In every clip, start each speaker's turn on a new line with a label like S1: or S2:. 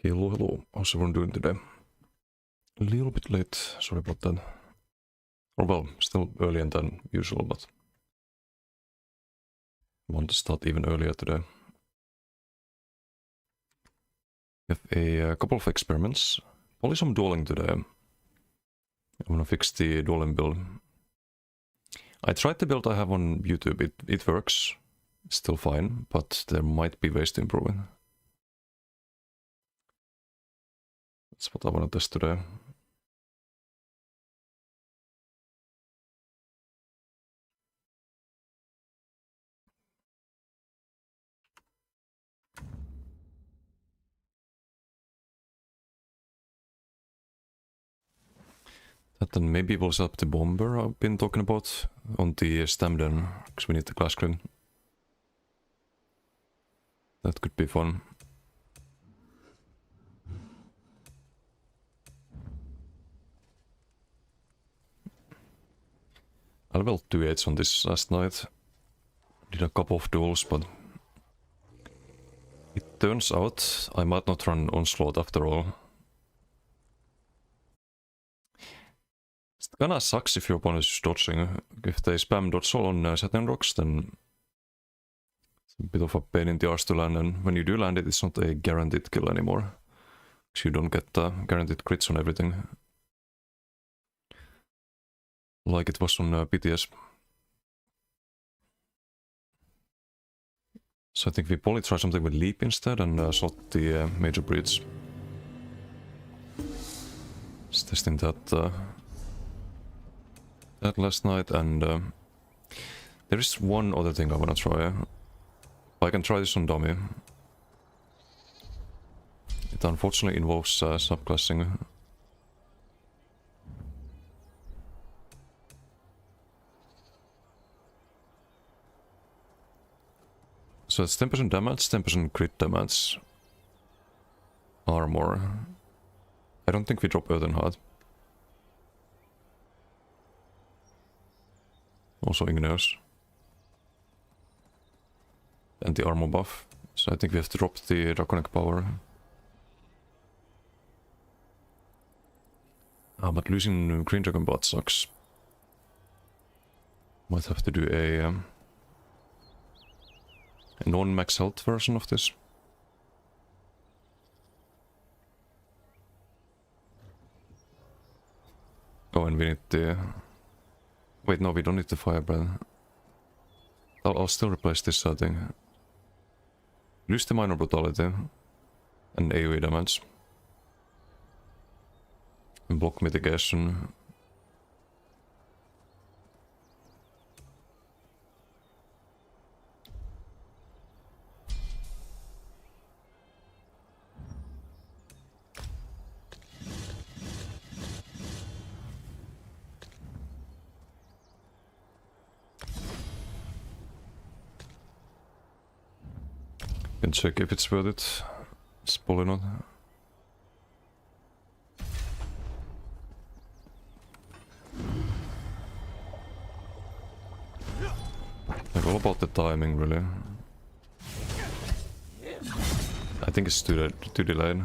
S1: Hello, hello. How's everyone doing today? A little bit late, sorry about that. Or well, still earlier than usual, but I want to start even earlier today. We have a couple of experiments. Probably some dueling today. I'm gonna fix the dueling build. I tried the build I have on YouTube. It works. It's still fine, but there might be ways to improve it. That's what I want to test today. That then maybe we'll set up the bomber I've been talking about on the stem then, because we need the glass screen. That could be fun. I leveled 2 8s on this last night. Did a couple of duels, but it turns out I might not run Onslaught after all. It kinda sucks if your opponent is dodging. If they spam dodge all on Saturn rocks, then it's a bit of a pain in the arse to land, and when you do land it, it's not a guaranteed kill anymore. Because you don't get guaranteed crits on everything. Like it was on PTS. So I think we probably try something with Leap instead and slot the Major Breeds. Just testing that last night, and there is one other thing I wanna try. I can try this on dummy. It unfortunately involves subclassing. So it's 10% damage, 10% crit damage. Armor. I don't think we drop Earthen Heart. Also Igneous. And the armor buff. So I think we have to drop the Draconic Power. But losing Green Dragon Bot sucks. Might have to do a non-max health version of this. Oh, and we need the... Wait, no, we don't need the Firebrand. I'll still replace this setting. Lose the Minor Brutality and AoE damage. And block mitigation. Can check if it's worth it. It's probably not. Like all about the timing, really. I think it's too delayed.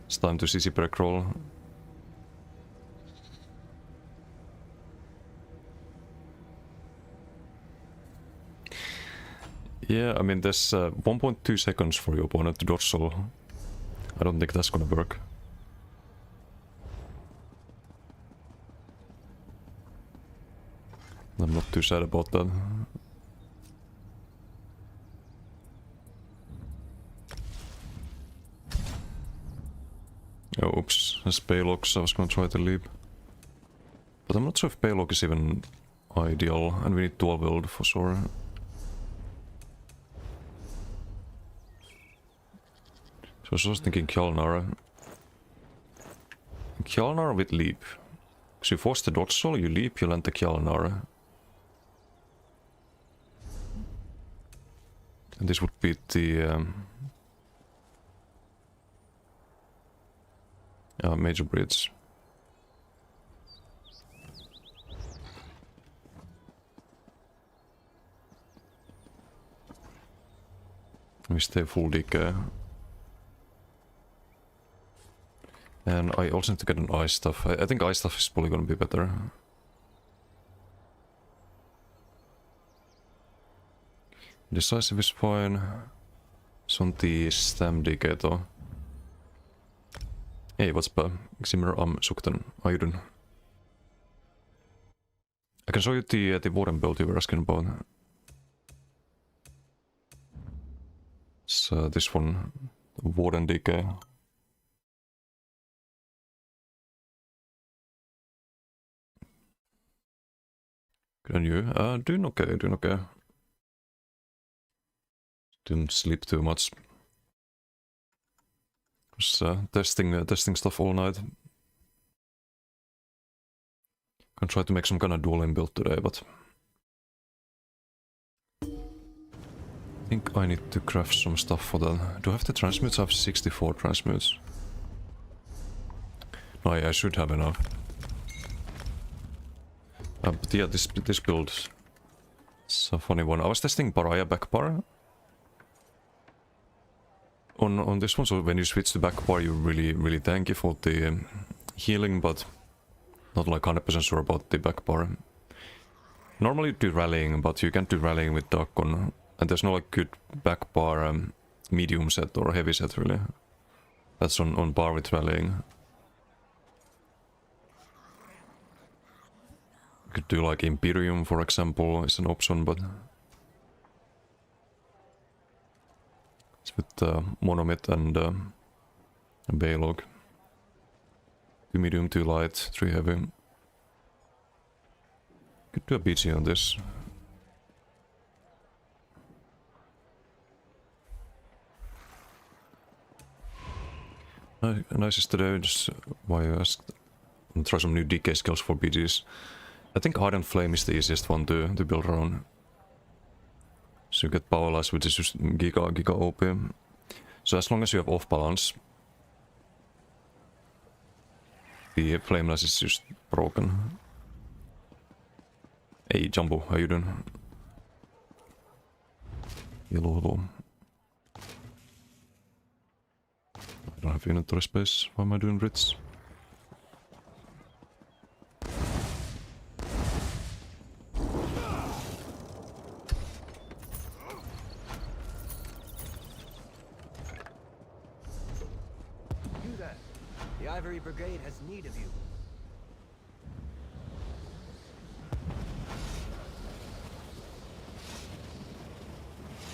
S1: It's time to CC break roll. Yeah, I mean, there's 1.2 seconds for your opponent to dodge, so I don't think that's gonna work. I'm not too sad about that. Oh, oops, there's Paylog, so I was gonna try to leap. But I'm not sure if Paylog is even ideal, and we need dual wield for sure. So I was thinking Kjalnar. Kjalnar with leap. Because you force the dodge soul, you leap, you land the Kjalnar. And this would be the Major Breeds. We stay full decay. And I also need to get an ice stuff. I think ice stuff is probably gonna be better. Decisive is fine. Sonti stamdiketo. Eivätspä. Ximmer am sukten aidun. I can show you the warden build you were asking about. So this one, warden decay. Can you? Doing okay, doing okay. Didn't sleep too much. Was testing stuff all night. Gonna try to make some kind of dueling build today, but I think I need to craft some stuff for that. Do I have the transmutes? I have 64 transmutes. No, I should have enough. But yeah, this build is a funny one. I was testing Pariah back bar. On this one, so when you switch to back bar, you're really tanky for the healing, but not like 100% sure about the back bar. Normally you do rallying, but you can't do rallying with Darkon, and there's no like good back bar medium set or heavy set really. That's on par with rallying. You could do like Imperium, for example, is an option, but it's with Monomyth and Baylog. 2 medium, 2 light, 3 heavy. Could do a BG on this. Nicest today, just why you asked. I'll try some new DK skills for BGs. I think Ardent Flame is the easiest one to build around. So you get Powerless, which is just giga OP. So as long as you have off balance, the Flameless is just broken. Hey Jumbo, how you doing? Hello. I don't have inventory space. Why am I doing Ritz?
S2: The Ivory Brigade has need of you.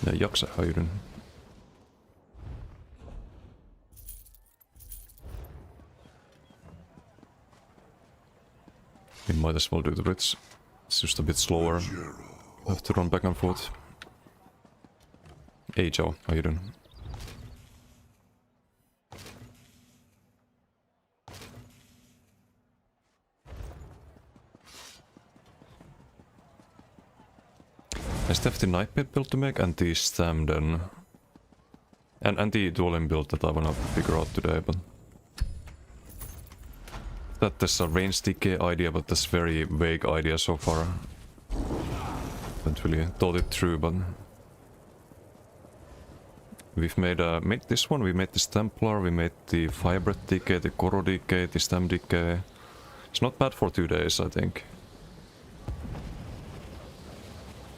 S1: Ja, Jaksa, how you doing? We might as well do the Ritz. It's just a bit slower. I have to run back and forth. Hey Joe, how you doing? I still have the Nightmare build to make and the Stamden. And the Dueling build that I wanna figure out today, but that is a range decay idea, but that's very vague idea so far. Haven't really thought it through, but we've made this one, we made this Templar, we made the Fire Breath decay, the Koro decay, the Stam decay. It's not bad for 2 days, I think.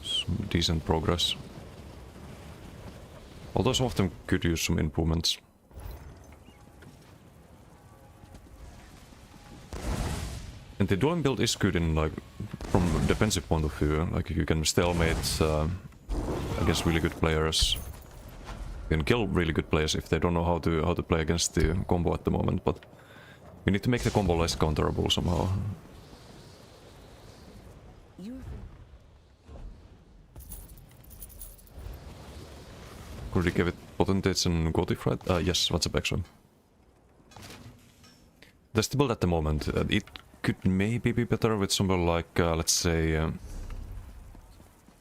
S1: Some decent progress. Although some of them could use some improvements. And the dueling build is good in like from a defensive point of view. Like you can stalemate against really good players. You can kill really good players if they don't know how to play against the combo at the moment, but you need to make the combo less counterable somehow. Could you give it Potentates and Gotifright? Yes, what's up actually? That's the build at the moment. It could maybe be better with somebody like, let's say,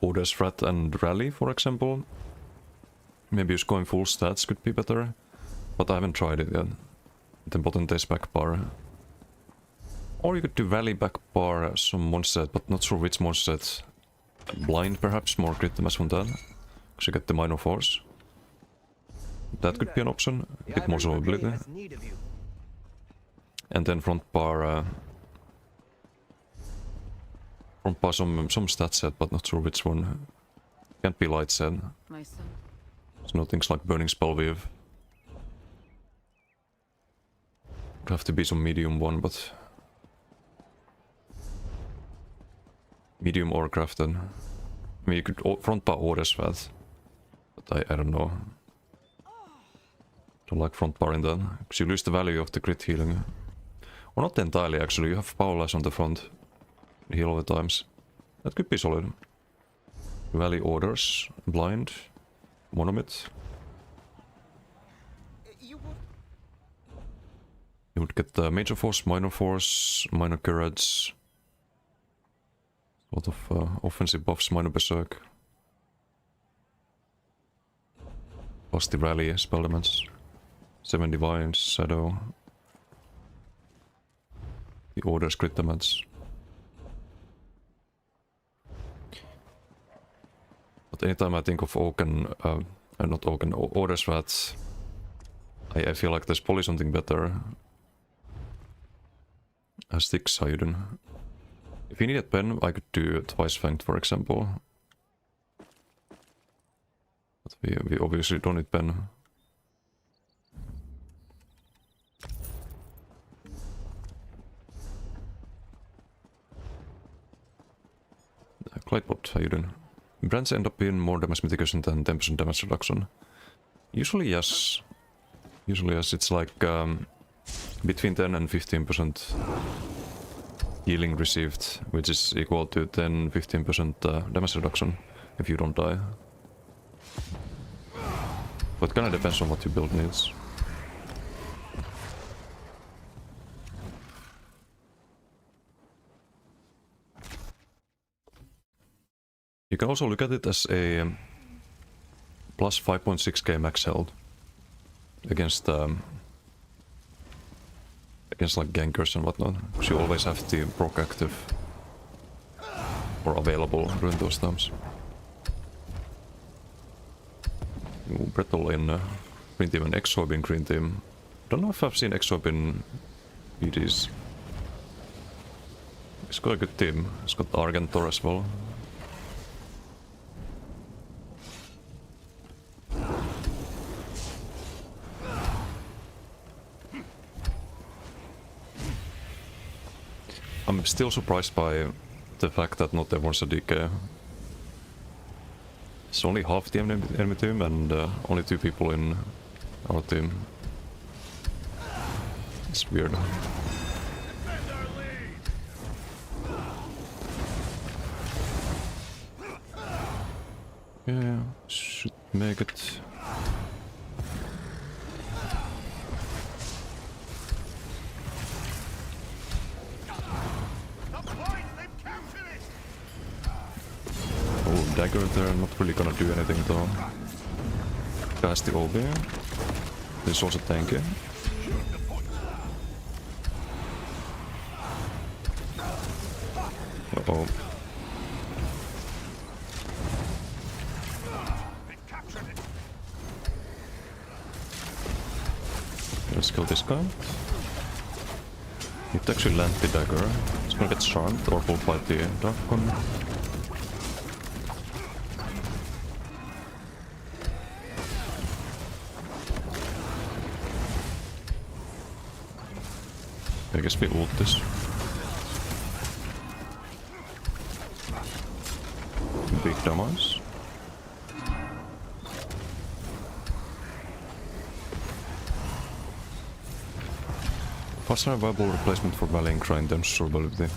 S1: Oda's Frat and Rally, for example. Maybe just going full stats could be better, but I haven't tried it yet. Then Potentate's back bar. Or you could do Rally back bar some monster set, but not sure which monster set. Blind perhaps, more crit damage from that. Because you get the Minor Force. That could be an option, a bit more survivability. And then front bar some stat set, but not sure which one. Can't be light set.
S3: My son.
S1: There's no things like burning spell weave. Would have to be some medium one, but medium or crafted. I mean, you could front bar order that, but I don't know. Don't like front bar in that, because you lose the value of the crit healing. Or not entirely actually, you have powerless on the front. Heal all the times. That could be solid. Valley orders, blind, monomit. You would get the major force, minor courage. A lot of offensive buffs, minor berserk. Plus the rally spell damage. 7 divines, shadow. The orders crit damage. But anytime I think of Oaken, not Oaken, orders that I feel like there's probably something better. A Styx Hayden. If you needed pen, I could do Twice Fanged, for example. But we obviously don't need pen. Clydebot Hayden. Brands end up being more damage mitigation than 10% damage reduction. Usually yes. Usually yes, it's like between 10 and 15% healing received, which is equal to 10-15% damage reduction if you don't die. But kinda depends on what your build needs. You can also look at it as a plus 5.6k max health against like gankers and whatnot, because you always have the proc active or available during those times. Ooh, Brettle in green team and Exorb in green team. Don't know if I've seen Exorb in PDs. It's got a good team. It's got Argentor as well. I'm still surprised by the fact that not everyone's a DK. It's only half the enemy team and only 2 people in our team. It's weird. Yeah, should make it. Oh, dagger there, not really gonna do anything though. Cast the OB. This is also tanky. Uh-oh. Let's kill this guy. Need to actually land the dagger. It's gonna get charmed or pulled by the dark one. I guess we ult this. Big damage. Fast and viable replacement for Valley and Grind and survivability.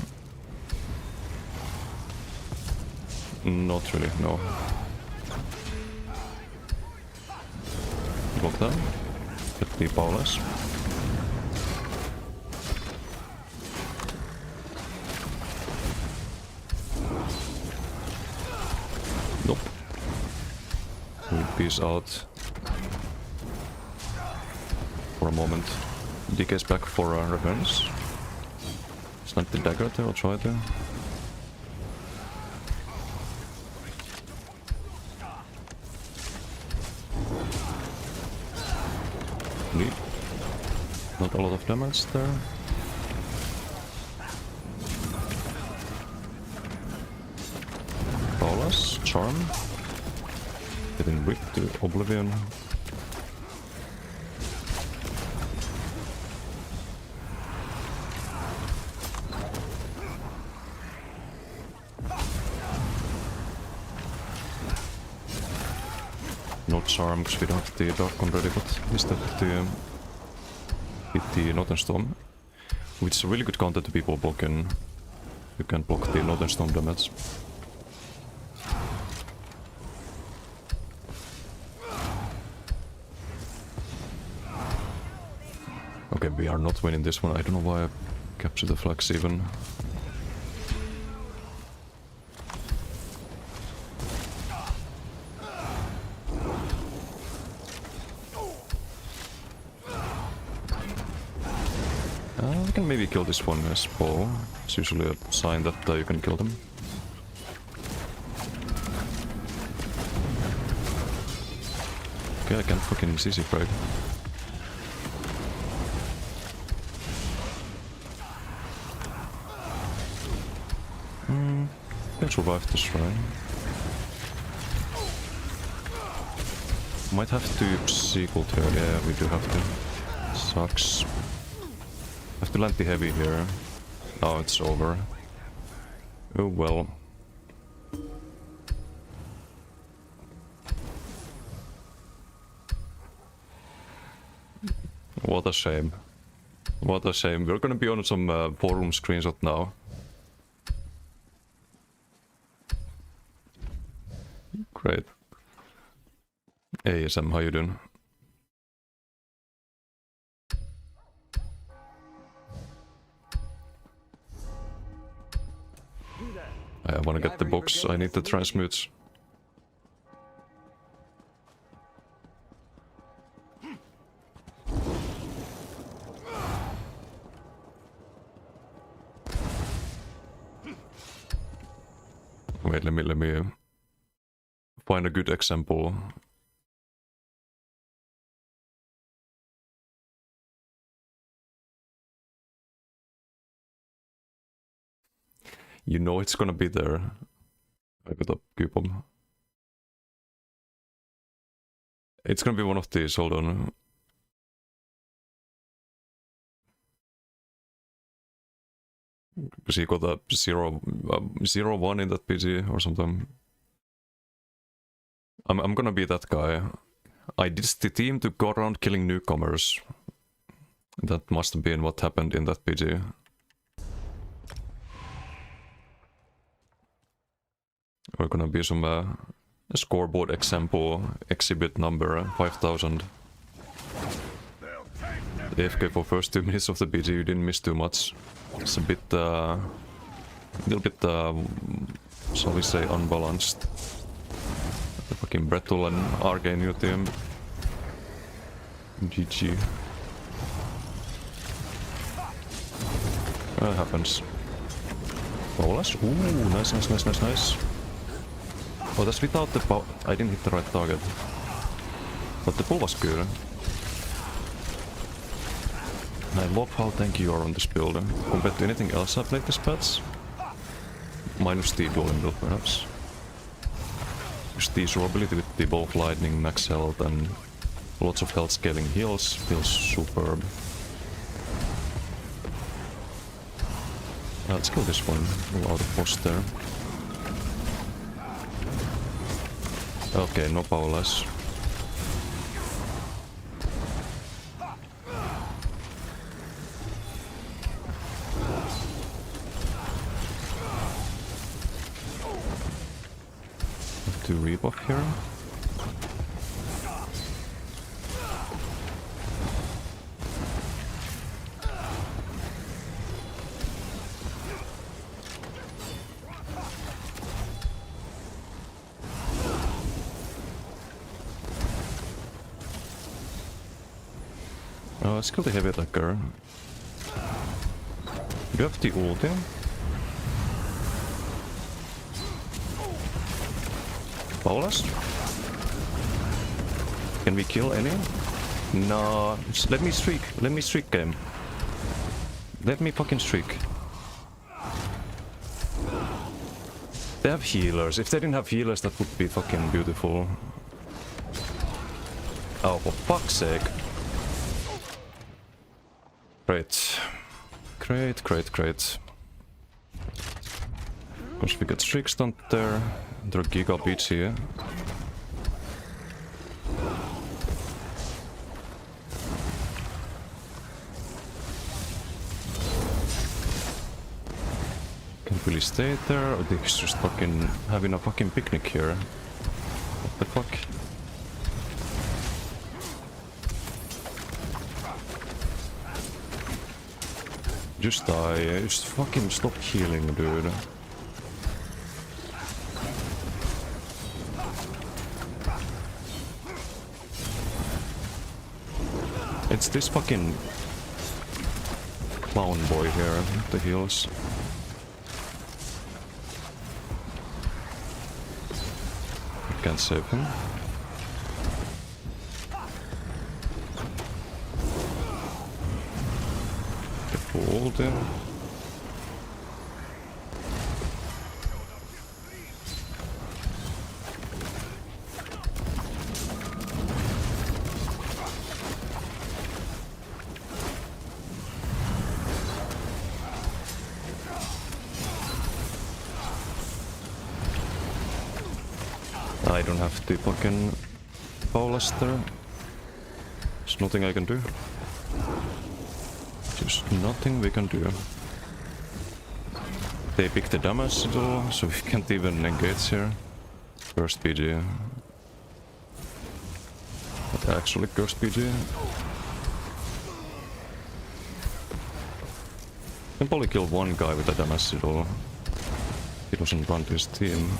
S1: Not really, no. Block that. Get the powerless. Nope. We'll peace out for a moment. DK's back for revenge. Snipe the dagger there, I'll try there. Neat. Not a lot of damage there. Paula's charm. Getting ripped to oblivion. No charm because we don't have the dark one ready, but instead to hit the Northern Storm, which is a really good counter to people blocking. You can block the Northern Storm damage. Okay, we are not winning this one. I don't know why I captured the flags even. We can maybe kill this one as well. It's usually a sign that you can kill them. Okay, I can fucking CC frag. Can survive this try. Might have to sequel here. Yeah, we do have to. Sucks. Have to land the heavy here. Oh, it's over. Oh well. What a shame. What a shame. We're gonna be on some forum screenshot now. Great. Hey Sam, how you doing? I wanna get the box, I need the transmutes. Wait, let me find a good example. You know it's gonna be there. I got a coupon. It's gonna be one of these, hold on. Because he got a 0-1 in that PG or something. I'm gonna be that guy. I did the team to go around killing newcomers. That must have been what happened in that PG. We're gonna be some scoreboard example, exhibit number 5000. AFK for first 2 minutes of the PG, you didn't miss too much. It's a bit, little bit, shall we say, unbalanced. The fucking Bretul and Arcane new team. GG. That happens. Bolas? Ooh, nice. Oh, that's without the power. I didn't hit the right target. But the pull was good. And I love how tanky you are on this build. Compared to anything else I played this patch. Minus the dueling build, perhaps. Because the durability with the both lightning, max health, and lots of health scaling heals feels superb. Let's kill this one. Out of post there. Okay, no powerless. Have to rebuff here. Let's kill the heavy attacker. Do you have the ulti? Paulus? Can we kill any? No, let me streak. Let me streak game. Let me fucking streak. They have healers. If they didn't have healers, that would be fucking beautiful. Oh, for fuck's sake. Great. Great, great, great. Because we get Strixstunt there. They're Giga Beats here. Can't really stay there, or they're just fucking having a fucking picnic here. What the fuck? Just die, just fucking stop healing, dude. It's this fucking clown boy here with the heals. I can't save him. Hold him. I don't have to fucking Paulaster. There's nothing I can do. Just nothing we can do. They pick the damage though, so we can't even engage here. Curse PG. But actually Curse PG. Can probably kill one guy with the damage at all. He doesn't run to his team.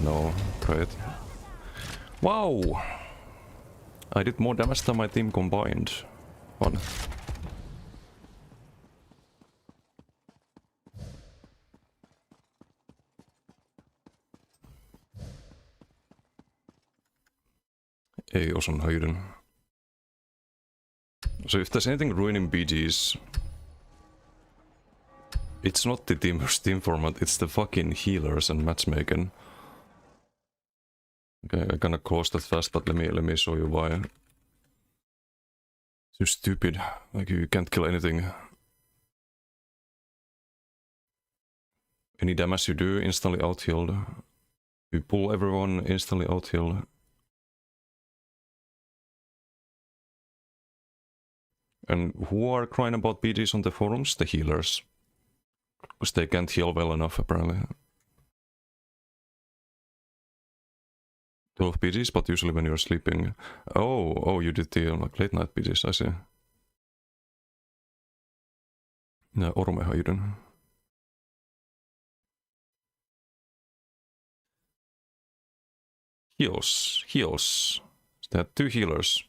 S1: No, great. Wow! I did more damage than my team combined. Fun. Ei osun höjden. So if there's anything ruining BGs, it's not the team versus team format, it's the fucking healers and matchmaking. Okay, I gonna close that fast, but let me show you why. It's just stupid. Like you can't kill anything. Any damage you do, instantly out-healed. You pull everyone, instantly out-healed. And who are crying about BGs on the forums? The healers. Because they can't heal well enough, apparently. 12 BGs, but usually when you're sleeping. Oh, you did the like late night BGs, I see. No, ormehöjden. Heals. They had 2 healers.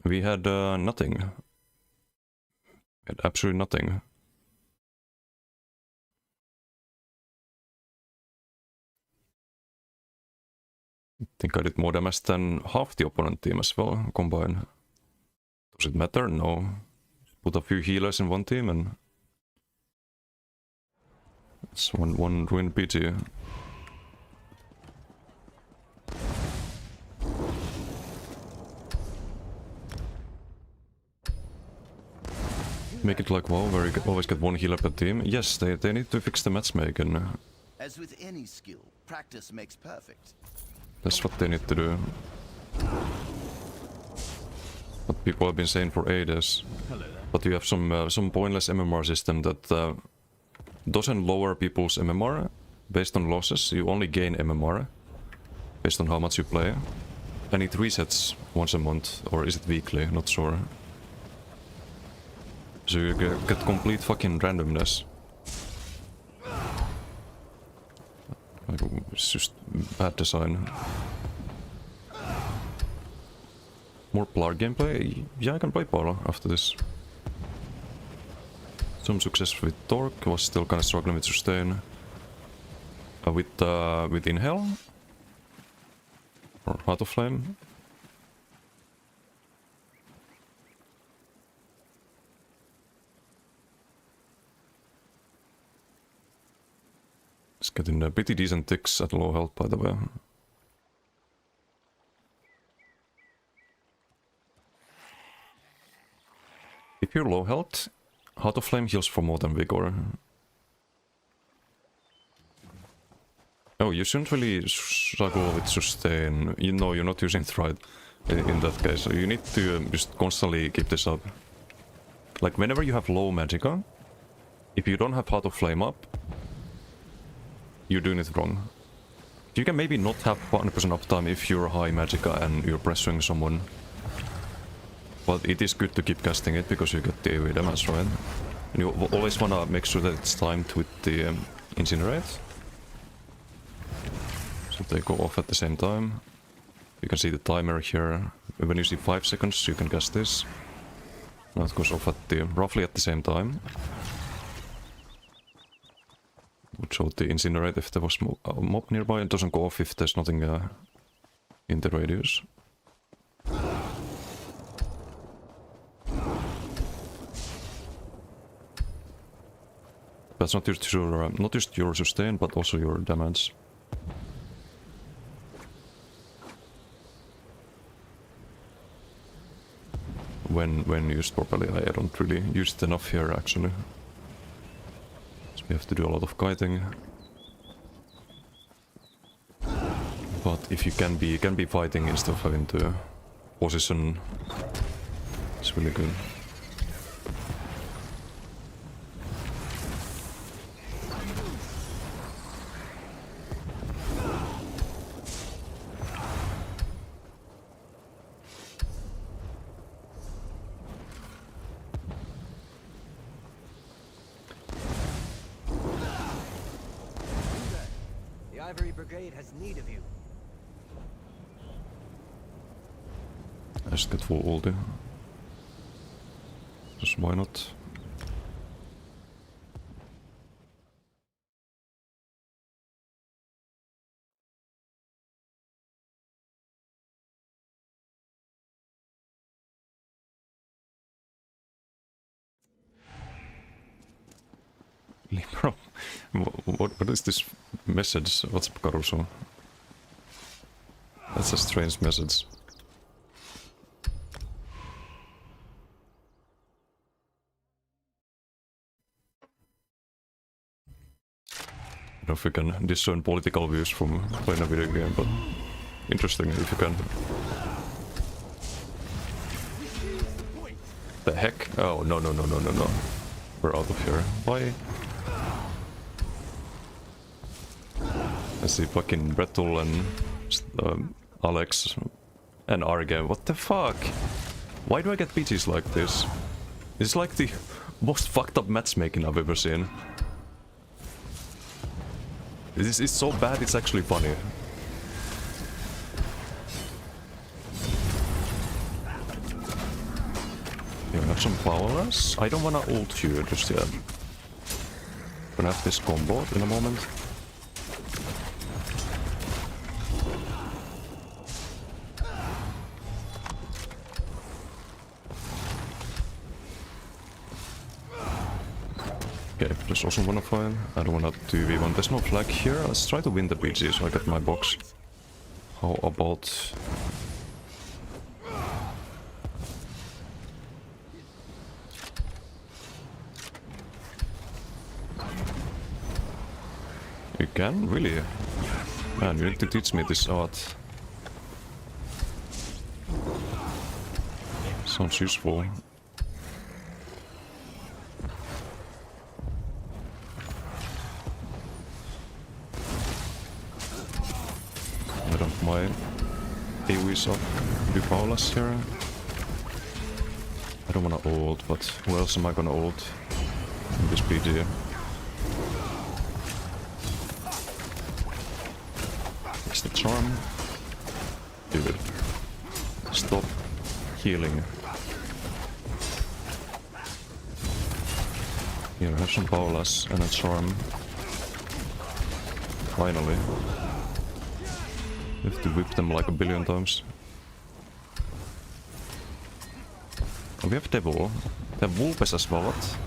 S1: We had nothing. We had absolutely nothing. I think I did more damage than half the opponent team as well, combined. Does it matter? No. Put a few healers in one team and it's one ruined PG. Make it like WoW, where you always get one healer per team. Yes, they need to fix the matchmaking.
S3: As with any skill, practice makes perfect.
S1: That's what they need to do. What people have been saying for ages. But you have some pointless MMR system that doesn't lower people's MMR based on losses. You only gain MMR based on how much you play. And it resets once a month, or is it weekly? Not sure. So you get complete fucking randomness. Like, it's just bad design. More Plar gameplay? Yeah, I can play Plar after this. Some success with Torque, was still kinda struggling with Sustain. With Inhale? Or Heart of Flame? It's getting pretty decent ticks at low health, by the way. If you're low health, Heart of Flame heals for more than Vigor. Oh, you shouldn't really struggle with sustain. You know, you're not using Thride in that case. So you need to just constantly keep this up. Like, whenever you have low Magicka, if you don't have Heart of Flame up, you're doing it wrong. You can maybe not have 100% uptime if you're high Magicka and you're pressuring someone. But it is good to keep casting it because you get the AoE damage, right? And you always wanna make sure that it's timed with the Incinerate. So they go off at the same time. You can see the timer here. When you see 5 seconds, you can cast this. Now it goes off at roughly at the same time. Would show the Incinerate if there was a mob nearby. It doesn't go off if there's nothing in the radius. That's not just your sustain, but also your damage. When used properly, I don't really use it enough here actually. So we have to do a lot of kiting. But if you can be fighting instead of having to position, it's really good.
S2: Ivory Brigade has need of you.
S1: I just get full ulti. Just why not? Libra, what is this message? What's up, Caruso? That's a strange message. I don't know if you can discern political views from playing a video game, but interesting if you can. The heck? Oh, no. We're out of here. Bye. I see fucking Bretul and Alex and Arge. What the fuck? Why do I get PGs like this? It's like the most fucked up matchmaking I've ever seen. This is so bad, it's actually funny. You have some powers. I don't wanna ult you just yet. Gonna have this combo in a moment. Okay, there's also one of mine. I don't wanna 2v1. There's no flag here. Let's try to win the PG so I get my box. How about... You can? Really? Man, you need to teach me this art. Sounds useful. I don't mind. AoE's up. Do Paula's here. I don't wanna ult, but who else am I gonna ult in this PG? It's the charm. Dude. Stop healing. Here, have some Paulas and a charm. Finally. You have to whip them like a billion times. Oh, we have Devil. They have Vulpes as well, what?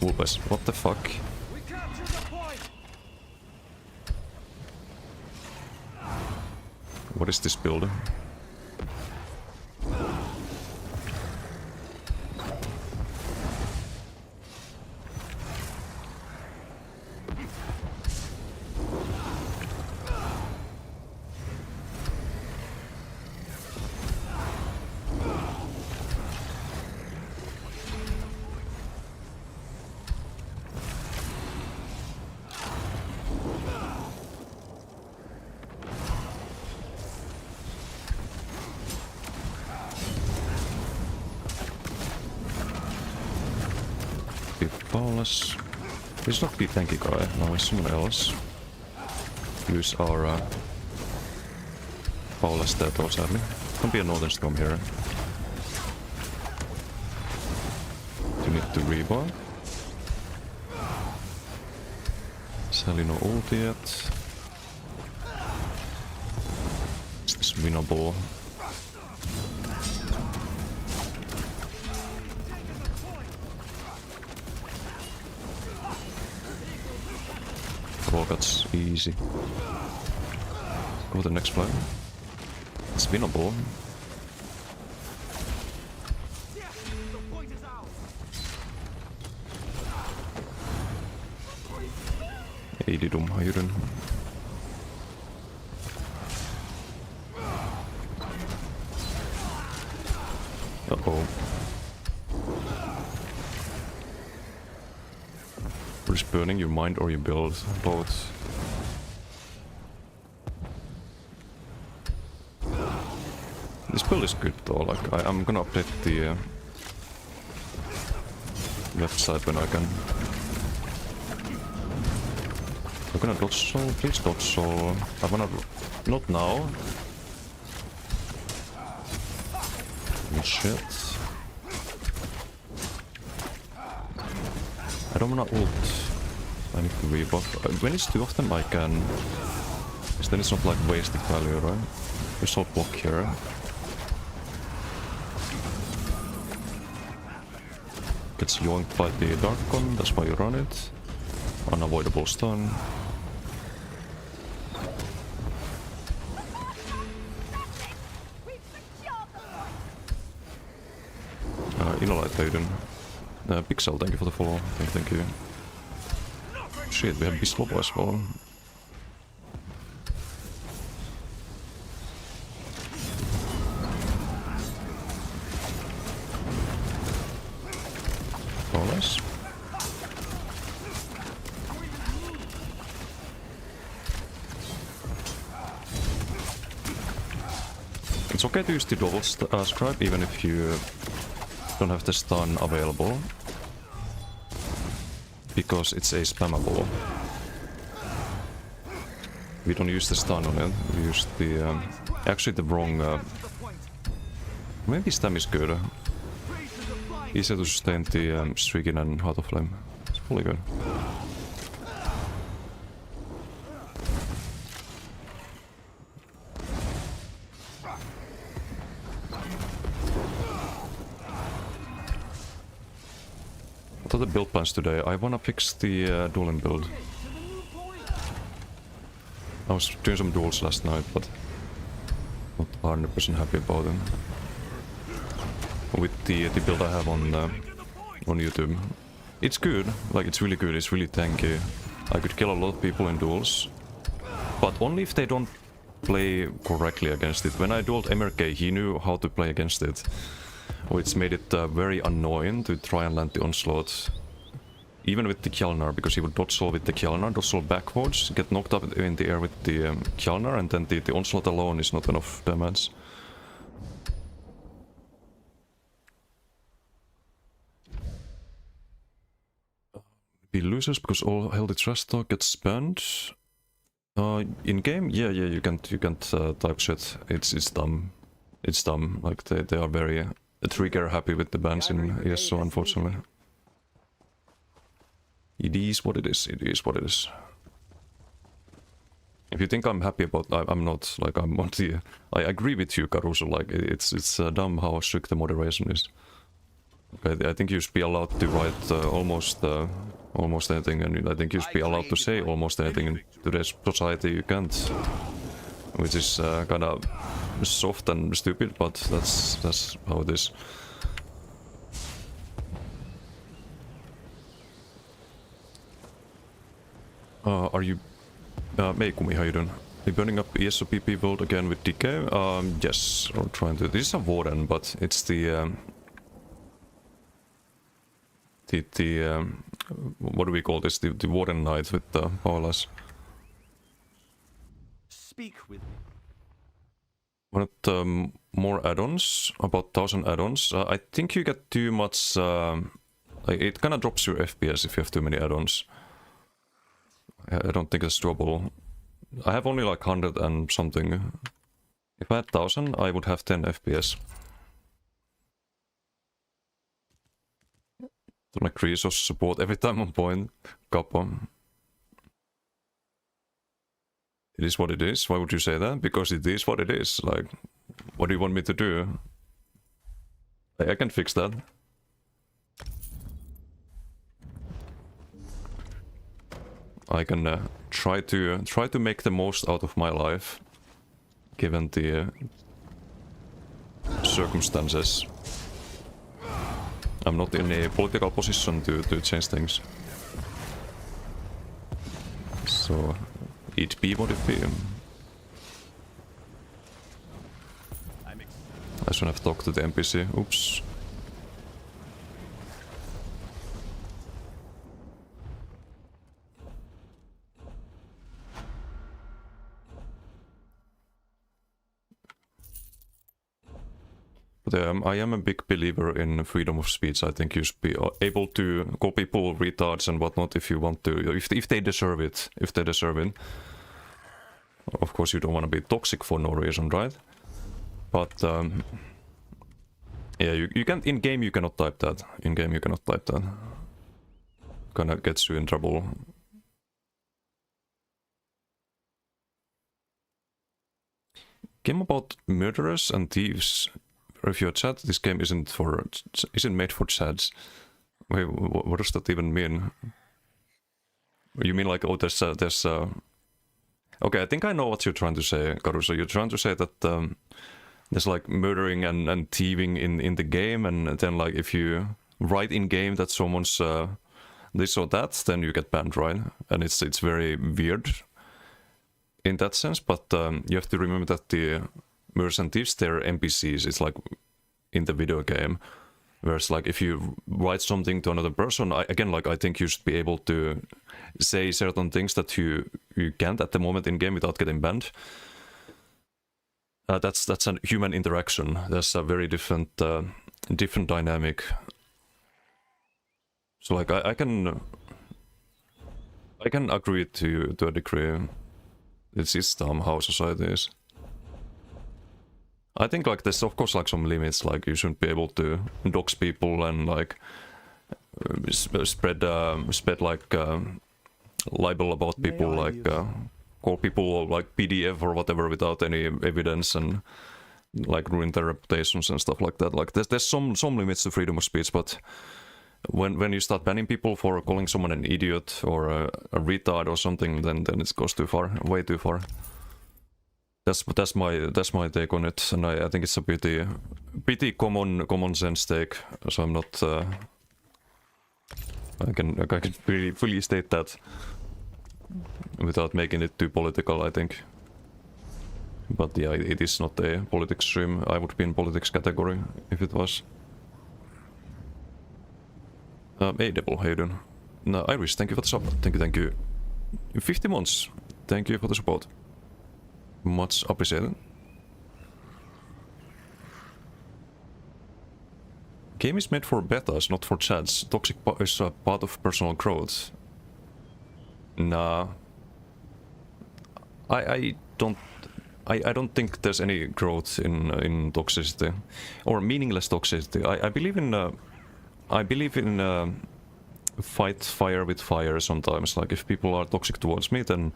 S1: Ulpes, what the fuck?
S2: We captured the point!
S1: What is this build? Paulus. Please not be tanky guy, no, it's someone else. Use our Paulus there, sadly. Don't be a Northern Storm here. You need to rebar. Sally no ulti yet. Is this winnable? That's easy. Go to the next play. It's winnable. Ei de dumheiden. Uh-oh. What is burning, your mind or your build? Both. This build is good though, like I'm gonna update the left side when I can. I'm gonna dodge soul, please dodge soul. I wanna... not now. Oh shit. I don't wanna ult. I need to rebuff. When it's two of them I can... because then it's not like wasted value, right? There's no block here. Gets yoinked by the Darkon, that's why you run it. Unavoidable stun. Ilolaitaiden. Pixel, thank you for the follow. Thank you. Shit, we have Bislobo as well. Oh, nice. It's okay to use the double scribe even if you don't have the stun available, because it's a spammable. We don't use the stun on it, we use the... actually the wrong... maybe stam is good. Easier to sustain the Stricken and Heart of Flame. It's fully good. What are the build plans today? I wanna fix the dueling build. I was doing some duels last night, but not 100% happy about them. With the build I have on YouTube. It's good, like it's really good, it's really tanky. I could kill a lot of people in duels, but only if they don't play correctly against it. When I dueled MRK, he knew how to play against it, which made it very annoying to try and land the onslaught. Even with the Kjalnar, because he would dodge soul with the Kjalnar, dodge soul backwards, get knocked up in the air with the Kjalnar, and then the onslaught alone is not enough damage. Be losers because all healthy trash talk gets spent. In game, yeah, you can't type shit. It's dumb. It's dumb. Like they are very trigger happy with the bans in ESO, unfortunately. It is what it is. It is what it is. If you think I'm happy about, I'm not. Like I'm on the. I agree with you, Caruso. Like it's dumb how strict the moderation is. I think you should be allowed to write almost anything, and I think you should be allowed to say almost anything. In today's society, you can't, which is kind of soft and stupid, but that's how it is. Are you, Meikumi, how you doing? Are you burning up ESOPP world again with Decay? Yes, or trying to. This is a warden, but it's the what do we call this? The warden knight with the Paula's.
S3: Speak with me.
S1: Want more add-ons? About 1,000 add-ons? I think you get too much. Like it kind of drops your FPS if you have too many add-ons. I don't think it's doable. I have only like 100 and something. If I had 1,000, I would have 10 FPS. To like resource support every time on point. Kappa. It is what it is. Why would you say that? Because it is what it is. Like, what do you want me to do? I can fix that. I can try to make the most out of my life, given the circumstances. I'm not in a political position to change things. So, it be what it be. I shouldn't have talked to the NPC. Oops. But I am a big believer in freedom of speech. I think you should be able to call people retards and whatnot if you want to, if they deserve it. If they deserve it. Of course, you don't want to be toxic for no reason, right? But yeah, you can in game you cannot type that. In game you cannot type that. Kinda gets you in trouble. Game about murderers and thieves. If you're chat, this game isn't made for chats. Wait, what does that even mean? You mean like, oh, there's okay, I think I know what you're trying to say, Caruso. You're trying to say that there's like murdering and thieving in the game, and then like if you write in game that someone's this or that, then you get banned, right? And it's very weird in that sense. But you have to remember that the murderers and thieves, they're NPCs. It's like in the video game. Whereas like if you write something to another person, I think you should be able to say certain things that you can't at the moment in game without getting banned. That's a human interaction. There's a very different dynamic. So like I can agree to a degree. It's dumb how society is. I think like there's of course like some limits, like you shouldn't be able to dox people and like spread like libel about people, like call people like PDF or whatever without any evidence and like ruin their reputations and stuff like that. Like there's some limits to freedom of speech, but when you start banning people for calling someone an idiot or a retard or something, then it goes too far, way too far. That's my take on it, and I think it's a pretty common sense take. So I'm not. I can fully state that without making it too political, I think. But yeah, it is not a politics stream. I would be in politics category if it was. A-Devil, how you doing? No, Iris, thank you for the support. Thank you. 50 months. Thank you for the support. Much appreciated. Game is made for betas, not for chats. Toxic is a part of personal growth. Nah. I don't think there's any growth in toxicity or meaningless toxicity. I believe in fight fire with fire sometimes. Like if people are toxic towards me, then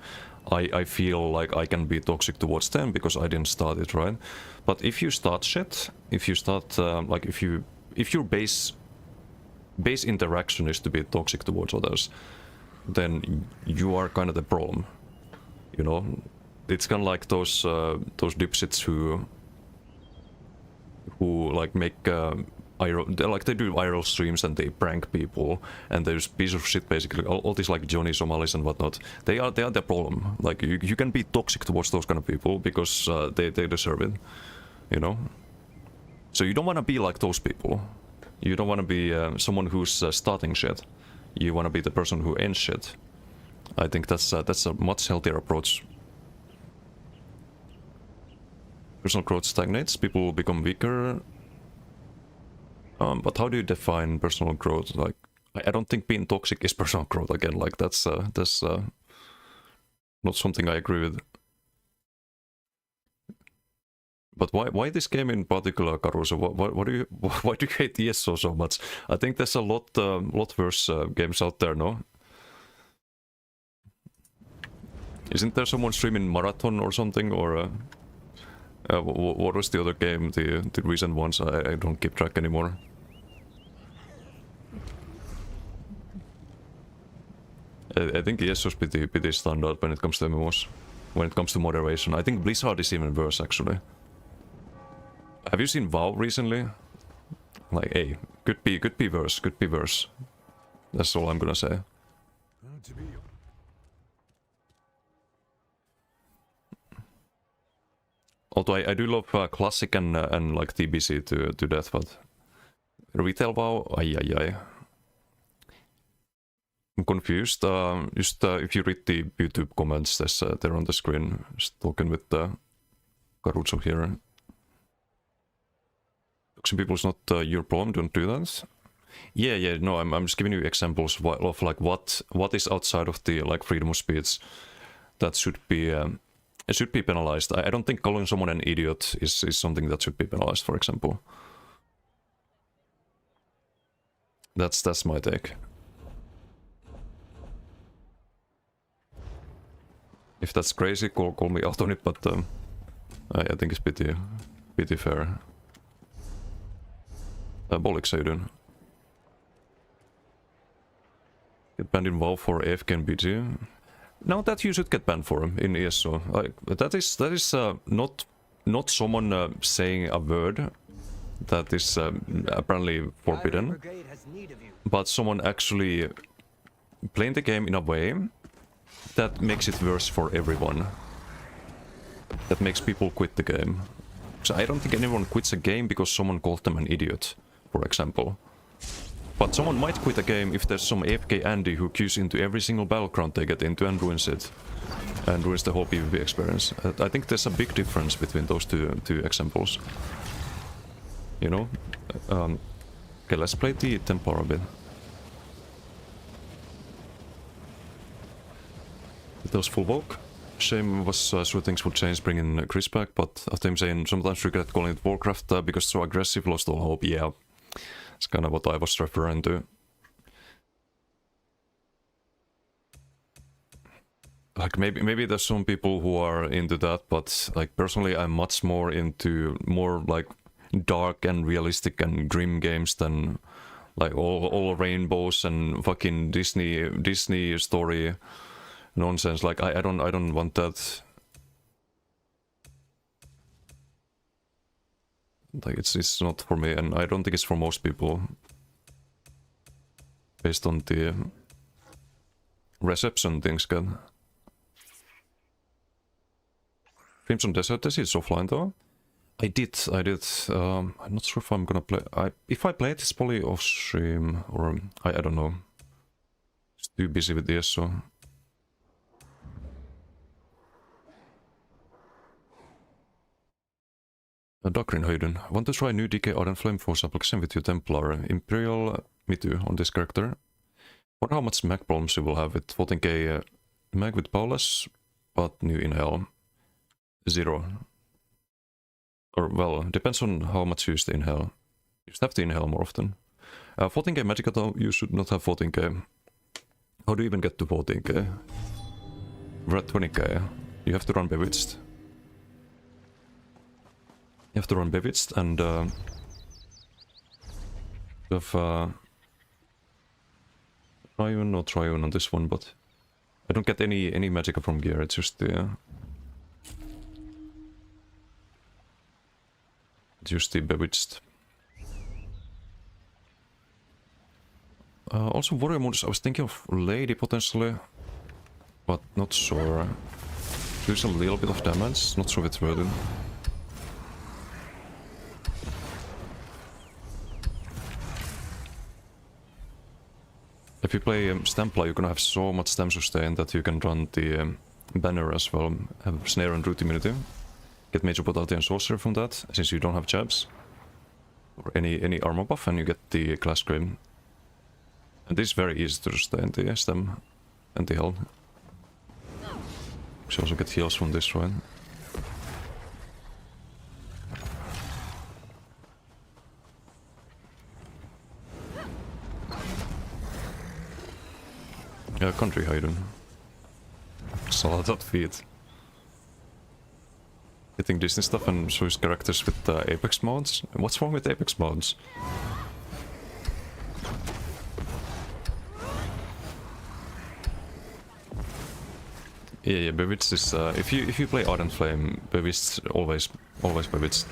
S1: I feel like I can be toxic towards them because I didn't start it, right? But if you start shit, if you start like if your base base interaction is to be toxic towards others, then you are kind of the problem. You know, it's kind of like those dipshits who like make they do viral streams and they prank people, and there's piece of shit basically. All these like Johnny Somalis and whatnot. They are the problem. Like you can be toxic towards those kind of people because they deserve it. You know. So you don't want to be like those people. You don't want to be someone who's starting shit. You want to be the person who ends shit. I think that's a much healthier approach. Personal growth stagnates. People become weaker. But how do you define personal growth? Like, I don't think being toxic is personal growth again. Like that's not something I agree with. But why this game in particular, Caruso? Why do you hate ESO so much? I think there's a lot worse games out there, no? Isn't there someone streaming Marathon or something? Or what was the other game? The recent ones? I don't keep track anymore. I think ESO is pretty standard when it comes to MMOs. When it comes to moderation, I think Blizzard is even worse actually. Have you seen WoW recently? Like, hey, could be worse, could be worse. That's all I'm gonna say. Although I do love classic and like TBC to death, but retail WoW, ay. I'm confused. If you read the YouTube comments, they're on the screen. Just talking with Caruso here. Some people's not your problem, don't do that. Yeah, no, I'm just giving you examples of like what is outside of the like freedom of speech that should be penalized. I don't think calling someone an idiot is something that should be penalized, for example. That's my take. If that's crazy, call me out on it, but I think it's pretty fair. Bollocks, how you doing? Get banned in WoW for AFK and BG. Now that you should get banned for in ESO. That is not someone saying a word that is apparently forbidden, but someone actually playing the game in a way that makes it worse for everyone. That makes people quit the game. So I don't think anyone quits a game because someone called them an idiot, for example. But someone might quit a game if there's some AFK Andy who queues into every single battleground they get into and ruins it. And ruins the whole PvP experience. I think there's a big difference between those two examples. You know? Okay, let's play the Templar a bit. That was full woke. Shame was sure things would change bringing Chris back, but after him saying sometimes regret calling it Warcraft because so aggressive, lost all hope. Yeah, it's kind of what I was referring to. Like maybe there's some people who are into that, but like personally I'm much more into more like dark and realistic and grim games than like all rainbows and fucking Disney story nonsense. Like I don't want that. Like it's not for me, and I don't think it's for most people. Based on the reception things get. Crimson Desert, this is offline though. I did. I'm not sure if I'm gonna play. If I play it, it's probably off stream or I don't know. It's too busy with this, so. Doctrine Hayden, want to try new DK Ardent Flame Force application with your Templar Imperial Mitu on this character. Wonder how much mag problems you will have with 14k mag with Paulus, but new inhale 0. Or well, depends on how much you use the inhale. You just have to inhale more often. 14k magic attack, you should not have 14k. How do you even get to 14k? We're at 20k. You have to run Bewitched. You have to run Bewitched and have Triune, no Triune on this one, but I don't get any magicka from gear, it's just the... just the Bewitched. Also Warrior Moons, I was thinking of Lady potentially, but not sure. Does a little bit of damage, not sure if it's worth it. If you play Stampla, you're gonna have so much stam sustain that you can run the banner as well, have snare and root immunity. Get Major Brutality and Sorcerer from that, since you don't have jabs. Or any armor buff, and you get the Glass Grave. And this is very easy to sustain the stam and the health. You also get heals from this, right? Country, how you doing? Salad feet. Getting Disney stuff and choose characters with Apex mods? What's wrong with Apex mods? Yeah, Bewitched is if you play Ardent Flame, Bewitched always Bewitched.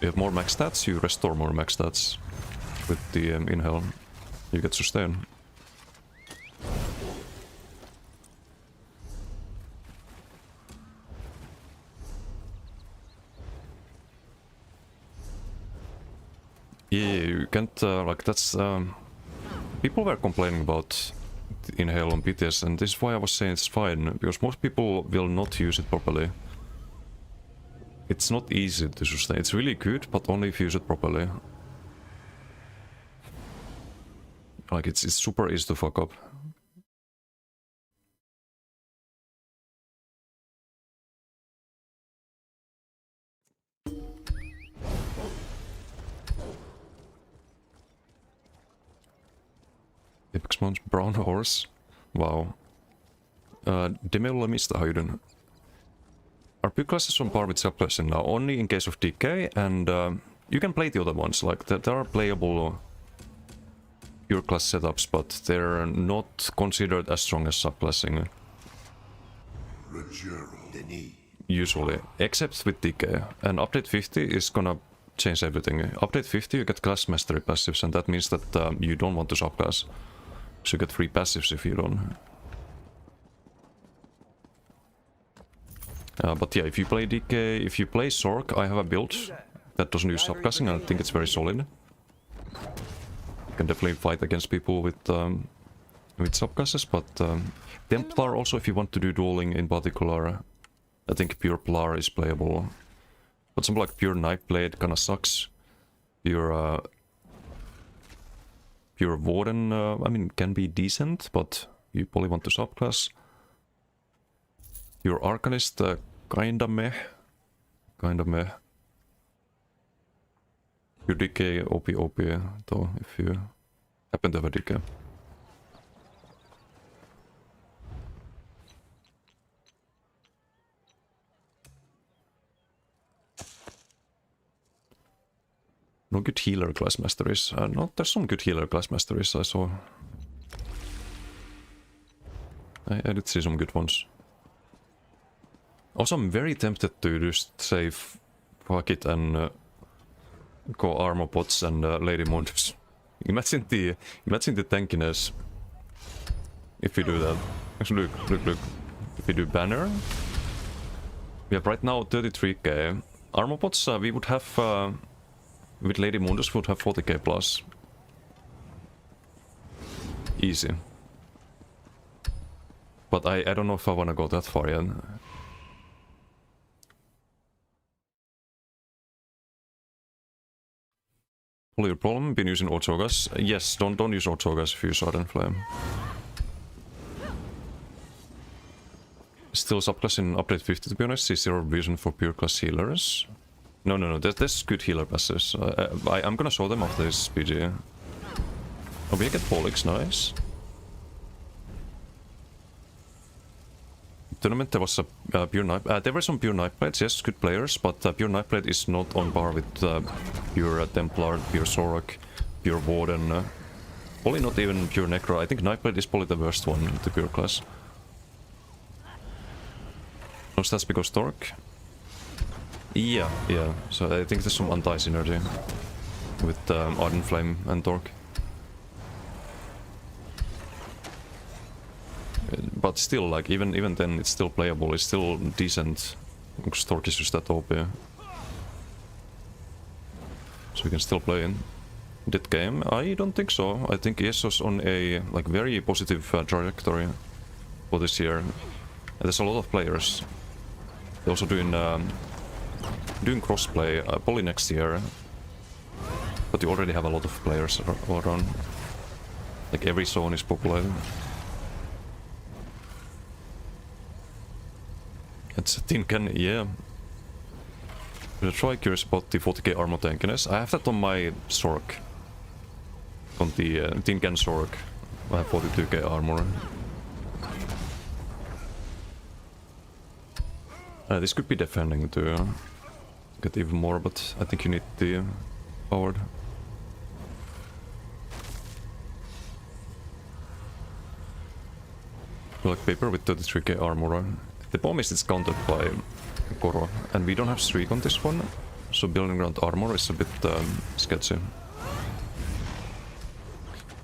S1: You have more max stats, you restore more max stats with the inhale. You get sustain. Yeah, you can't, like, that's, people were complaining about Inhale on BTS, and this is why I was saying it's fine, because most people will not use it properly. It's not easy to sustain, it's really good, but only if you use it properly. Like, it's super easy to fuck up. Apex Mounts Brown Horse. Wow. Demeulla mistä Hayden. Are pure classes on par with subclassing now? Only in case of DK, and you can play the other ones. Like, there are playable pure class setups, but they're not considered as strong as subclassing. Usually. Except with DK. And update 50 is gonna change everything. Update 50 you get class mastery passives, and that means that you don't want to subclass. So you get free passives if you don't. But yeah, if you play DK, if you play Sork, I have a build that doesn't use subclassing, and I think it's very solid. You can definitely fight against people with subclasses, but Templar also, if you want to do dueling in particular, I think pure Plar is playable. But something like pure Nightblade kinda sucks. Pure Warden, I mean, can be decent, but you probably want to subclass. Pure Arcanist, kinda meh. Kinda meh. Pure DK, OP, though, if you happen to have a DK. No good healer class masteries. No, there's some good healer class masteries I saw. I did see some good ones. Also, I'm very tempted to just say fuck it and go armor pots and Lady Mondes. Imagine the tankiness if we do that. Actually, look. If we do banner, we have right now 33k. Armor pots we would have. With Lady Mundus would have 40k plus. Easy. But I don't know if I wanna go that far yet. Pull your problem, been using Orthogas. Yes, don't use Orthogas if you use Ardent Flame. Still subclass in update 50 to be honest, is there a reason for pure class healers? No, there's good healer passes. I'm gonna show them after this PG. Oh, we get Polix, nice. Tournament there was a pure Night. There were some pure Nightblades, yes, good players, but pure Nightblade is not on par with pure Templar, pure Sorok, pure Warden. Probably not even pure Necro. I think Nightblade is probably the worst one in the pure class. No stats because Torque? Yeah. So I think there's some anti-synergy with Ardent Flame and Torque. But still, like, even then it's still playable, it's still decent. Because Torque is just that OP. So we can still play in that game. I don't think so. I think ESO's on a like very positive trajectory for this year. And there's a lot of players. They're also doing crossplay probably next year. But you already have a lot of players all around. Like every zone is populated. It's Tinken, yeah. The try curious about the 40k armor tankiness. I have that on my Sork. On the Tinken Sork. I have 42k armor. This could be defending to get even more, but I think you need the powered. Like paper with 33k armor. The bomb is it's countered by Koro, and we don't have streak on this one, so building around armor is a bit sketchy.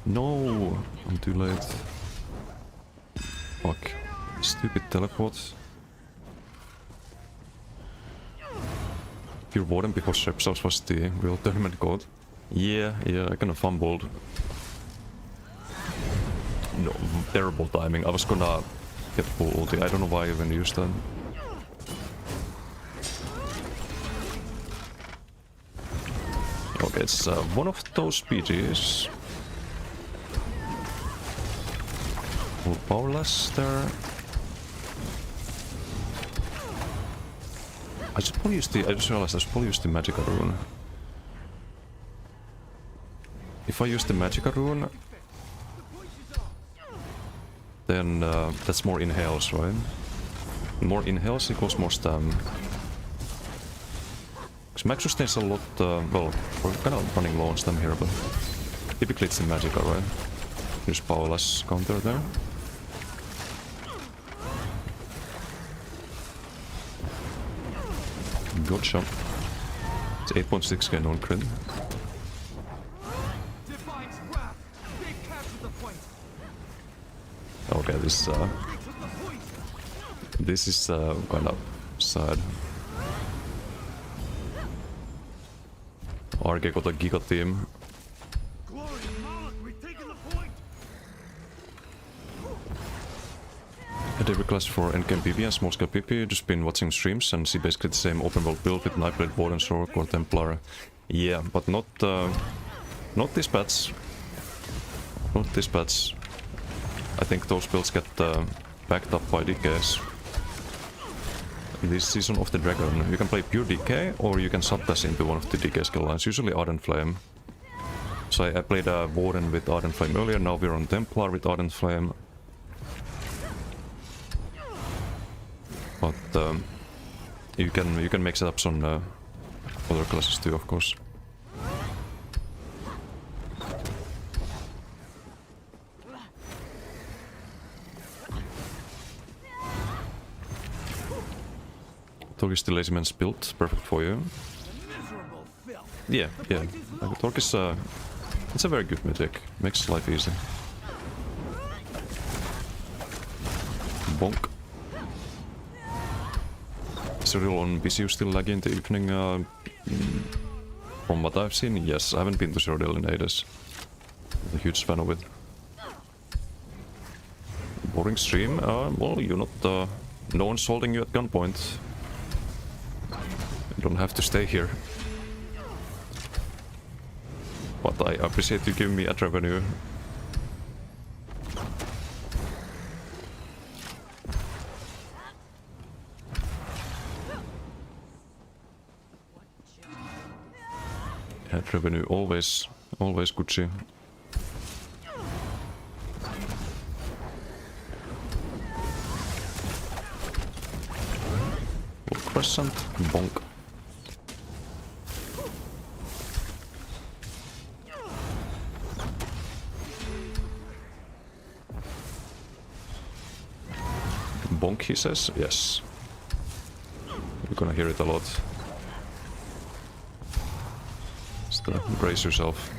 S1: No, I'm too late. Fuck. Stupid teleport. Pure Warden before Shepshouse was the real tournament god. Yeah, I kinda fumbled. No, terrible timing. I was gonna get full ulti. I don't know why I even used that. Okay, it's one of those PGs. Powerless there. I just realized I should probably use the Magicka rune. If I use the Magicka rune, then that's more inhales, right? More inhales equals more stam. Because Max sustains a lot, well, we're kind of running low on stam here, but typically it's the Magicka, right? Use powerless counter there. Gotcha. It's 8.6k non-crit. Okay, this is kind of sad. RK got a Giga team. A daily class for NKM PP and small scale PP. Just been watching streams and see basically the same open world build with Nightblade, Warden, Sork or Templar. Yeah, but not this patch. Not this patch. I think those builds get backed up by DKs. This season of the Dragon, you can play pure DK or you can sub-dash into one of the DK skill lines, usually Ardent Flame. So I played a Warden with Ardent Flame earlier, now we're on Templar with Ardent Flame. But you can make setups on other classes too, of course. Torque is the lazy man's build, perfect for you. Yeah. Torque is it's a very good mythic, makes life easy. Bonk. Cyril on BCU still lagging in the evening. From what I've seen, yes. I haven't been to Cyril in ages. I'm a huge fan of it. Boring stream. Well, you're not. No one's holding you at gunpoint. You don't have to stay here. But I appreciate you giving me ad revenue. Ad revenue always Gucci. Crescent, bonk. he says? Yes. You're gonna hear it a lot. Just brace yourself.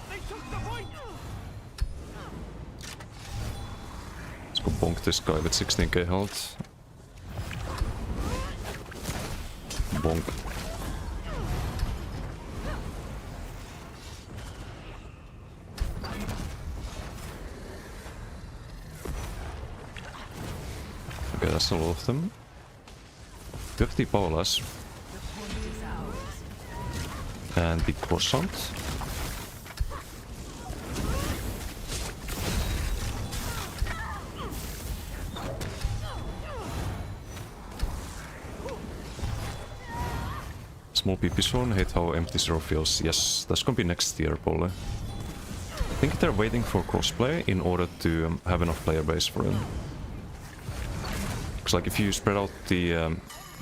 S2: They took the point!
S1: Let's go bonk this guy with 16k health. Bonk. Okay, that's a lot of them. 50 Paulas. And the croissant. Small PP zone, hate how empty Zero feels. Yes, that's gonna be next year probably. I think they're waiting for crossplay in order to have enough player base for it. Because like if you spread out the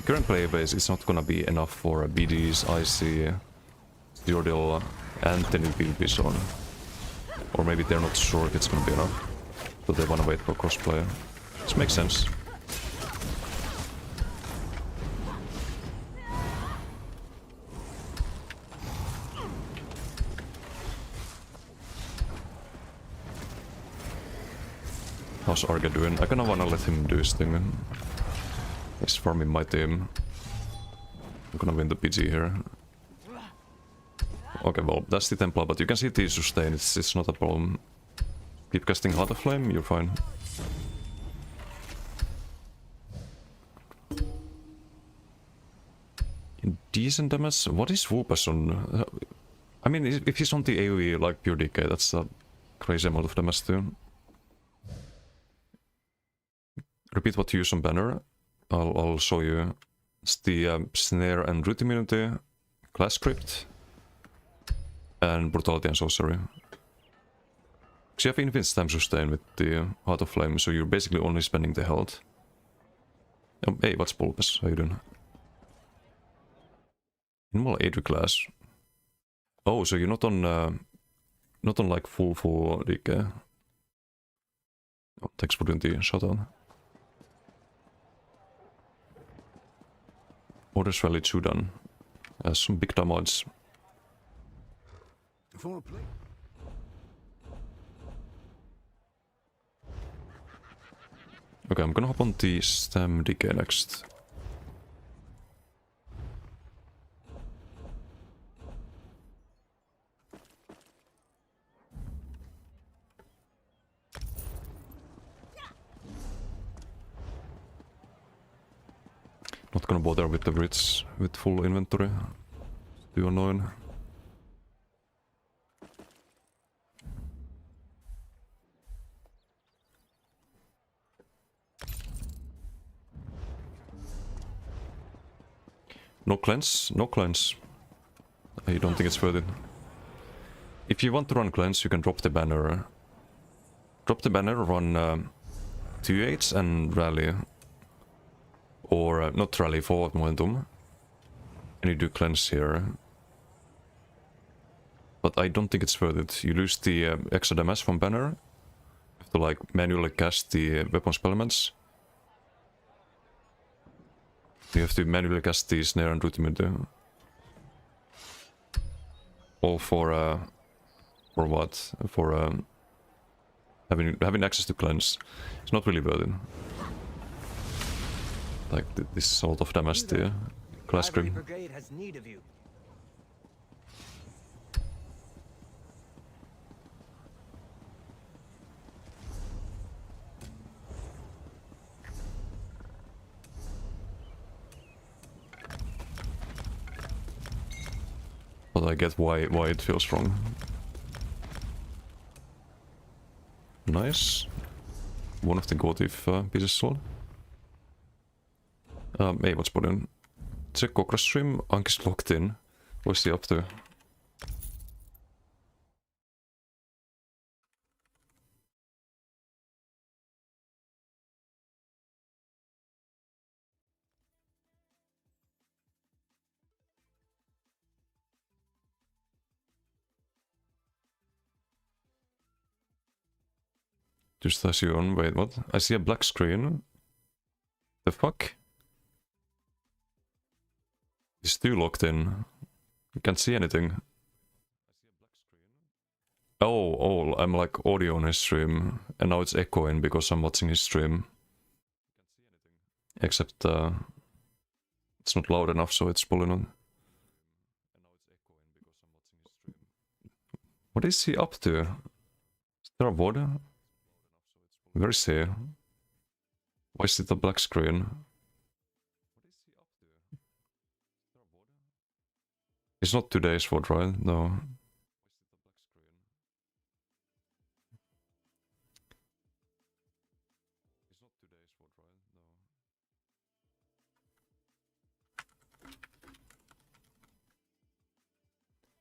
S1: current player base, it's not gonna be enough for BDs, IC, Yordle, and the new PvP zone. Or maybe they're not sure if it's gonna be enough, so they wanna wait for crossplay. This makes sense. How's Arga doing? I kinda wanna let him do his thing. He's farming my team. I'm gonna win the PG here. Okay, well, that's the Templar, but you can see the sustain, it's not a problem. Keep casting Heart of Flame, you're fine. Decent damage? What is Whoopas on? I mean, if he's on the AoE like pure DK, that's a crazy amount of damage too. Repeat what you use on Banner. I'll show you. It's the Snare and Root Immunity, Class Crypt, and Brutality and Sorcery. So you have infinite stam sustain with the Heart of Flame, so you're basically only spending the health. Hey, what's Bulbous? How you doing? Normal AD class. Oh, so you're not on like full DK. Oh, thanks for doing the shutdown. Orders Rally 2 done. Some big damage. Okay, I'm gonna hop on the Stam DK next. Not gonna bother with the Brits with full inventory. Too annoying. No cleanse, no cleanse. I don't think it's worth it. If you want to run cleanse, you can drop the banner. Drop the banner, run 2-8s and rally. Or not rally, forward momentum. And you do cleanse here. But I don't think it's worth it. You lose the extra damage from banner. You have to like manually cast the weapon spellments. You have to manually cast the Snare and Root Immunity. All for what? For having access to cleanse. It's not really worth it. Like this is a lot of damage to Class
S2: Ivory
S1: Grim.
S2: Brigade has need of you.
S1: But I get why it feels wrong. Nice. One of the Gotif pieces sold. Hey, what's put in? Check Cockroach stream. Anki's locked in. What's he up to? to station. Wait, what? I see a black screen. The fuck? It's still locked in. I can't see anything. Oh, I'm like audio on his stream, and now it's echoing because I'm watching his stream. Except it's not loud enough, so it's pulling on. What is he up to? Is there a VOD? Where is he? Why is it a black screen? It's not today's VOD, right? No.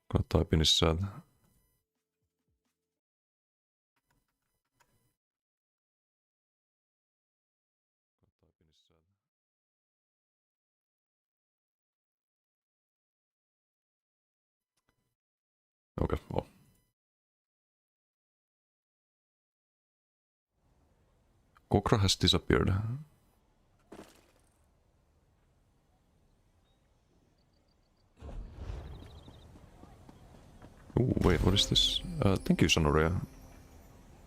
S1: Gonna type in his chat. Okay, well. Kokra has disappeared. Oh, wait, what is this? Thank you, Sonoria.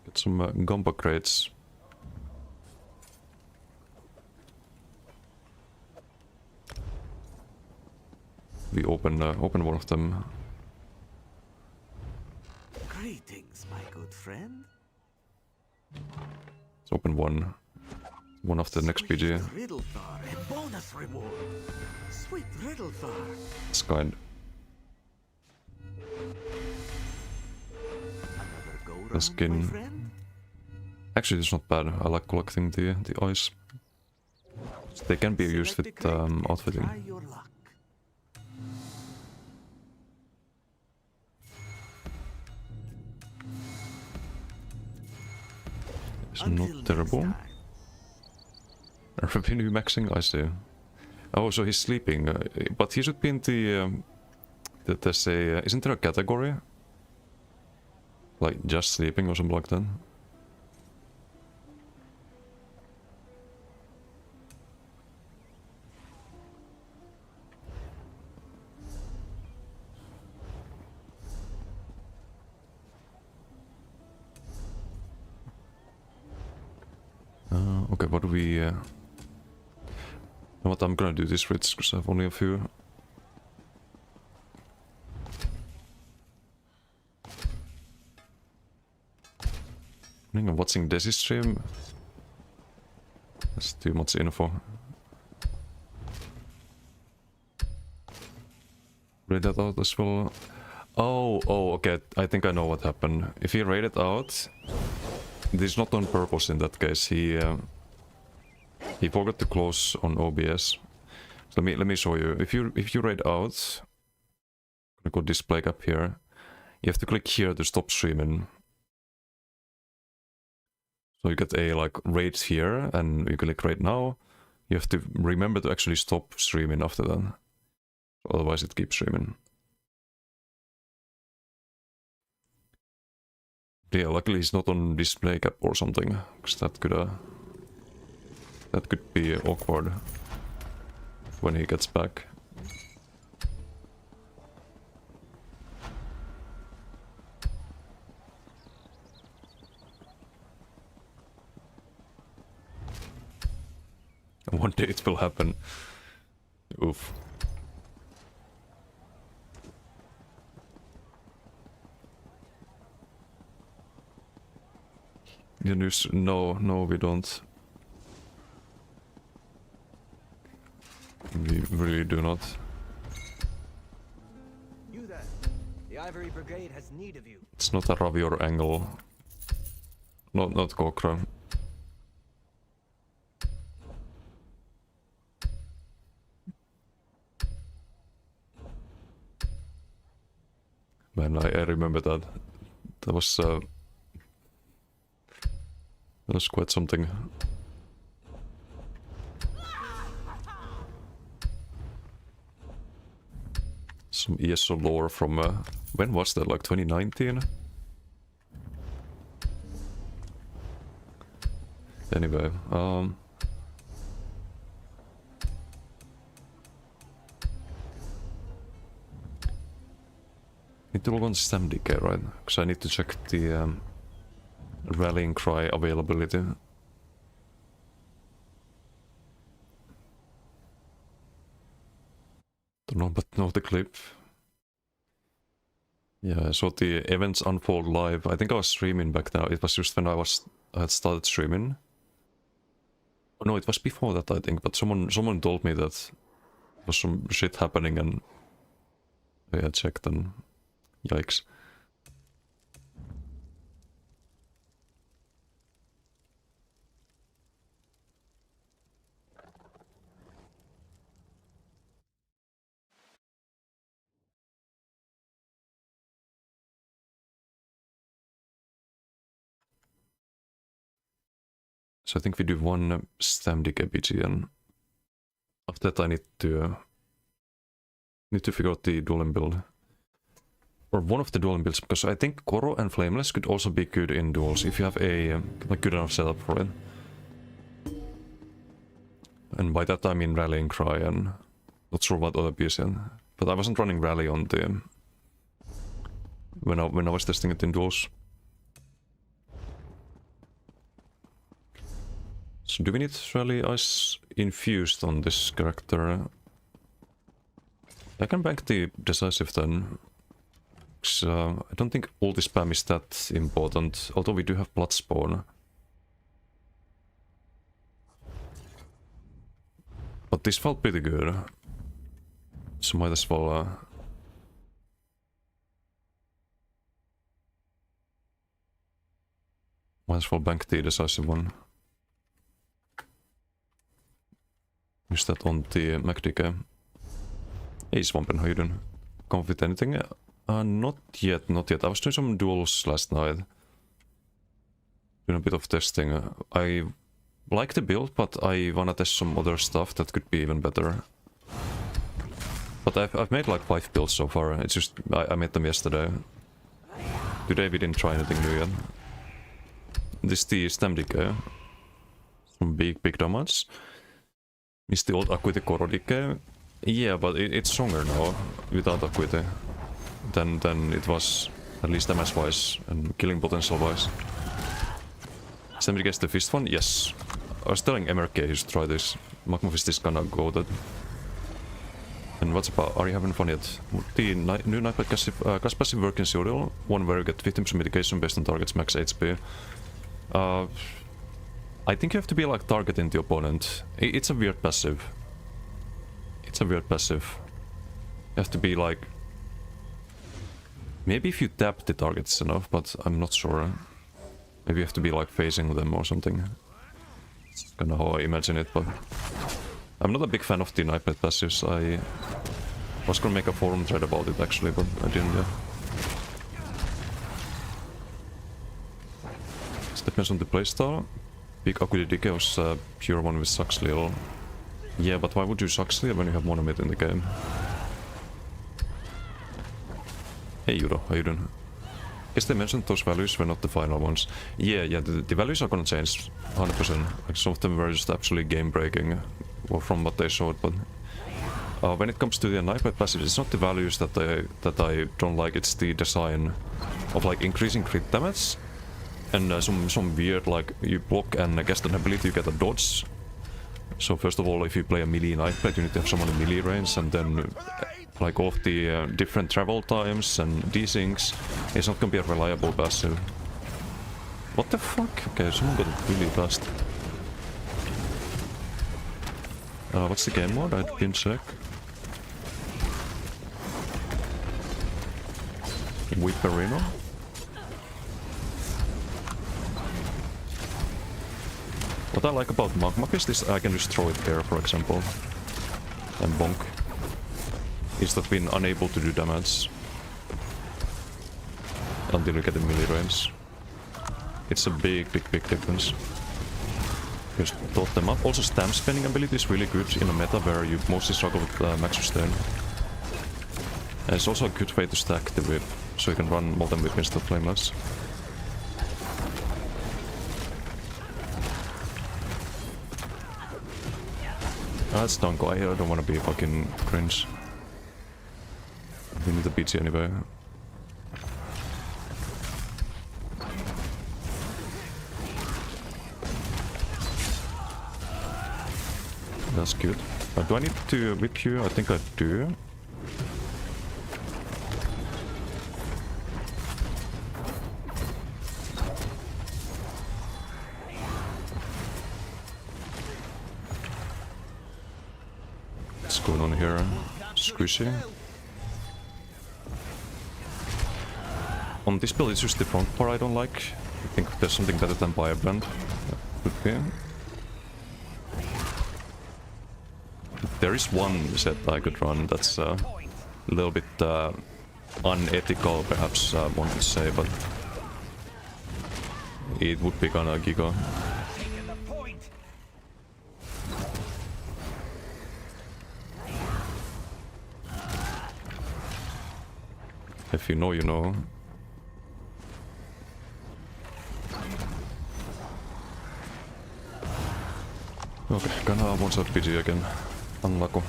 S1: Get some Gumba crates. We open one of them.
S2: Greetings, my good friend.
S1: Let's open one. One after the next PG.
S2: Riddlethar, a bonus reward. Sweet Riddlethar.
S1: It's kind.
S2: Another go round,
S1: The skin.
S2: my friend.
S1: Actually, it's not bad. I like collecting the eyes. They can be used
S2: Select a
S1: with
S2: crate and
S1: outfitting.
S2: try your luck.
S1: It's
S2: Until
S1: not
S2: next
S1: terrible.
S2: time.
S1: Revenue maxing, I see. Oh, so he's sleeping, but he should be in the. There's a. Isn't there a category? Like just sleeping or something like that? Okay, what do we... You know what, I'm gonna do this with, because I have only a few. I'm watching Desi's stream. That's too much info. Read that out as well. Oh, okay, I think I know what happened. If he read it out... This is not on purpose in that case. He forgot to close on OBS. So let me show you. If you read out, I'm gonna go display cap here. You have to click here to stop streaming. So you get a like rate here, and you click right now. You have to remember to actually stop streaming after that. Otherwise, it keeps streaming. Yeah, luckily he's not on display cap or something, because that could be awkward when he gets back. One day it will happen. Oof. No, we don't. We really do not.
S2: You there. The Ivory Brigade has need of you.
S1: It's not a Ravior angle. Not Kokra. Man, I remember that. That was quite something. Some ESO lore from when was that? Like 2019? Anyway, need to log on StemDK, right? Because I need to check the rallying cry availability. Don't know, but know the clip. Yeah, I saw the events unfold live. I think I was streaming back now. It was just when I had started streaming. Oh, no, it was before that, I think. But someone told me that there was some shit happening, and I checked, and yikes. So I think we do one StemDK BG, and after that I need to figure out the dueling build. Or one of the dueling builds, because I think Koro and Flameless could also be good in duels if you have a like good enough setup for it. And by that I mean rallying cry, and not sure what other piece yet. But I wasn't running rally on the when I was testing it in duels. So do we need Rally Ice infused on this character? I can bank the decisive then. I don't think ulti spam is that important, although we do have blood spawn. But this felt pretty good, so might as well bank the decisive one. Use that on the MacDK. Hey Swampen, how you doing? Come with anything? Not yet. I was doing some duels last night. Doing a bit of testing. I like the build, but I wanna test some other stuff that could be even better. But I've made like 5 builds so far. It's just I made them yesterday. Today we didn't try anything new yet. This is the StemDK. Some big damage. Is the old Acuity Koro DK? Yeah, but it's stronger now without Acuity than it was, at least damage wise and killing potential wise. StemDK is the fist one? Yes. I was telling MRK to try this. Magma Fist is gonna go that. And what's about? Are you having fun yet? The new Nightblade cast passive work in Zuriel. One where you get 15% mitigation based on target's max HP. I think you have to be like targeting the opponent. It's a weird passive. You have to be like... Maybe if you tap the targets enough, but I'm not sure. Maybe you have to be like facing them or something. It's kinda how I imagine it, but... I'm not a big fan of the Nightblade passives. I was gonna make a forum thread about it actually, but I didn't yet. It depends on the playstyle. Big Acuity DK was a pure one with Saxleel. Yeah, but why would you Saxleel when you have Monomid in the game? Hey Judo, how you doing? Guess they mentioned those values were not the final ones. Yeah, the values are gonna change 100%. Like some of them were just absolutely game breaking from what they showed, but when it comes to the Nightblade passive, it's not the values that I don't like, it's the design of like increasing crit damage. And some weird, like, you block and against an ability you get a dodge. So first of all, if you play a melee Nightblade, you need to have someone in melee range, and then like all of the different travel times and these things, it's not gonna be a reliable passive. What the fuck? Okay, someone got it really fast. What's the game mode? I didn't check. Whipperino? What I like about Magma Fist is I can just throw it there, for example, and bonk. Is that being unable to do damage until you get in melee range. It's a big difference. Just thought them up. Also, stamp spinning ability is really good in a meta where you mostly struggle with max sustain. And it's also a good way to stack the whip, so you can run Molten Whip instead of Flameless. That's Danko. I don't want to be fucking cringe. We need the BT anyway. That's good. Do I need to whip you? I think I do. What's going on here? Squishy. On this build it's just the front part I don't like. I think there's something better than Firebrand. That could be. There is one set I could run that's a little bit unethical, perhaps one could say, but it would be kinda giga. If you know, you know. Okay, gonna have one shot BG again. Unlucky.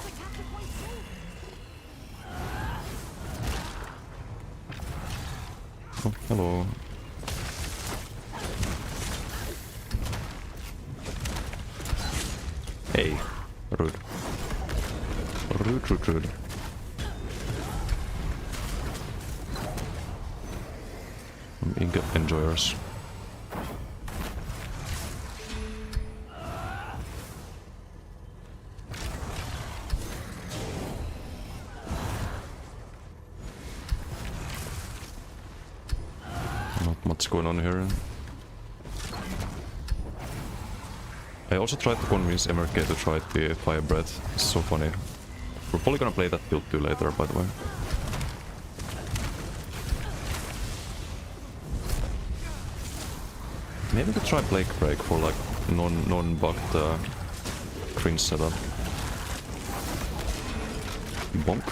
S1: Oh, hello. Hey, rude. Rude. Ingot enjoyers. Not much going on here. I also tried to convince MRK to try the Fire Breath. It's so funny. We're probably gonna play that build too later, by the way. Maybe we could try Plague Break for like non-bugged cringe setup. Bonk.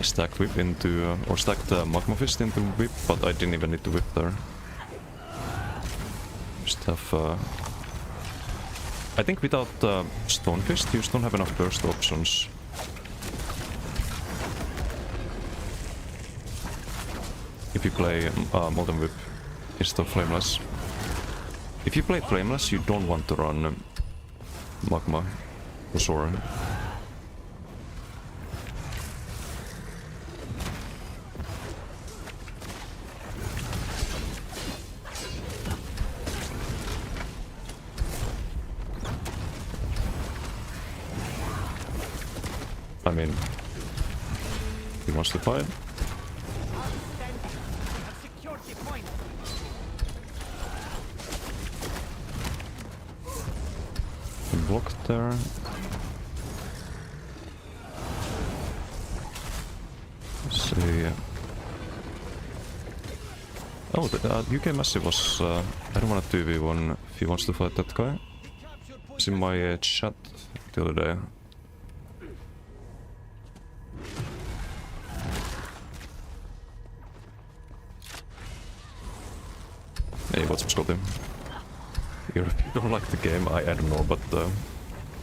S1: Stacked whip into, or stacked Magma Fist into whip, but I didn't even need to whip there. Just have, I think without Stone Fist you just don't have enough burst options. If you play Molten Whip instead of Flameless. If you play Flameless you don't want to run Magma or Sora. I mean, he wants to fight. Blocked there. Let's see. Oh, the UK Massive was. I don't want to 2v1 if he wants to fight that guy. It's in my chat the other day. Hey, what's up, Scotty? If you don't like the game, I don't know, but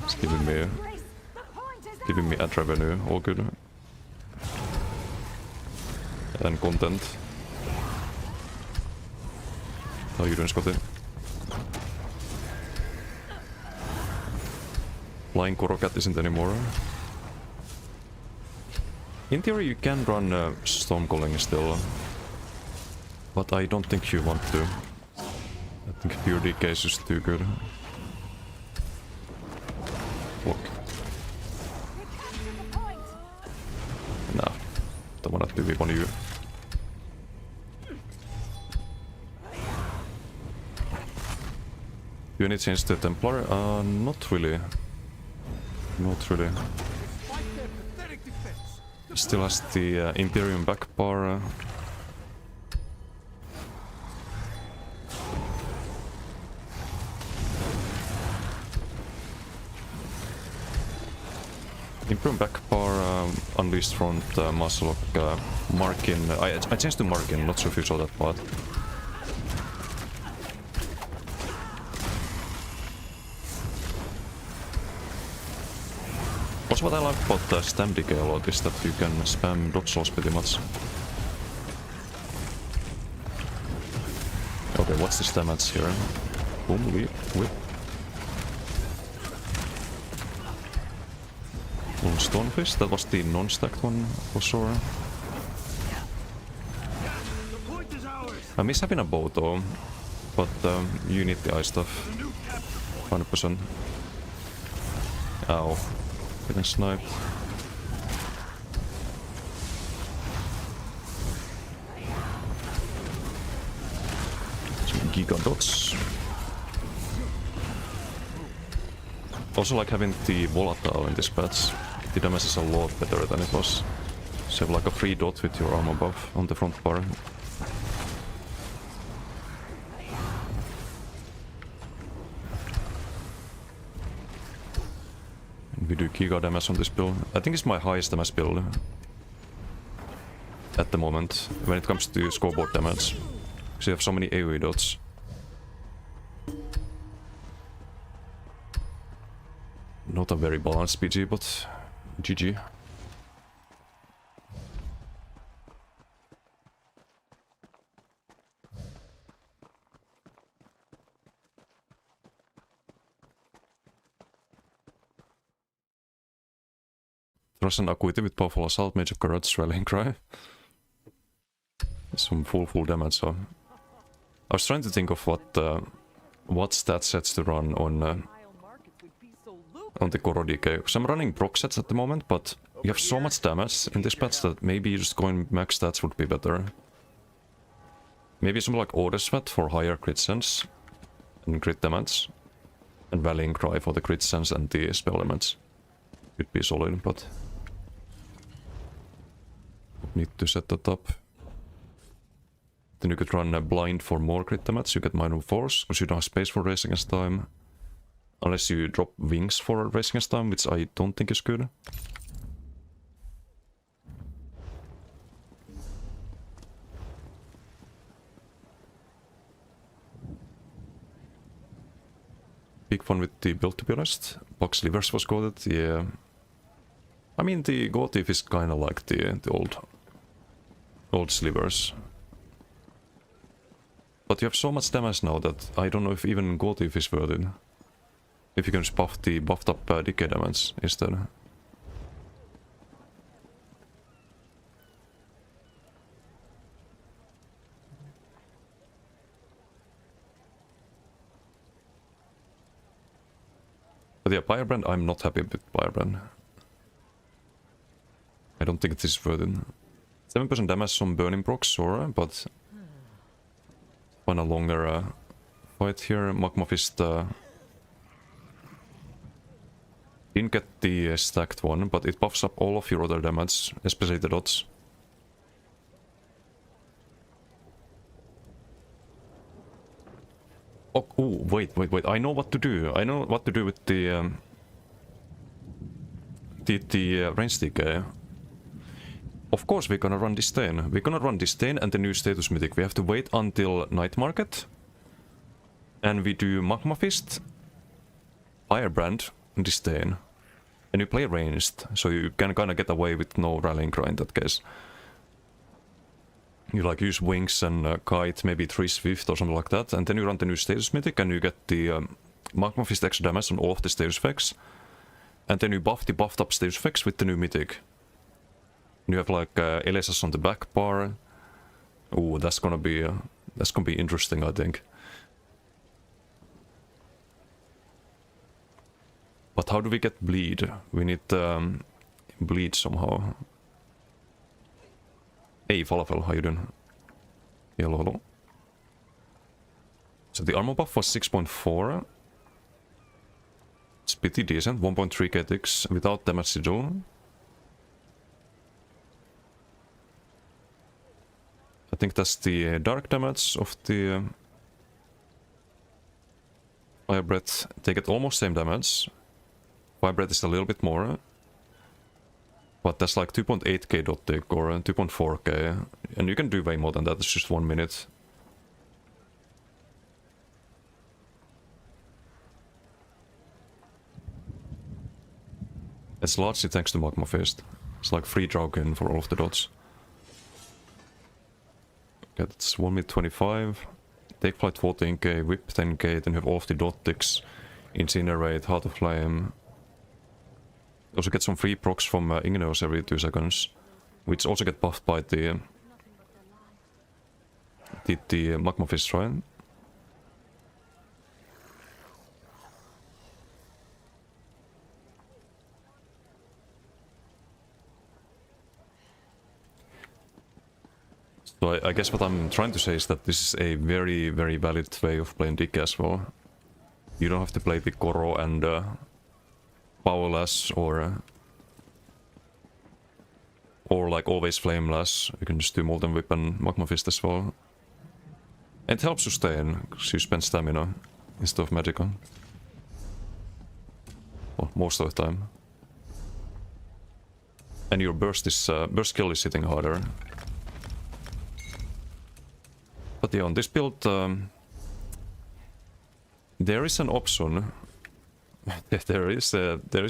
S1: it's giving me ad revenue, all good. And content. How you doing, Scotty? Flying Korokat isn't anymore. In theory, you can run Stormcalling still, but I don't think you want to. I think pure DK is just too good. Look. Nah, don't wanna 2v1 you. Do you need to change the Templar? Not really. Not really. Still has the Imperium back bar. Imperium back bar, Unleashed Front, Muscle Lock, Markin. I changed to Markin, not sure if you saw that part. Also, what I like about the stam decay a lot is that you can spam dodge souls pretty much. Okay, what's this damage here? Boom, whip. Full Stonefist, that was the non-stacked one for sure. I miss having a bow though, but you need the ice stuff. 100%. Ow. Getting sniped. Some Giga dots. Also like having the volatile in this patch. The damage is a lot better than it was. So you have like a free dot with your armor buff on the front bar. We do Giga damage on this build. I think it's my highest damage build at the moment when it comes to scoreboard damage. Because you have so many AoE dots. Not a very balanced PG, but GG. Russian Acuity with powerful assault, Mage of Garrots, Rallying Cry. Some full damage, so... I was trying to think of what stat sets to run on the Koro DK. Because I'm running proc sets at the moment, but you have so much damage in this patch that maybe just going max stats would be better. Maybe something like Order Sweat for higher crit sense and crit damage. And Rallying Cry for the crit sense and the spell damage. Could be solid, but... need to set that up. Then you could run a blind for more crit damage, you get minor force, because you don't have space for Race Against Time. Unless you drop wings for Race Against Time, which I don't think is good. Big fun with the build, to be honest. Box Livers was goated, yeah. I mean, the Goatif is kinda like the old Slivers. But you have so much damage now that I don't know if even Goatif is worth it. If you can just buff the buffed up decay damage instead. But yeah, Firebrand, I'm not happy with Firebrand. I don't think it is worth it. 7% damage on Burning proc, sure, but... on a longer fight here. Magma Fist didn't get the stacked one, but it buffs up all of your other damage, especially the dots. Oh, ooh, wait, I know what to do. I know what to do with the range decay. Of course we're gonna run Disdain. We're gonna run Disdain and the new status mythic. We have to wait until Night Market. And we do Magma Fist, Firebrand, and Disdain. And you play ranged, so you can kinda get away with no Rallying Cry in that case. You like use Wings and Kite, maybe 3 Swift or something like that. And then you run the new status mythic and you get the Magma Fist extra damage on all of the status effects. And then you buff the buffed up status effects with the new mythic. You have like Elesas on the back bar. Ooh, that's gonna be interesting, I think. But how do we get bleed? We need bleed somehow. Hey, Falafel, how you doing? Hello. So the armor buff was 6.4. It's pretty decent. 1.3k ticks without damage sigil. I think that's the dark damage of the Fire Breath. They get almost same damage. Fire Breath is a little bit more. But that's like 2.8k dot tick or 2.4k. And you can do way more than that, it's just 1 minute. It's largely thanks to Magma Fist. It's like free draw gain for all of the dots. Okay, that's 1 mid 25. Take Flight 14k, Whip 10k, then you have all of the dot ticks. Incinerate, Heart of Flame. Also get some free procs from Igneos every 2 seconds. Which also get buffed by the Magma Fist, right? So I guess what I'm trying to say is that this is a very, very valid way of playing Dick as well. You don't have to play the Koro and Powerless or like always Flameless. You can just do Molten Whip and Magma Fist as well. And it helps sustain, because you spend stamina instead of magical. Well, most of the time. And your burst skill is hitting harder. But yeah, on this build, there is an option. There is. They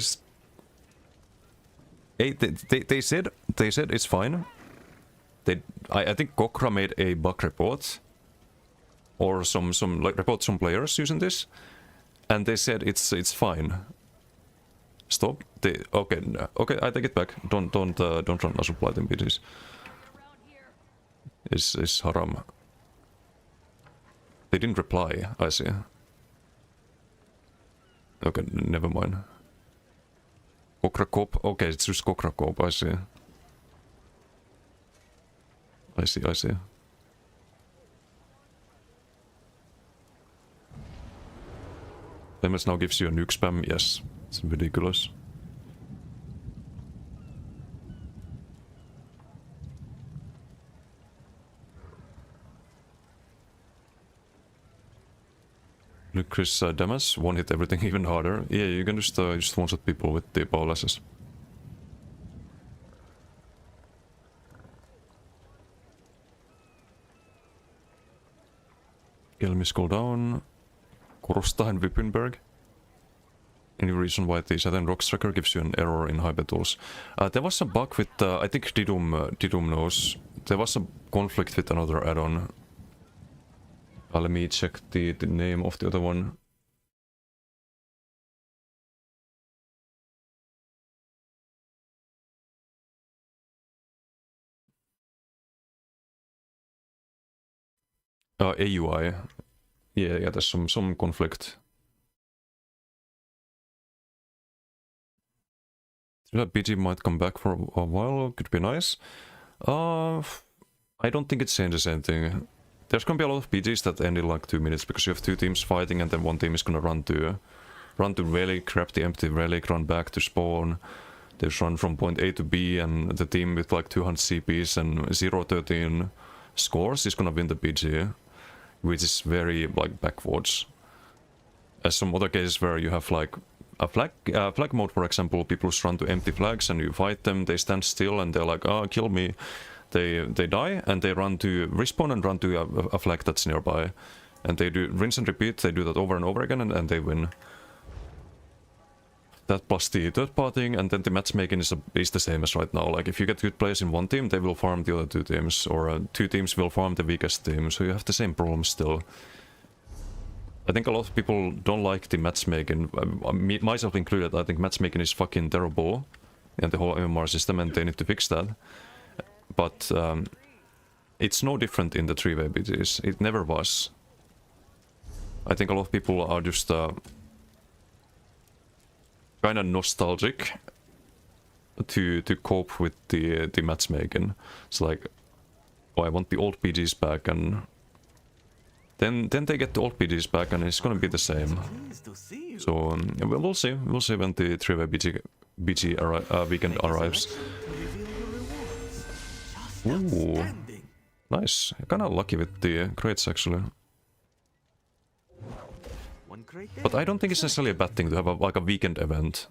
S1: said it's fine. I think Kokra made a bug report, or some like report some players using this, and they said it's fine. Stop. Okay, I take it back. Don't run Assault Light MPGs. Is haram. They didn't reply, I see. Okay, never mind. Kokra Cop, okay, it's just Kokra Cop, I see. I see. Lemons now gives you a nuke spam, yes. It's ridiculous. Look, Chris Damas, one hit everything even harder. Yeah, you can just one-shot people with the powerlesses. Elmis go down. Korosta and Wippenberg. Any reason why the Saturn Rocks tracker gives you an error in high battles? There was a bug with, I think Didum knows. There was a conflict with another add-on. Let me check the name of the other one. AUI. Yeah, there's some conflict. BG might come back for a while, could be nice. I don't think it changes anything. There's gonna be a lot of BGs that end in like 2 minutes because you have 2 teams fighting and then one team is gonna run to relic, grab the empty relic, run back to spawn. They just run from point A to B, and the team with like 200 CPs and 0-13 scores is gonna win the BG, which is very like backwards. As some other cases where you have like a flag mode, for example, people just run to empty flags and you fight them, they stand still and they're like, oh, kill me. They die and they run to respawn and run to a flag that's nearby. And they do rinse and repeat, they do that over and over again and they win. That plus the third partying, and then the matchmaking is the same as right now. Like if you get good players in one team, they will farm the other 2 teams, or 2 teams will farm the weakest team, so you have the same problem still. I think a lot of people don't like the matchmaking, myself included. I think matchmaking is fucking terrible in the whole MMR system and they need to fix that. But it's no different in the 3-way BGs. It never was. I think a lot of people are just kind of nostalgic to cope with the matchmaking. It's like, oh, I want the old BGs back, and then they get the old BGs back, and it's gonna be the same. So we'll see. We'll see when the 3-way BG weekend arrives. Ooh, nice. Kinda lucky with the crates actually. But I don't think it's necessarily a bad thing to have like a weekend event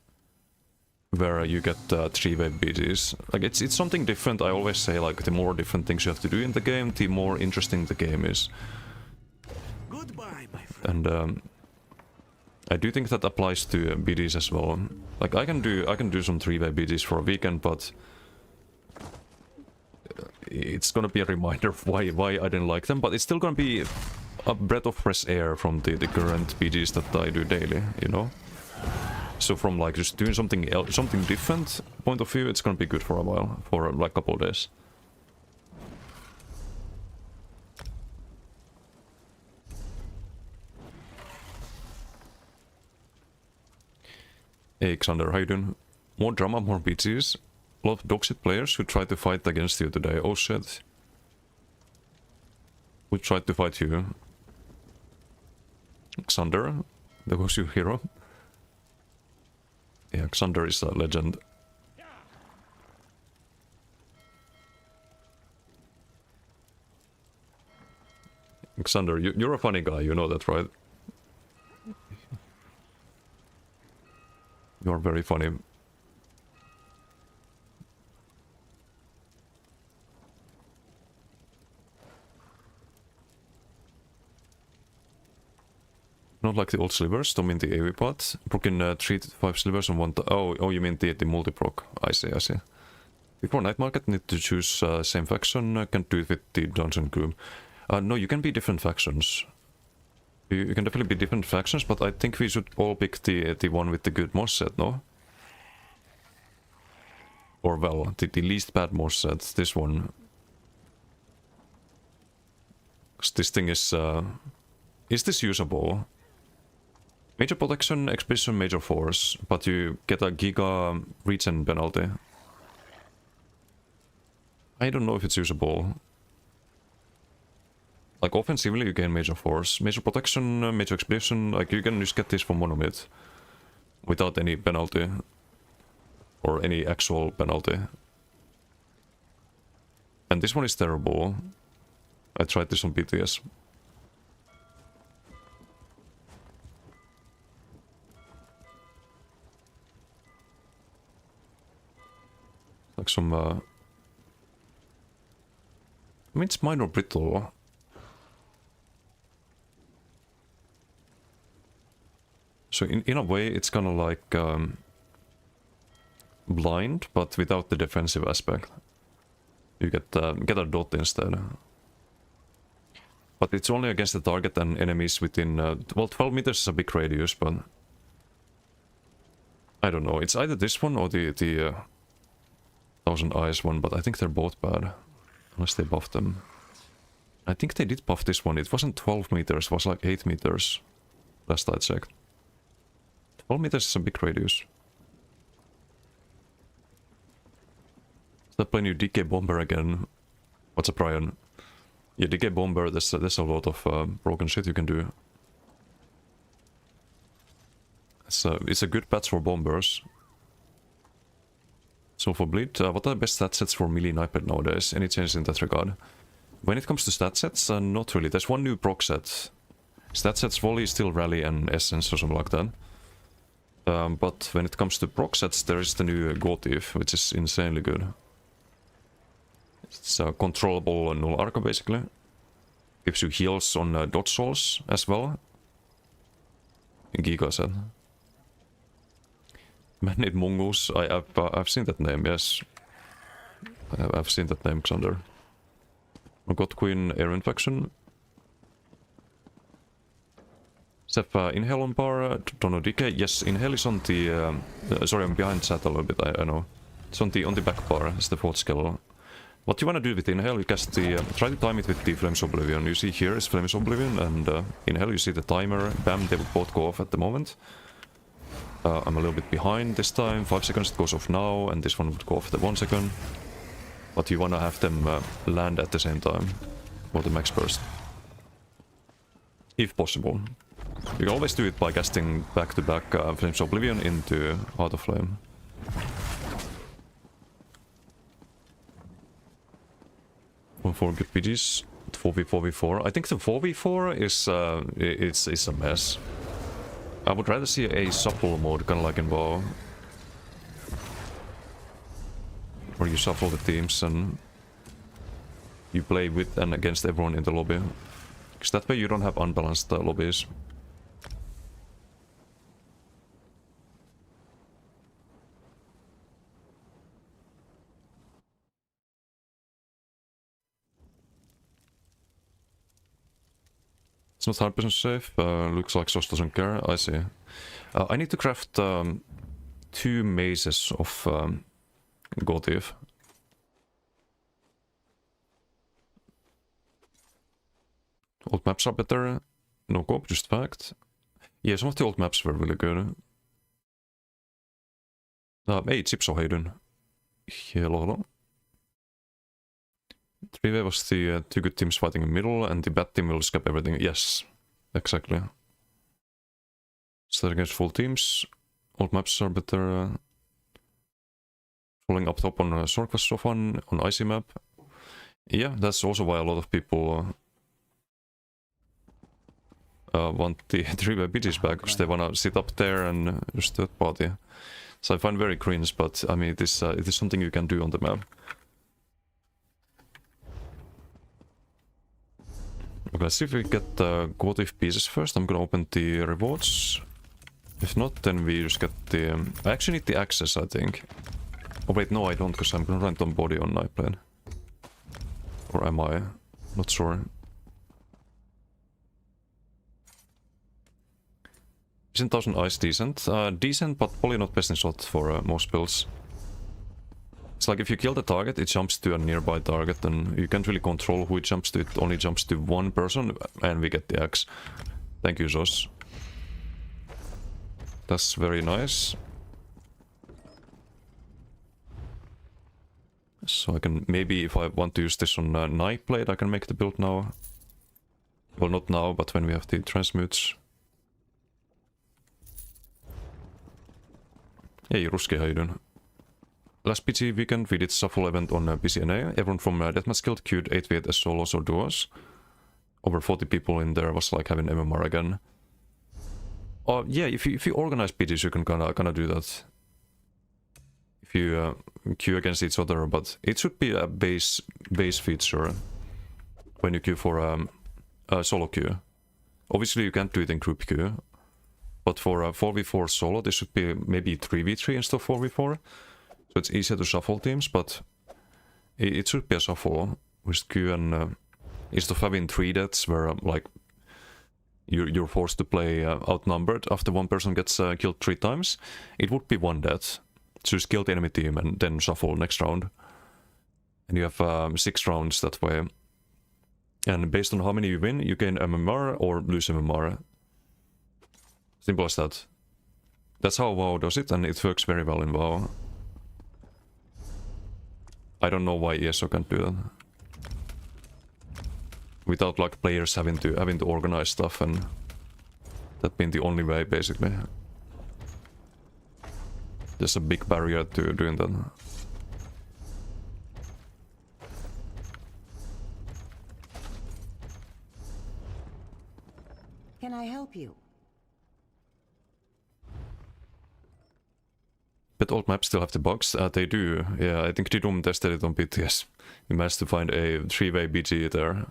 S1: where you get 3-way BGs. Like it's something different. I always say like the more different things you have to do in the game, the more interesting the game is.
S2: Goodbye, my friend.
S1: And I do think that applies to BDs as well. Like I can do some 3-way BDs for a weekend, but it's gonna be a reminder of why I didn't like them. But it's still gonna be a breath of fresh air from the current BDs that I do daily, you know. So from like just doing something else, something different point of view, it's gonna be good for a while, for like a couple of days. Hey Xander, how you doing? More drama, more BTs. A lot of dogshit players who tried to fight against you today. Oh shit. Who tried to fight you? Xander, the Wushu hero. Yeah, Xander is a legend. Xander, you're a funny guy, you know that, right? You're very funny. Not like the old slivers, don't mean the AV pot. Broken 3 to 5 slivers and 1 oh, you mean the multi-proc. I see. Before Night Market, need to choose same faction, can't do it with the Dungeon Group. No, you can be different factions. You can definitely be different factions, but I think we should all pick the one with the good moss set, no? Or well, the least bad moss set, this one. 'Cause this thing is this usable? Major protection, expedition, major force, but you get a giga regen penalty. I don't know if it's usable. Like offensively you gain major force, major protection, major expedition, like you can just get this from Monomyth without any penalty or any actual penalty. And this one is terrible. I tried this on BTS. Like some I mean it's minor brittle. So in a way it's kind of like blind, but without the defensive aspect. You get a dot instead. But it's only against the target and enemies within... well, 12 meters is a big radius, but... I don't know, it's either this one or the Thousand Eyes one, but I think they're both bad. Unless they buffed them. I think they did buff this one, it wasn't 12 meters, it was like 8 meters. Last I checked. 12 meters is a big radius. Stop playing your DK Bomber again. What's up, Brian? Yeah, DK Bomber, there's a lot of broken shit you can do. It's a good patch for bombers. So for Bleed, what are the best stat sets for melee Nightbed nowadays? Any changes in that regard? When it comes to stat sets, not really. There's one new proc set. Stat sets Volley is still Rally and Essence or something like that. But when it comes to proc sets, there is the new Gotif, which is insanely good. It's a controllable null arca basically. Gives you heals on dodge souls as well. Giga set. Man-made mongoose. I've seen that name, yes. I've seen that name, Xander. God Queen Aaron faction. Seth, Inhale on bar, Dono DK. Yes, Inhale is on the... sorry, I'm behind chat a little bit, I know. It's on the back bar, it's the 4th skill. What you wanna do with Inhale, you cast the... try to time it with the Flames Oblivion. You see here is Flames Oblivion, and Inhale, you see the timer. Bam, they will both go off at the moment. I'm a little bit behind this time, 5 seconds, it goes off now, and this one would go off at 1 second. But you wanna have them land at the same time, for the max burst. If possible. You can always do it by casting back-to-back Flames Oblivion into Heart of Flame. For good PGs, 4v4v4. I think the 4v4 is a mess. I would rather see a supple mode, kind of like in WoW. Where you shuffle the teams and you play with and against everyone in the lobby. Because that way you don't have unbalanced lobbies. not 100% safe. Looks like Sos doesn't care. I see. I need to craft 2 mazes of Gotif. Old maps are better. No co-op, just fact. Yeah, some of the old maps were really good. Ei chipsoheidun. Hello. 3v was the 2 good teams fighting in the middle, and the bad team will scap everything. Yes, exactly. Start against full teams. Old maps are better. Falling up top on Sork was so fun on Icy map. Yeah, that's also why a lot of people want the 3v BGs back, because they wanna sit up there and just third party. So I find very cringe, but I mean it is something you can do on the map. Okay, let's see if we get the Gotif pieces first. I'm gonna open the rewards. If not, then we just get the... I actually need the access, I think. Oh wait, no I don't, because I'm gonna rent on body on night plane. Or am I? Not sure. Isn't 1000 ice decent? Decent, but probably not best in slot for most builds. It's like if you kill the target, it jumps to a nearby target, and you can't really control who it jumps to. It only jumps to one person, and we get the axe. Thank you, Zos. That's very nice. So I can maybe, if I want to use this on Nightblade, I can make the build now. Well, not now, but when we have the transmutes. Hey, Ruski, how you doing? Last PG weekend we did shuffle event on PCNA. Everyone from Deathmatch Guild queued 8v8 as solos or duos. Over 40 people in there, was like having MMR again. Yeah, if you organize PGs you can kinda do that. If you queue against each other, but it should be a base feature when you queue for a solo queue. Obviously you can't do it in group queue, but for a 4v4 solo this should be maybe 3v3 instead of 4v4. So it's easier to shuffle teams, but it should be a shuffle with queue, and instead of having 3 deaths where like you're forced to play outnumbered after one person gets killed 3 times, it would be 1 death. So just kill the enemy team and then shuffle next round. And you have 6 rounds that way. And based on how many you win, you gain MMR or lose MMR. Simple as that. That's how WoW does it, and it works very well in WoW. I don't know why ESO can't do that. Without like players having to organize stuff, and that being the only way basically. There's a big barrier to doing that.
S4: Can I help you?
S1: But old maps still have the bugs. They do. Yeah, I think Didum tested it on BTS. He managed to find a 3-way BG there.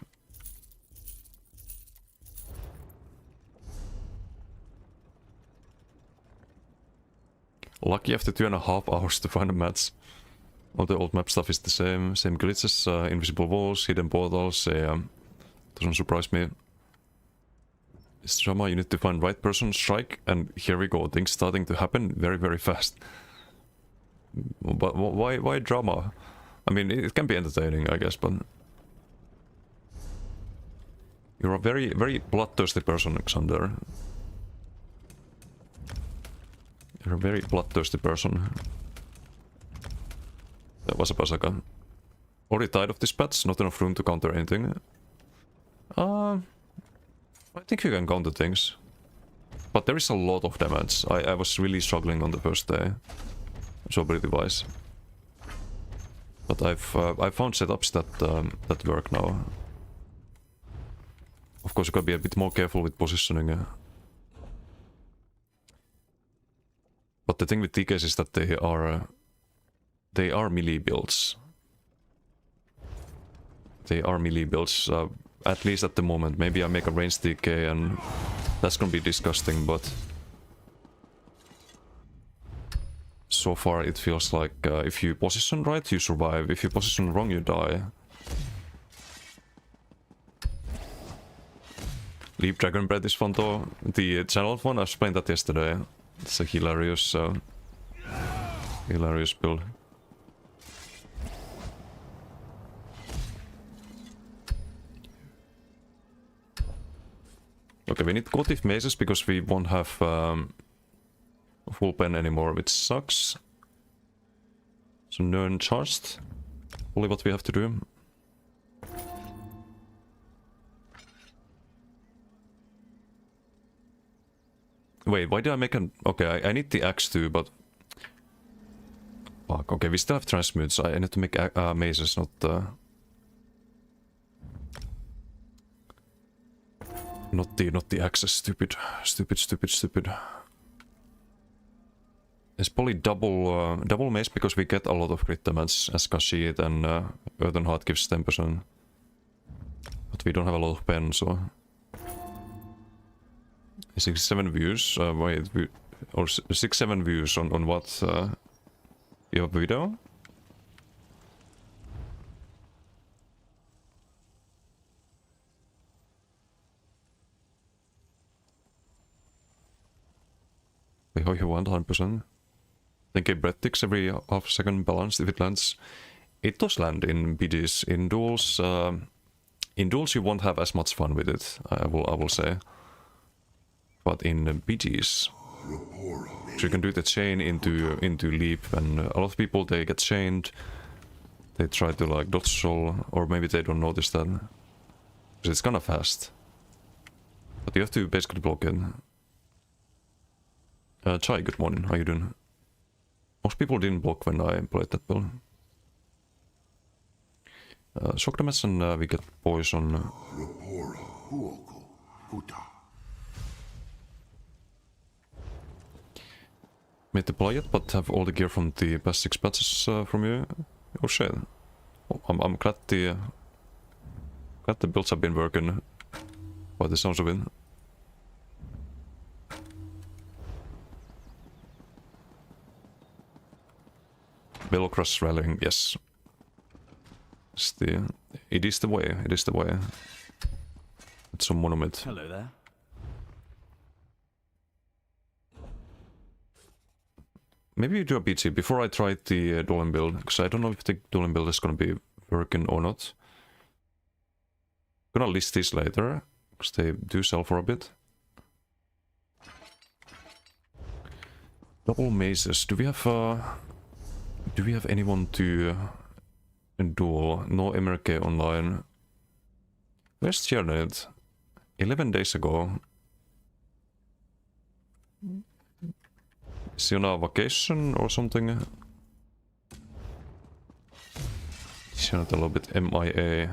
S1: Lucky after 2.5 hours to find a match. All the old map stuff is the same. Same glitches, invisible walls, hidden portals. Doesn't surprise me. It's drama, you need to find right person, strike, and here we go. Things starting to happen very, very fast. But why drama? I mean, it can be entertaining, I guess, but... You're a very, very bloodthirsty person, Xander. You're a very bloodthirsty person. That was a Pasaka. Already tired of this patch, not enough room to counter anything. I think you can counter things. But there is a lot of damage. I was really struggling on the first day. So pretty wise. But I've found setups that work now. Of course you gotta be a bit more careful with positioning. But the thing with TKs is that they are melee builds. They are melee builds, at least at the moment. Maybe I make a ranged TK and that's gonna be disgusting, but... So far it feels like if you position right, you survive. If you position wrong, you die. Leap Dragon Breath is fun though. The channel one, I was playing that yesterday. It's a hilarious build. Okay, we need Gotif Mazes because we won't have full pen anymore, which sucks. So Nern charged. Only what we have to do. Wait, why did I make an... Okay, I need the axe too, but... Fuck, okay, we still have transmutes. I need to make mazes, not the axes. Stupid. It's probably double maze because we get a lot of crit damage as Kashid and Earthen Heart gives 10%. But we don't have a lot of pen, so... 67 views, wait, or 6-7 views on what? You have a video? Wait, how you want 100%? Think a breath ticks every half second balanced if it lands. It does land in BGs. In duels you won't have as much fun with it, I will say. But in BGs, so you can do the chain into leap, and a lot of people, they get chained, they try to like dodge roll, or maybe they don't notice that, because it's kinda fast. But you have to basically block it. Chai, good morning, how you doing? Most people didn't block when I played that build. Shock damage and we get poison. Made to play it, but have all the gear from the past 6 patches from you. Oh shit. Oh, I'm glad the builds have been working by the sounds of it. Velocross rallying, yes. It is the way, it is the way. It's some monument.
S2: Hello there.
S1: Maybe you do a BT before I try the Dolan build, because I don't know if the Dolan build is gonna be working or not. I'm gonna list these later, because they do sell for a bit. Double mazes. Do we have anyone to duel? No MRK online. Where's Tiernet? 11 days ago. Is he on a vacation or something? He's not a little bit MIA.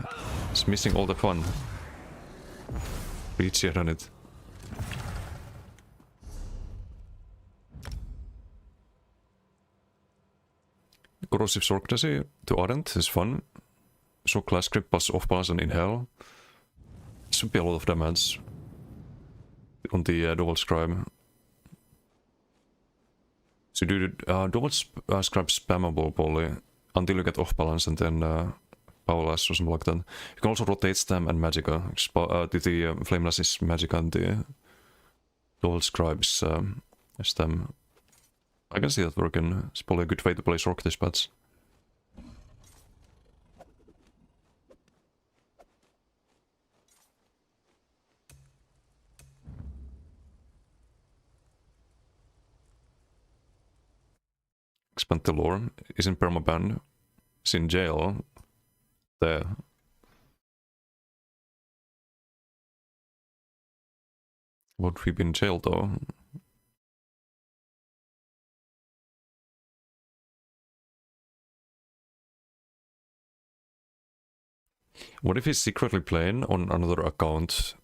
S1: He's missing all the fun. Reach here on it. Corrosive Sorkdasi to Arendt is fun. So class grip plus off balance and inhale. Should be a lot of damage on the double scribe. So do the double scribe spammable poly until you get off balance and then powerless or something like that. You can also rotate stem and magica. The flameless is magica and the double scribes stem. I can see that working. It's probably a good way to play Sork this patch. Expand the lore. Is in permaban. Is in jail. There. Would we be in jail though? What if he's secretly playing on another account?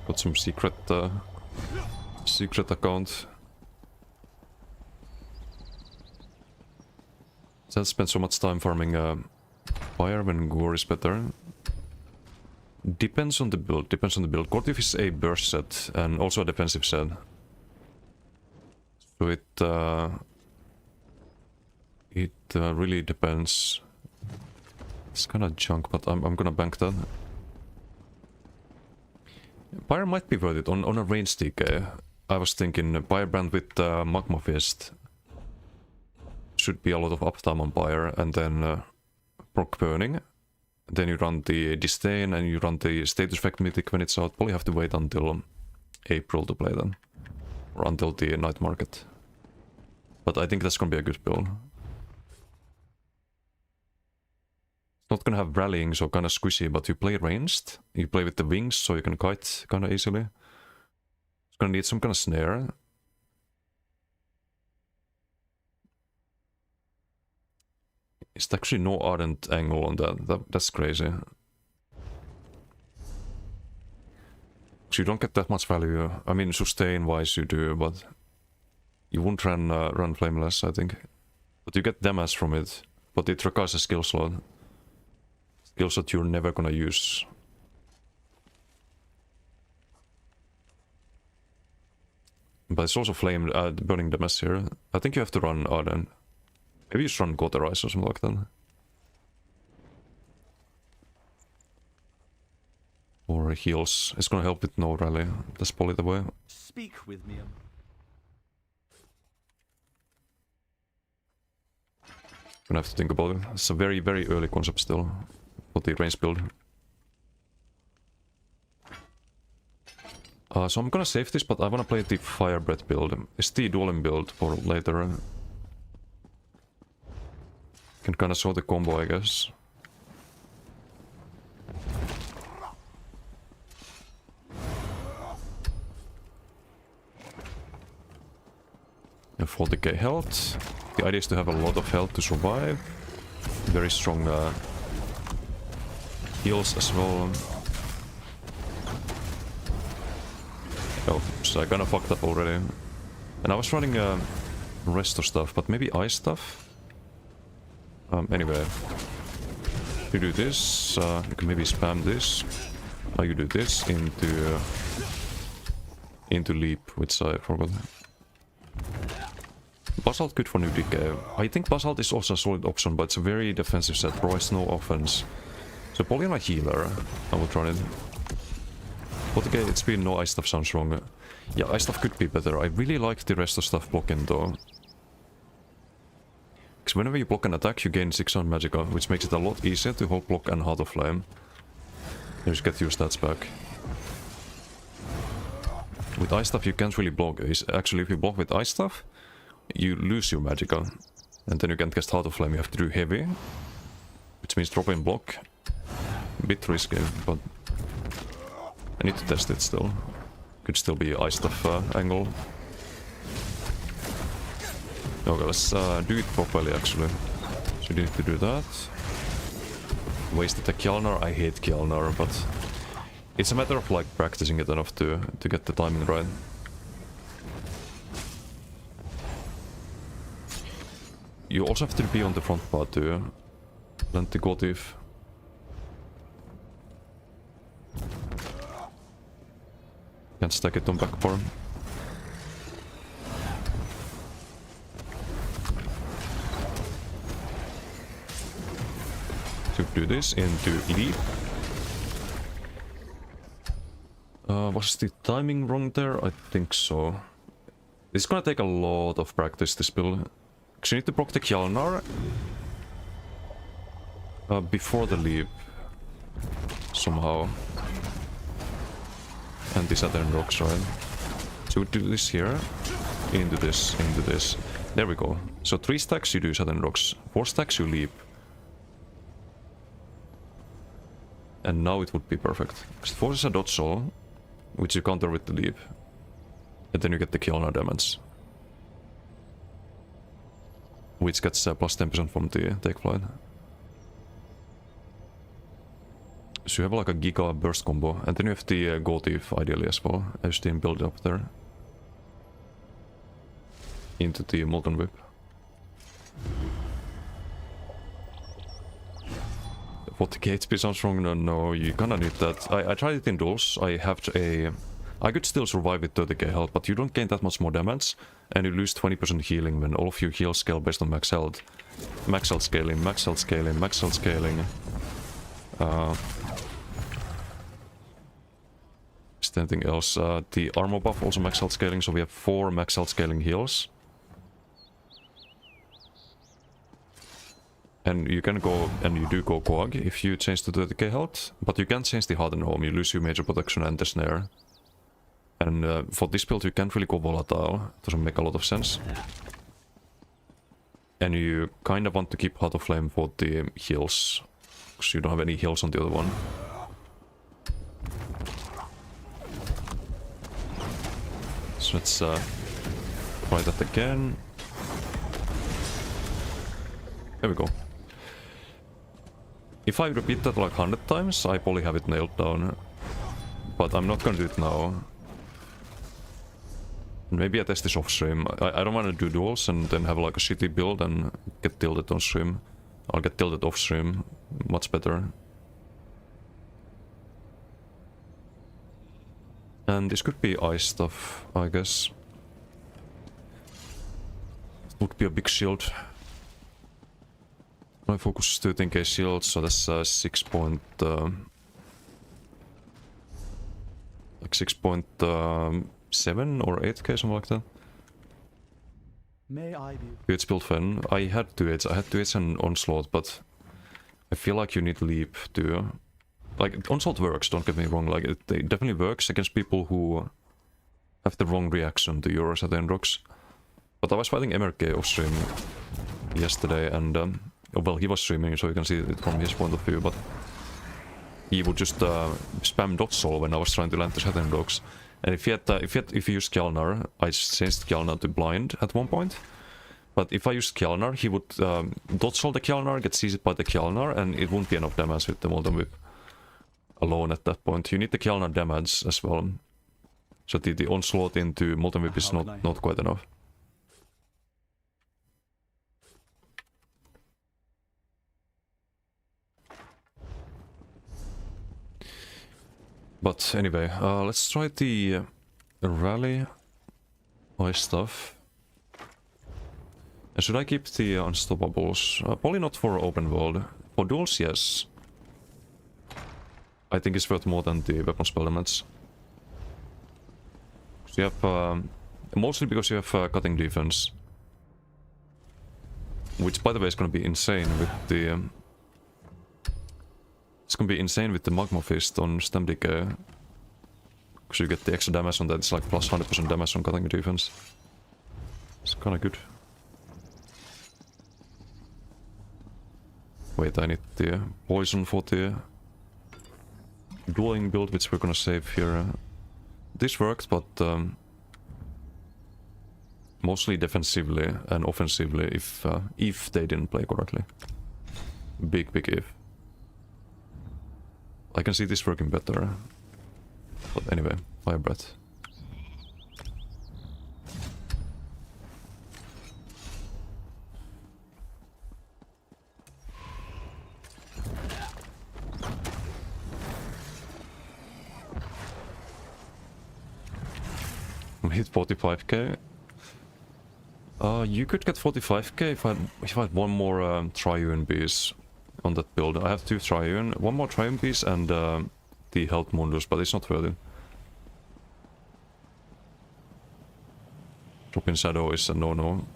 S1: Got some secret account. Then spend so much time farming fire when gore is better. Depends on the build. Cortif is a burst set and also a defensive set. So it really depends. It's kind of junk, but I'm gonna bank that. Pyre might be worth it on a range DK. I was thinking Pyrebrand with Magma Fist should be a lot of uptime on Pyre, and then proc Burning. Then you run the Disdain and you run the Status Effect Mythic when it's out. Probably have to wait until April to play them. Or until the night market. But I think that's gonna be a good build. It's not gonna have rallying, so kinda squishy, but you play ranged. You play with the wings, so you can kite kinda easily. It's gonna need some kind of snare. It's actually no Ardent angle on that's crazy. So you don't get that much value. I mean, sustain wise you do, but you won't run Flameless, I think. But you get damage from it. But it requires a skill slot. Skill slot you're never gonna use. But it's also flame burning damage here. I think you have to run Arden. Maybe you just run Goterize or something like that. Or heals. It's gonna help with no rally. That's probably the way.
S2: Speak with me.
S1: Gonna have to think about it. It's a very, very early concept still for the range build. So I'm gonna save this, but I wanna play the Fire Breath build. It's the Dueling build for later. Can kinda show the combo, I guess. And 40k health. The idea is to have a lot of health to survive. Very strong heals as well. Oh, so I kinda fucked up already. And I was running Restore stuff, but maybe Ice stuff? Anyway. You do this, you can maybe spam this. Now you do this into Leap, which I forgot. Basalt good for new DK. I think Basalt is also a solid option, but it's a very defensive set, provides no offense. So probably on a healer, I will try it. But okay, it's been no Ice stuff sounds wrong. Yeah, Ice stuff could be better. I really like the rest of stuff blocking though. Because whenever you block an attack, you gain 600 magicka, which makes it a lot easier to hold block and Heart of Flame. You just get your stats back. With Ice stuff you can't really block. Actually, if you block with Ice stuff, you lose your magicka. And then you can't cast Heart of Flame, you have to do heavy. Which means dropping block. A bit risky, but I need to test it still. Could still be Ice stuff angle. Okay, let's do it properly actually. So you need to do that. Wasted a Kjalnar. I hate Kjalnar, but it's a matter of like practicing it enough to get the timing right. You also have to be on the front part to land the Gotif. Can't stack it on back farm. To do this into Leap. Was the timing wrong there? I think so. It's gonna take a lot of practice this build. Because you need to proc the Kjalnar before the Leap. Somehow. And the Saturn rocks, right? So we do this here. Into this, into this. There we go. So 3 stacks you do Saturn rocks. 4 stacks you Leap. And now it would be perfect. Because it forces a dodge soul, which you counter with the Leap. And then you get the Kjalnar damage. Which gets plus 10% from the take flight. So you have like a Giga burst combo, and then you have the Gotif ideally as well. I just didn't build it up there. Into the Molten Whip. 40k HP sounds wrong. No, you kinda need that. I tried it in duels. I could still survive with 30k health, but you don't gain that much more damage, and you lose 20% healing when all of your heals scale based on max health. Max health scaling, max health scaling, max health scaling. Is there anything else? The armor buff also max health scaling, so we have 4 max health scaling heals. And you can go, and you do go Quag if you change to 30k health, but you can't change the Hardened Home, you lose your major protection and the snare. And for this build you can't really go volatile, doesn't make a lot of sense. And you kind of want to keep Heart of Flame for the heals, because you don't have any heals on the other one. So let's try that again. There we go. If I repeat that like 100 times, I probably have it nailed down. But I'm not gonna do it now. Maybe I test this off stream. I don't want to do duels and then have like a shitty build and get tilted on stream. I'll get tilted off stream. Much better. And this could be ice stuff, I guess. It would be a big shield. My focus is 13k shield, so that's 6.7 or 8k, something like that.
S2: May I be?
S1: 2H build fan. I had 2H. I had 2H and Onslaught, but I feel like you need Leap too. Like, Onslaught works, don't get me wrong. Like, it definitely works against people who have the wrong reaction to Euros at Endrox. But I was fighting MRK off stream yesterday, and well, he was streaming, so you can see it from his point of view, but he would just spam dot soul when I was trying to land the Shattering Dogs. And if he used Kjalnar, I changed Kjalnar to blind at one point. But if I used Kjalnar, he would dot soul the Kjalnar, get seized by the Kjalnar, and it wouldn't be enough damage with the Molten Whip alone at that point. You need the Kjalnar damage as well. So the onslaught into Molten Whip is not quite enough. But anyway, let's try the rally ice stuff. And should I keep the unstoppables? Probably not for open world. For duels, yes. I think it's worth more than the weapon spell damage. So you have mostly because you have cutting defense, which by the way is going to be insane with the. It's gonna be insane with the Magma Fist on Stem Decay. Because you get the extra damage on that, it's like plus 100% damage on cutting defense. It's kinda good. Wait, I need the poison for the dueling build, which we're gonna save here. This worked, but mostly defensively and offensively if they didn't play correctly. Big if. I can see this working better. But anyway, Fire Breath. We hit 45k. You could get 45k if I had one more Triune Beast on that build. I have 2 Triune, one more Triune Beast and the Health Mundus, but it's not worth it. Dropping Shadow is a no-no.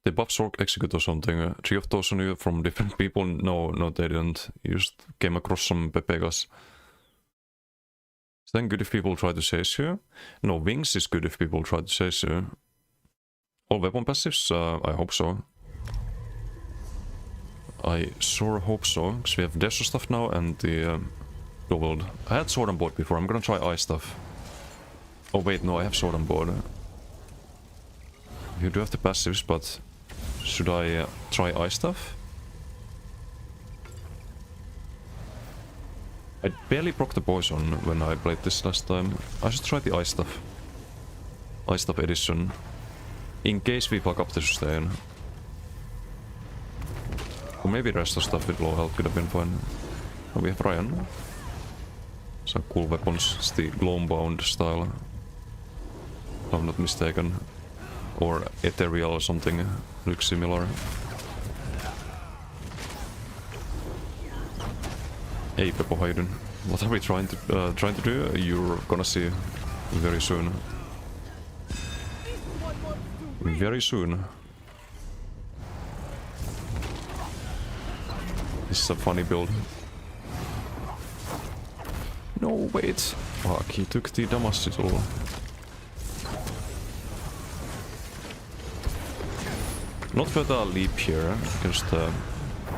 S1: The buffs work execute or something. 3 of those are from different people. No, they didn't. You just came across some Pepegas. Is that good if people try to chase you? No, Wings is good if people try to chase you. All weapon passives? I hope so. I sure hope so, because we have Desert stuff now and the Doubled. I had Sword on board before, I'm gonna try Ice stuff. Oh wait, no, I have Sword on board. You do have the passives, but should I try Ice stuff? I barely proc the poison when I played this last time. I should try the Ice stuff. Ice Stuff Edition. In case we fuck up the sustain. Or maybe the rest of stuff with low health could have been fine. Oh, we have Ryan. Some cool weapons. It's the Gloombound style. If I'm not mistaken. Or Ethereal or something. Looks similar. Hey Pepo, how you doing? What are we trying to do? You're gonna see very soon. Very soon. This is a funny build. No, wait. Fuck, he took the damage tool. Not for the leap here. Just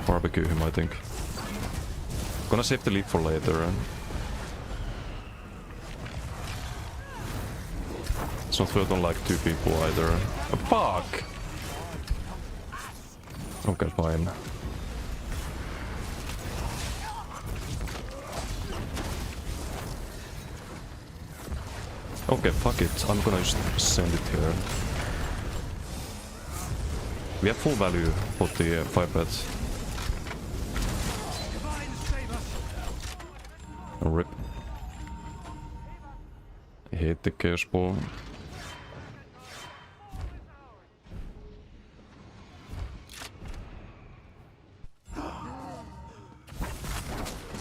S1: barbecue him, I think. Gonna save the leap for later. It's not worth on like 2 people either. Oh, fuck! Okay, fine. Okay, fuck it. I'm gonna just send it here. We have full value for the 5-bet. Rip. I hate the Chaos Ball.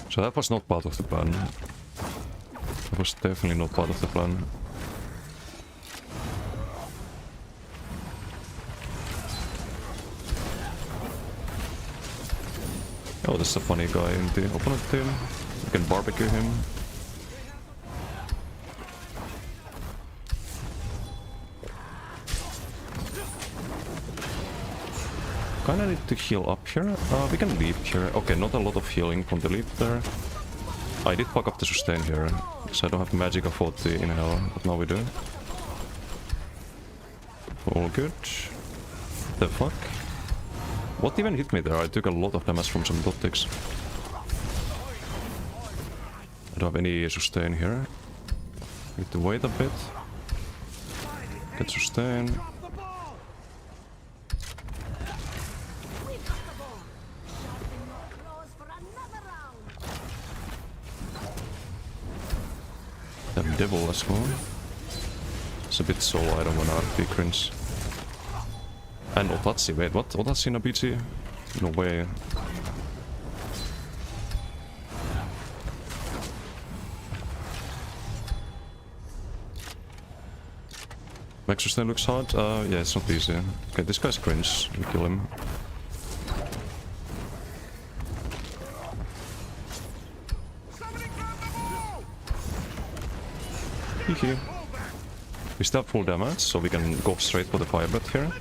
S1: So that was not part of the plan. That was definitely not part of the plan. Oh, this is a funny guy in the opponent team. You can barbecue him. Kinda need to heal up here. We can leap here. Okay, not a lot of healing from the leap there. I did fuck up the sustain here, so I don't have magic of 40 in hell, but now we do. All good. The fuck? What even hit me there? I took a lot of damage from some dotics. I don't have any sustain here. Need to wait a bit. Get sustain. Damn devil as well. It's a bit solo, I don't wanna be cringe. And Otatsi, wait, what? Otatsi in a BT? No way. Max sustain looks hard? Yeah, it's not easy. Okay, this guy's cringe. We kill him. Hehe. We still have full damage, so we can go straight for the 5-bet here.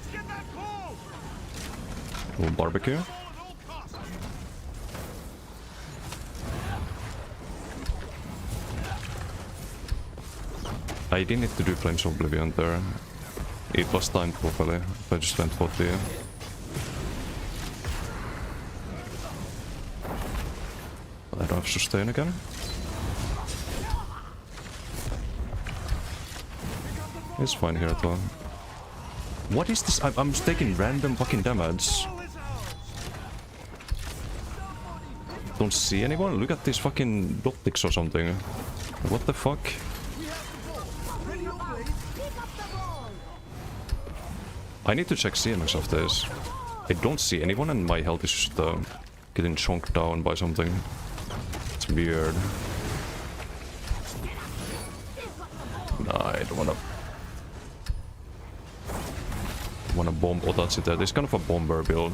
S1: We'll barbecue. I didn't need to do Flames of Oblivion there. It was timed properly. I just went for the... I don't have sustain again. It's fine here at all. What is this? I'm taking random fucking damage. Don't see anyone? Look at these fucking dotics or something. What the fuck? I need to check CMX of this. I don't see anyone and my health is just getting chunked down by something. It's weird. Nah, I don't wanna bomb Otatsi there. This is kind of a bomber build.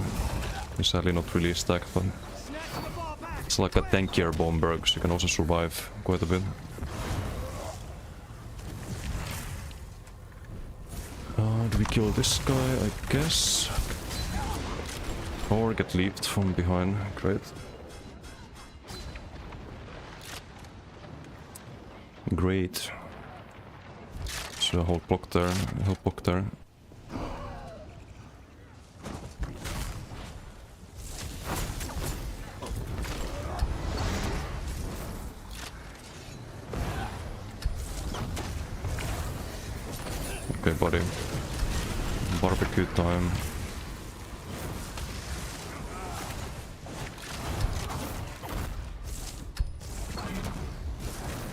S1: It's sadly not really stacked, but it's like a tankier bomber, because you can also survive quite a bit. Do we kill this guy, I guess? Or get leaped from behind. Great. Great. So hold block there, help block there. Okay, buddy. Barbecue time.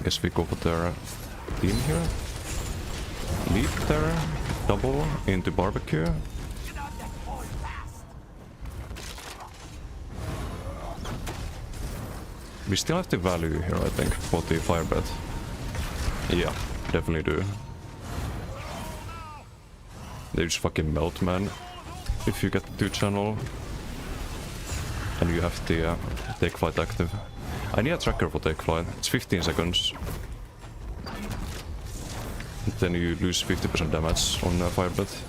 S1: Guess we go for their team here. Leap there. Double into barbecue. We still have the value here, I think, for the fire breath. Yeah, definitely do. They just fucking melt, man. If you get the 2-channel. And you have the take flight active. I need a tracker for take flight. It's 15 seconds. And then you lose 50% damage on fire breath.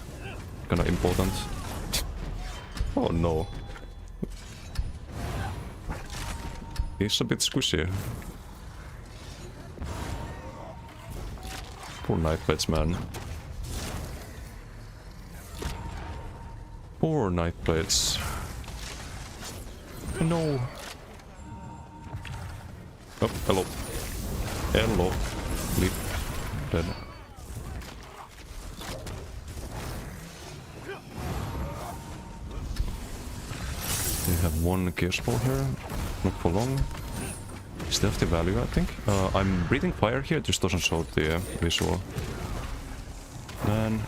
S1: Kinda important. Oh no. He's a bit squishy. Poor Nightblades, man. Poor Nightblades. No. Oh, hello. Hello. Leap. Dead. We have one gear spell here. Not for long. Still have the value, I think. I'm breathing fire here, just doesn't show the visual. Man.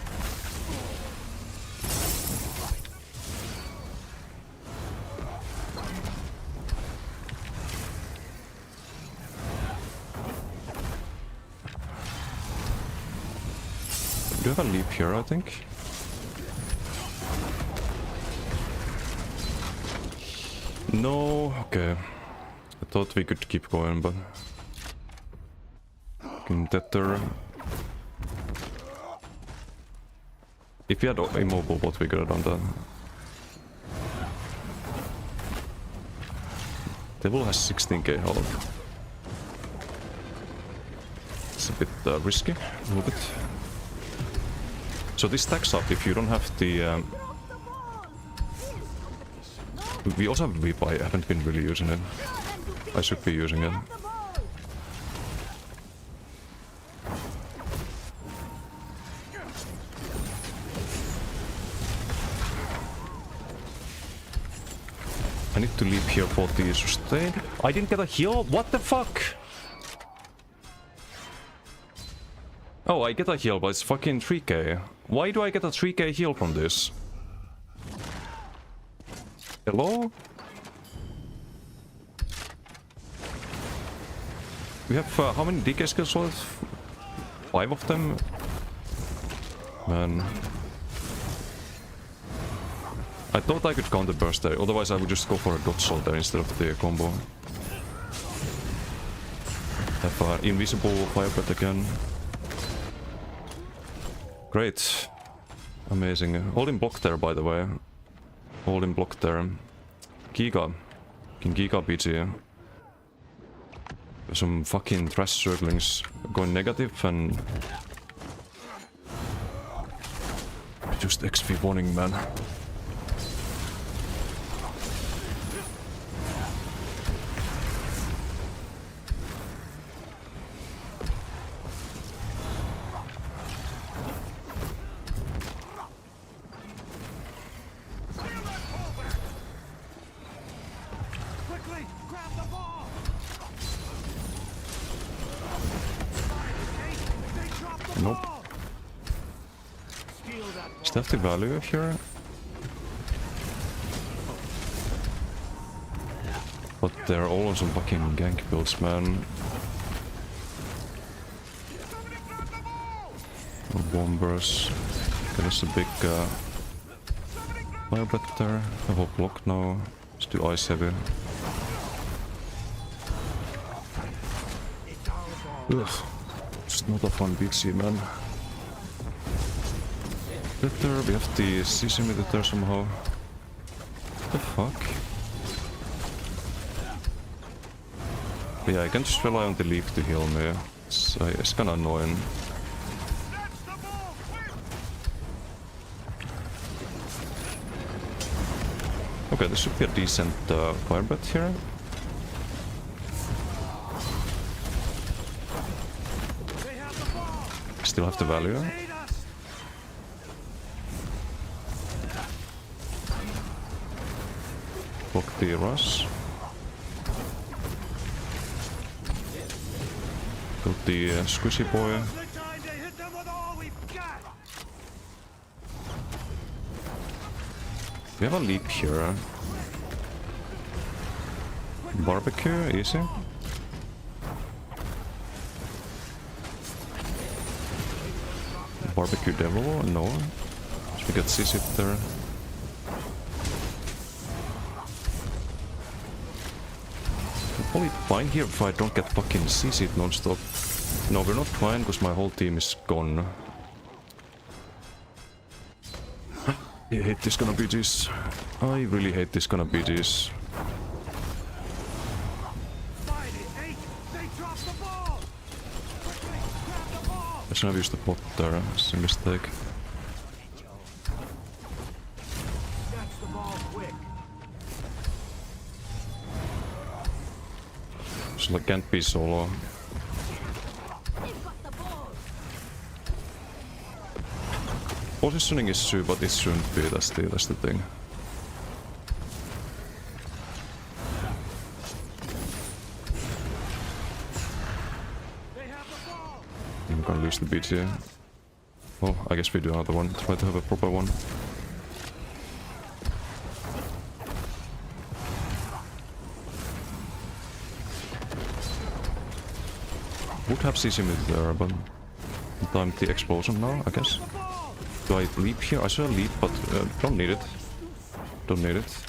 S1: Do you have a leap here, I think? No, okay. I thought we could keep going, but... Can tether... If we had immobile bot, we could have done that. Devil has 16k health. It's a bit risky, a little bit. So this stacks up if you don't have the... We also have Weep, I haven't been really using it. I should be using it. I need to leap here for the sustain. I didn't get a heal? What the fuck? Oh, I get a heal, but it's fucking 3k. Why do I get a 3k heal from this? Hello? We have how many DK skills left? 5 of them? Man. I thought I could counter burst there, otherwise I would just go for a dot shot there instead of the combo. Have invisible fire breath again. Great. Amazing. Holding block there, by the way. Holding block there. Giga. King Giga BG. Some fucking trash circlings going negative and... Just XP warning, man. Nope. Is that the value here? But they're all on some fucking gank builds, man. Or bombers. Okay, there's a big fire breath there. I have a block now. Let's do ice heavy. Ugh. It's not a fun BC, man. Better, we have the CC meditator somehow. What the fuck? But yeah, I can just rely on the leap to heal me. It's kinda annoying. Okay, this should be a decent fire breath here. Still have the value. block the rush. Got the squishy boy.
S2: The time to hit them with all we've got.
S1: We have a leap here. Barbecue, easy. Barbecue devil, no. We got CC there. I'm probably fine here if I don't get fucking CC'd non-stop. No, we're not fine because my whole team is gone. I hate this gonna be this. I really hate this gonna be this.
S2: Find it, H. They dropped the ball. Quickly, grab the ball.
S1: I shouldn't have used the pot there, it's a mistake.
S2: Catch the ball quick.
S1: So I can't be solo.
S4: They've got the ball.
S1: Positioning is true, but it shouldn't be, that's the thing.
S2: They have the ball.
S1: I'm gonna lose the BTA. Well, I guess we do another one, try to have a proper one. Would have CC mid there, but time the explosion now, I guess. Do I leap here? I should leap, but don't need it. Don't need it.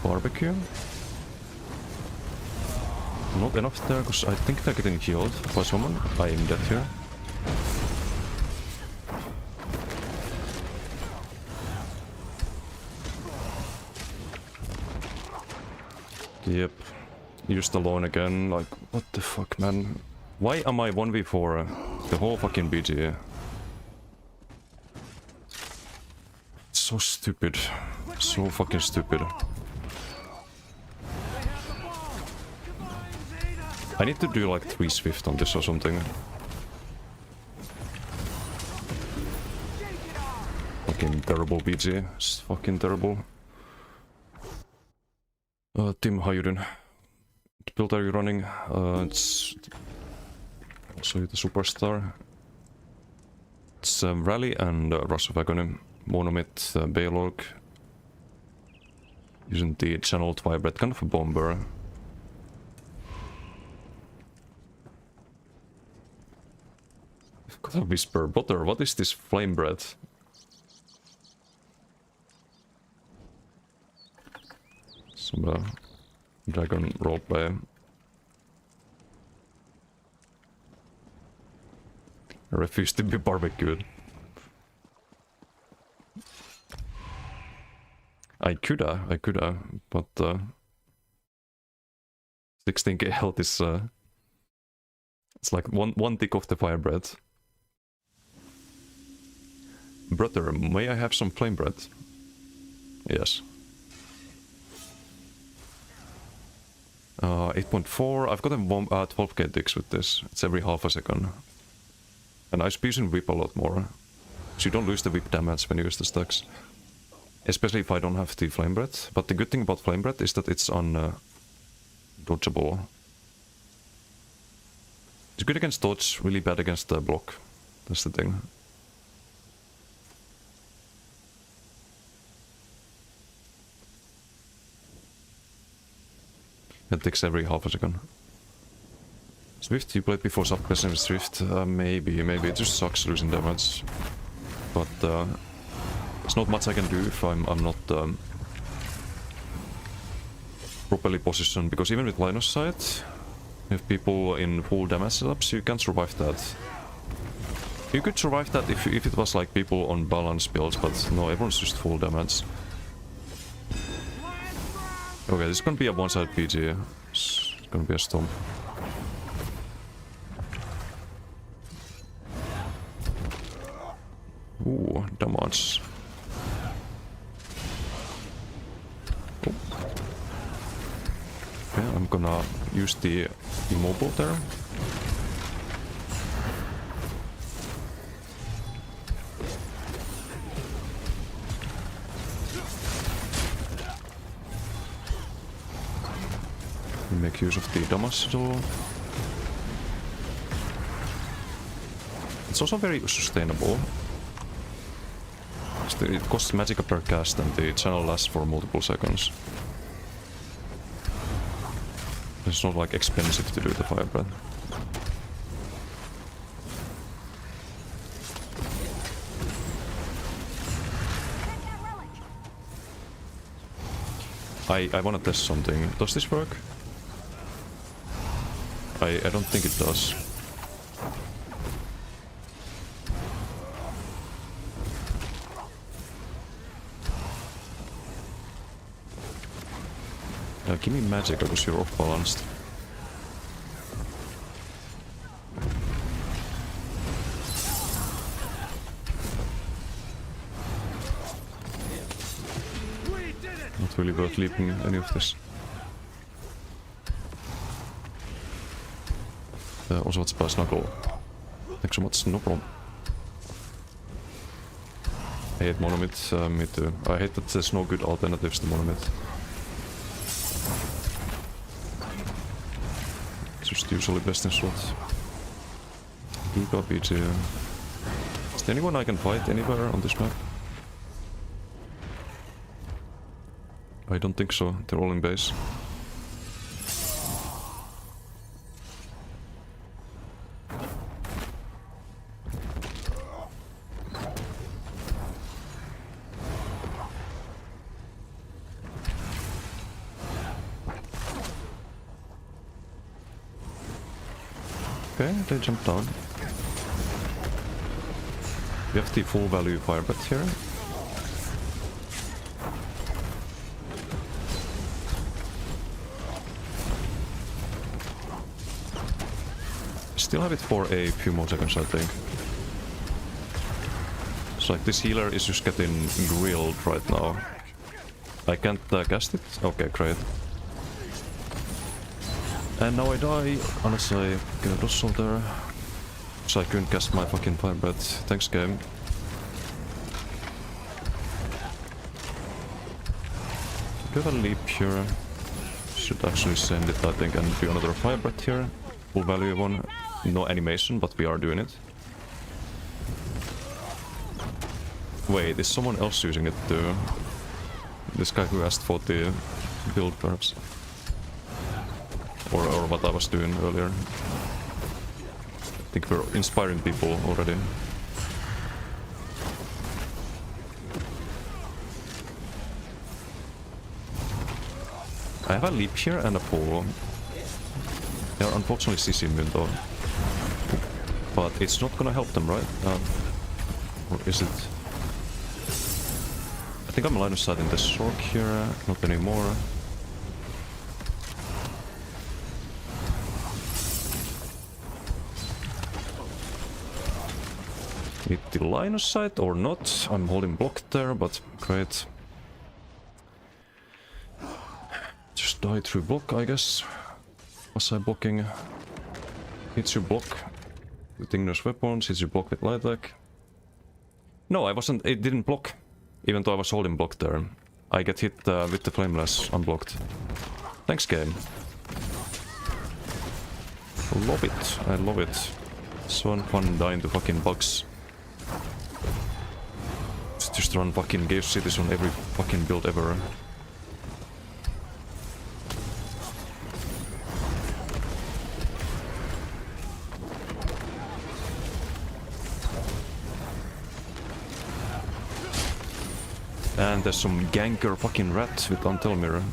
S1: Barbecue? Not enough there, because I think they're getting healed by someone. I am dead here. Yep. Used alone again, like, what the fuck, man? Why am I 1v4 the whole fucking BGA? So stupid. So fucking stupid. I need to do like 3 Swift on this or something. Fucking terrible BG. It's fucking terrible. Tim, how you doing? What build are you running? It's also the Superstar. It's Rally and Rush of Agony. Monomit, Baylorg. Using the channeled vibrate, kind of a bomber. I've got a Whisper Butter. What is this flame bread? Some dragon roleplay. I refuse to be barbecued. I coulda, but 16k health is it's like one tick of the fire bread. Brother, may I have some flame bread? Yes. 8.4. I've got a 12k ticks with this. It's every half a second. And I should be using whip a lot more. So you don't lose the whip damage when you use the stacks. Especially if I don't have the flame bread. But the good thing about flame bread is that it's dodgeable. It's good against dodge, really bad against the block. That's the thing. It takes every half a second. Swift, you played before suppressing with Swift? Maybe it just sucks losing damage. But there's not much I can do if I'm not properly positioned, because even with line of sight, if people in full damage setups, you can't survive that. You could survive that if it was like people on balance builds, but no, everyone's just full damage. Okay, this is gonna be a one-side PG. It's gonna be a stomp. Ooh, damage. Oh. Okay, I'm gonna use the immobile there. Make use of the Damaso. It's also very sustainable. It costs magicka per cast and the channel lasts for multiple seconds. It's not like expensive to do the fire breath. I wanna test something. Does this work? I don't think it does. Give me magic because you're off balanced.
S2: We did it!
S1: Not really worth leaping any of this. Also, it's past knuckle. Thanks so much, no problem. I hate Monomyth, me too. I hate that there's no good alternatives to Monomyth. It's just usually best in slot. Giga BG. Is there anyone I can fight anywhere on this map? I don't think so, they're all in base. Okay, they jumped down. We have the full value fire breath here. Still have it for a few more seconds, I think. It's like this healer is just getting grilled right now. I can't cast it? Okay, great. And now I die unless I get a Dossel there. So I couldn't cast my fucking fire breath. Thanks, game. Do have a leap here. Should actually send it, I think, and do another fire breath here. Full value one. No animation, but we are doing it. Wait, is someone else using it too? This guy who asked for the build, perhaps? Or what I was doing earlier. I think we're inspiring people already. I have a leap here and a pull. They're unfortunately CC immune though. But it's not gonna help them, right? Or is it? I think I'm line of sight in the Sork here, not anymore. Need the line of sight or not? I'm holding block there, but great. Just die through block, I guess. Was I blocking? Hits you block with ignorance weapons, hits you block with light attack. No, I wasn't, it didn't block. Even though I was holding block there. I get hit with the flameless unblocked. Thanks, game. Love it, I love it. So fun dying to fucking bugs. Just run fucking Gauge Cities on every fucking build ever. And there's some ganker fucking rat with Untel Mirror.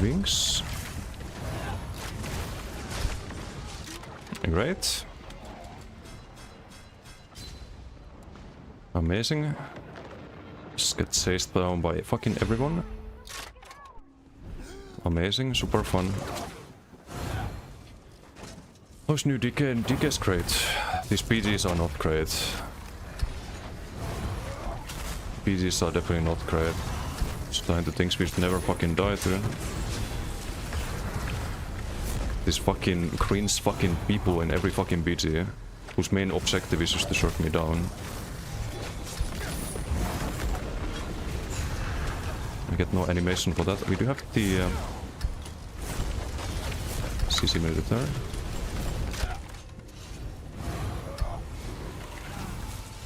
S1: Wings. Great. Amazing. Just get chased down by fucking everyone. Amazing, super fun. How's new DK? DK's great. These PGs are not great. PGs are definitely not great. Just dying to things we should never fucking die to. These fucking cringe fucking people in every fucking PG whose main objective is just to shut me down. I get no animation for that. We do have the CC military.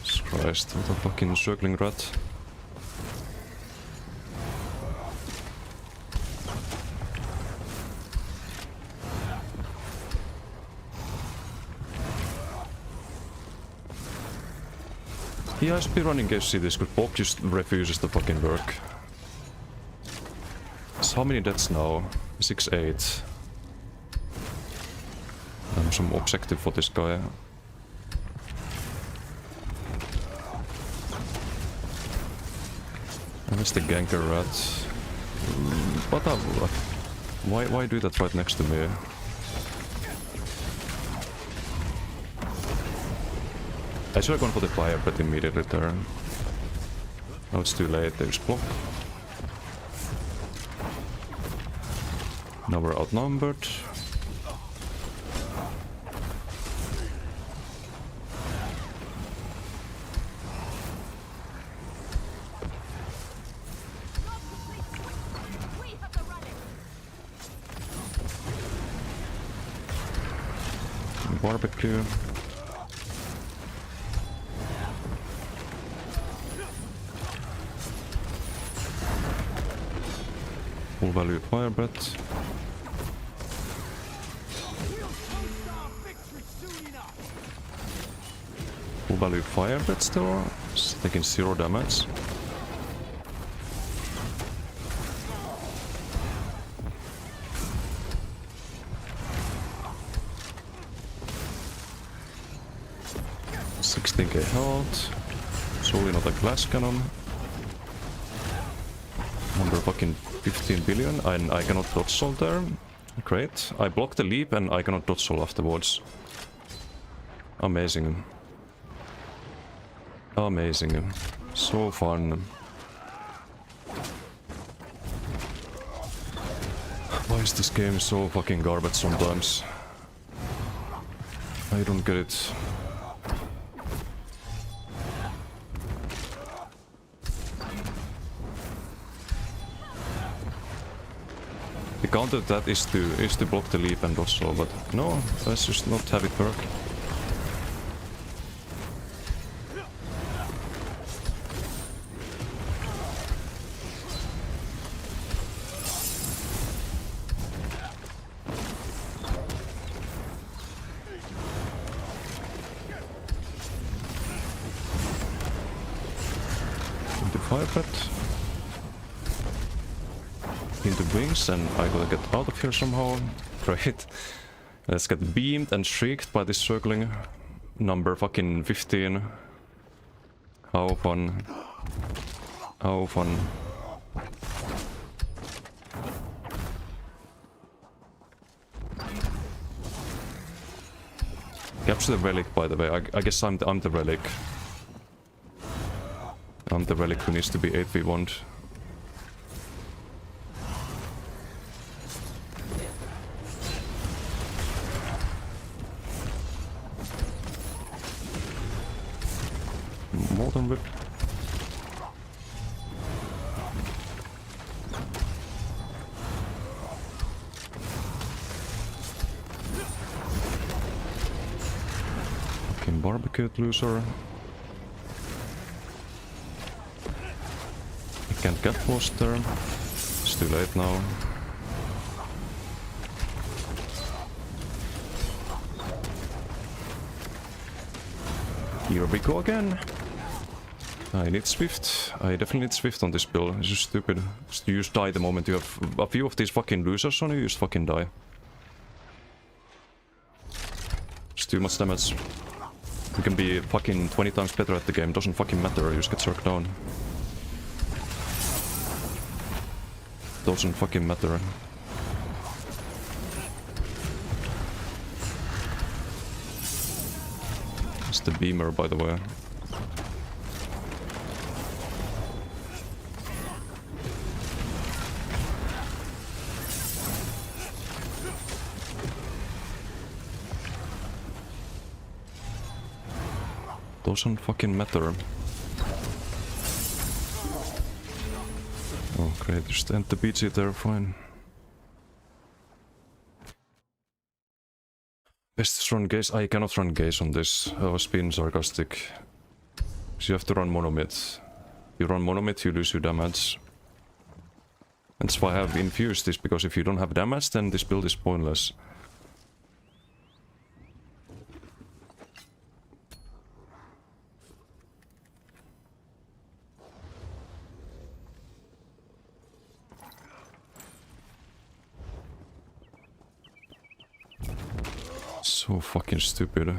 S1: Jesus Christ, what a fucking circling rat. Yeah, I should be running KFC this good. Bob just refuses to fucking work. So how many deaths now? 6-8. Some objective for this guy. And where's the ganker rat? Why do that right next to me? I should have gone for the fire, but immediately turn. Now it's too late, there's block. Now we're outnumbered.
S4: We have the relic.
S1: Barbecue. Full value fire breath. Full value fire breath still. It's taking 0 damage. $16k health. Solely not a glass cannon. Number fucking 15 billion, and I cannot dodge soul there. Great. I block the leap and I cannot dodge soul afterwards. Amazing. Amazing. So fun. Why is this game so fucking garbage sometimes? I don't get it. The counter to that is to block the leap and dodge soul, but no, let's just not have it work. Into fire pet. Into wings, and I gotta get out of here somehow. Great. Let's get beamed and shrieked by this circling number fucking 15. How fun. How fun. Capture the relic, by the way. I guess I'm the relic. I'm the relic who needs to be 8v1'd. Molten whip. Fucking barbecue loser. I can't get Foster. It's too late now. Here we go again. I need Swift. I definitely need Swift on this build. It's just stupid. You just die the moment you have a few of these fucking losers on you, you just fucking die. It's too much damage. You can be fucking 20 times better at the game, doesn't fucking matter, you just get struck down. Doesn't fucking matter. the beamer, by the way. Doesn't fucking matter. Oh great, just end the BG there, fine. Best run gaze? I cannot run gaze on this. I was being sarcastic. So you have to run monomyth. You run monomyth, you lose your damage. And that's why I have infused this, because if you don't have damage, then this build is pointless. So fucking stupid.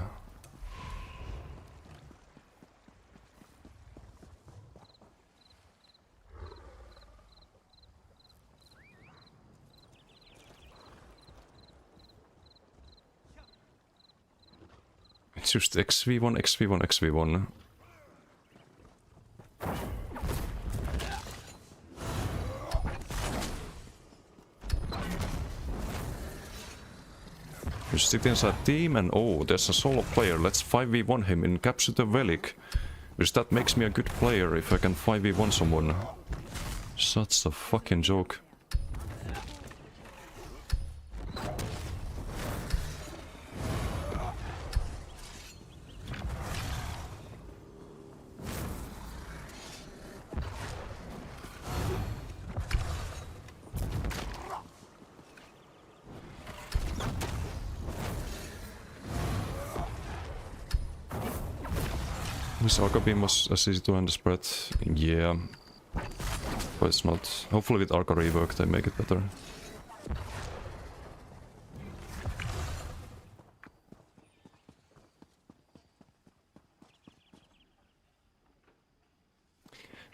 S1: It's just XV1, XV1, XV1. You sit inside team and oh, there's a solo player. Let's 5v1 him and capture the relic. Because that makes me a good player if I can 5v1 someone. Such a fucking joke. This Arca Beam was as easy to hand spread. Yeah. But it's not. Hopefully with Arca Rework they make it better.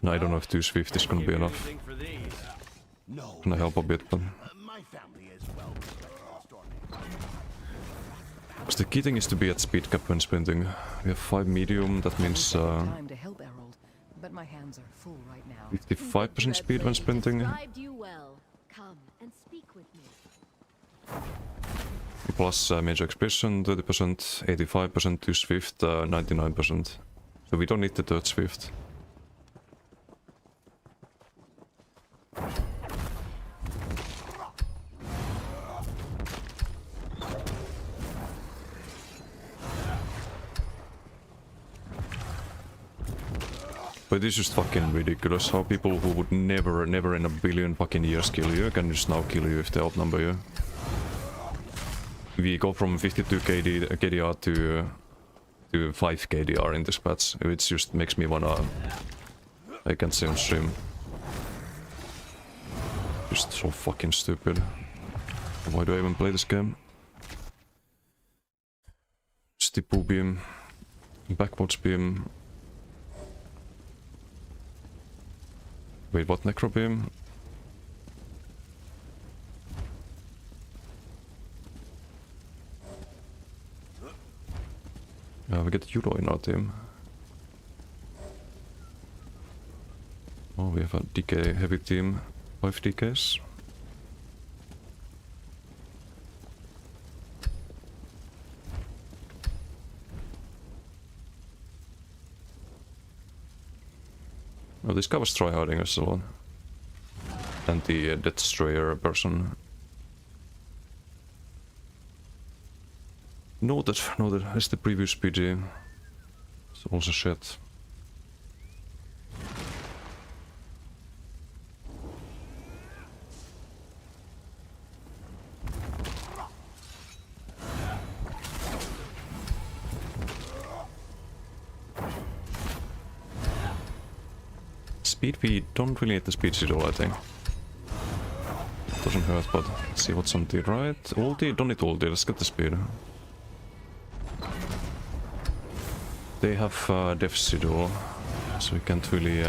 S1: No, I don't know if 2 Swift is gonna be enough.
S3: No.
S1: Can I help a bit, but...
S3: My family is well.
S1: Because the key thing is to be at speed cap when sprinting. We have 5 medium, that means
S5: Time to help Errol, but my hands are full right now.
S1: 55% speed when sprinting.
S4: Described you well. Come and speak with me.
S1: Plus major expression 30%, 85% to Swift, 99%. So we don't need the third Swift. But it's just fucking ridiculous how people who would never in a billion fucking years kill you can just now kill you if they outnumber you. We go from 52 KDR to 5 KDR in this patch. It just makes me wanna... I can't say on stream. Just so fucking stupid. Why do I even play this game? Stipu beam. Backwards beam. Wait, what? Necro beam? We get Euro in our team. Oh, we have a DK heavy team. 5 DKs. Oh, this guy was tryharding as well. And the Death Destroyer person. Noted. That's the previous PG. It's also shit. Speed, we don't really need the speed at all, I think. Doesn't hurt, but let's see what's on the right. Ulti, don't need ulti, let's get the speed. They have Def Sidor, so we can't really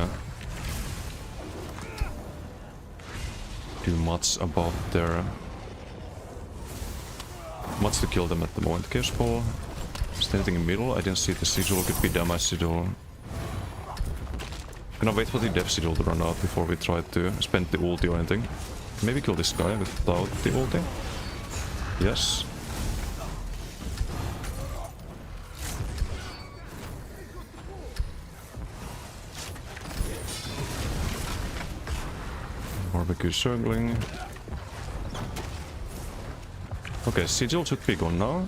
S1: do much about their... much to kill them at the moment. Chaos Ball. Is there anything in the middle? I didn't see the sigil. Could be damage sigil. Gonna wait for the death sigil to run out before we try to spend the ulti or anything. Maybe kill this guy without the ulti. Yes. Barbecue circling. Okay, sigil should be gone now.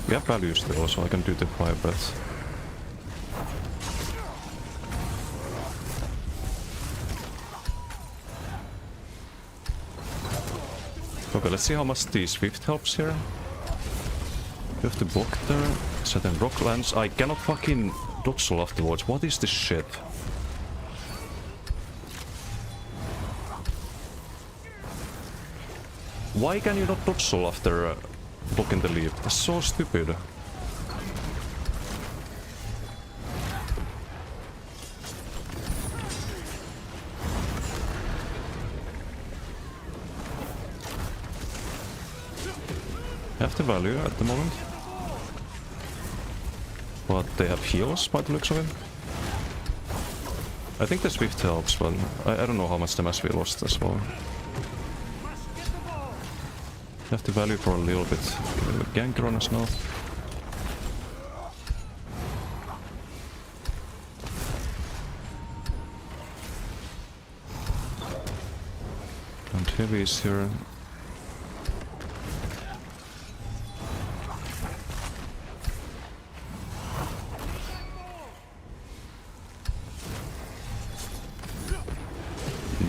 S1: We have value still, so I can do the 5 bets. Okay, let's see how much the Swift helps here. We have to block there. Certain rock lands. I cannot fucking dodge soul afterwards. What is this shit? Why can you not dodge soul after blocking the leap? That's so stupid. I have the value at the moment. But they have heals by the looks of it. I think the Swift helps, but I don't know how much damage we lost as well. Have the value for a little bit. Ganker on us now. And heavy is here.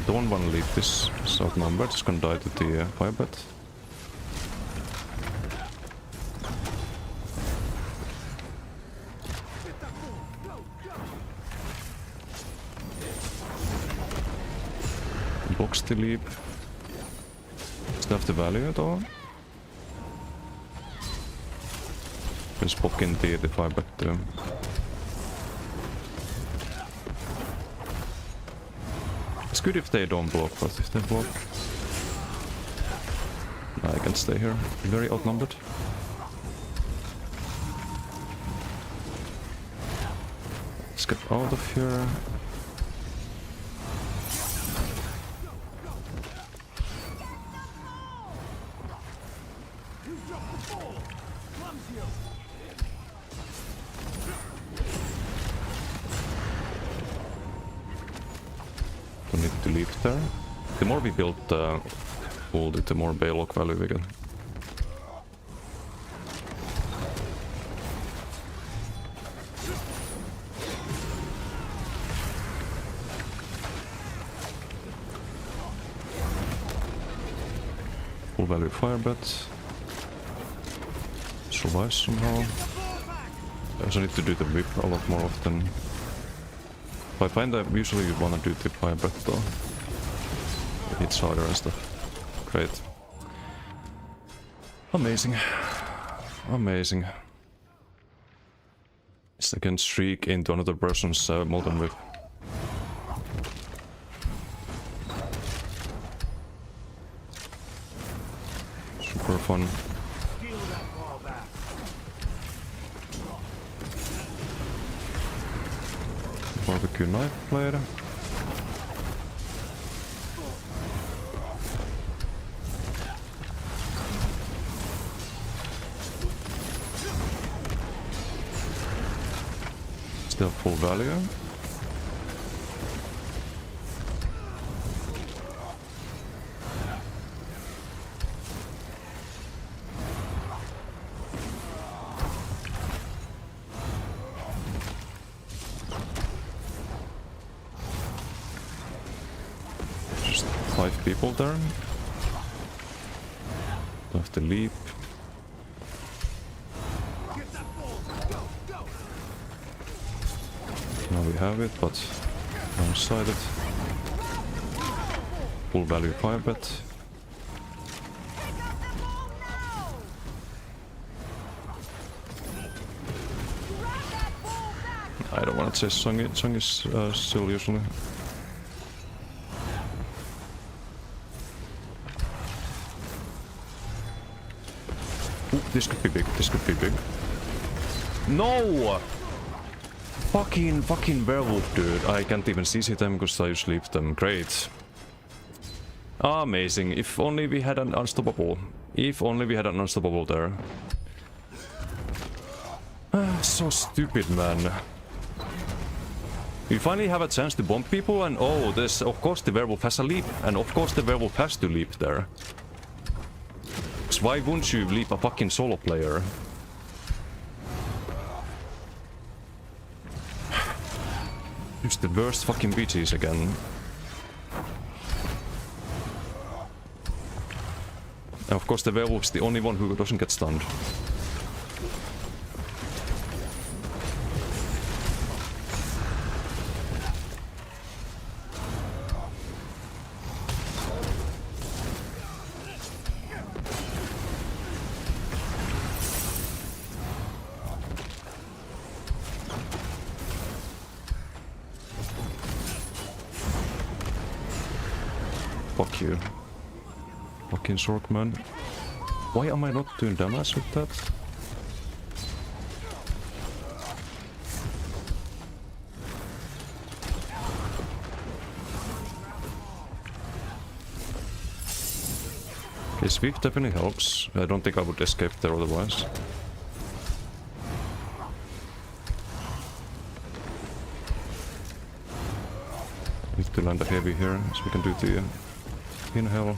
S1: Don't want to leave this outnumbered. It's gonna die to the fire bet. Box the leap. Still have the value at all. Just pop in the 5 bet too. It's good if they don't block, but if they block... I can stay here. Very outnumbered. Let's get out of here. Don't need to leave there. The more we build ulti, the more Baylock value we get. Full value fire bet. Survive somehow. I also need to do the whip a lot more often. If I find that usually you wanna do the fire bet though. It hits harder and stuff. Great. Amazing. Amazing. Second streak into another person's Molten Whip. Super fun. Barbecue knife blade. Still full value. Just 5 people there. Don't have to leap. Now we have it, but wrong-sided. Full value fire bet. I don't want to chase Song. Song is still usually. Ooh, this could be big. This could be big. No! Fucking werewolf, dude. I can't even CC them because I usually leave them. Great. Amazing. If only we had an unstoppable. If only we had an unstoppable there. So stupid, man. We finally have a chance to bomb people and oh, this, of course the werewolf has a leap. And of course the werewolf has to leap there. So why wouldn't you leap a fucking solo player? Use the worst fucking BTs again. And of course the werewolf's the only one who doesn't get stunned. Fuck you. Fucking Sorkman. Why am I not doing damage with that? Okay, sweep definitely helps. I don't think I would escape there otherwise. Need to land a heavy here, so we can do the inhale.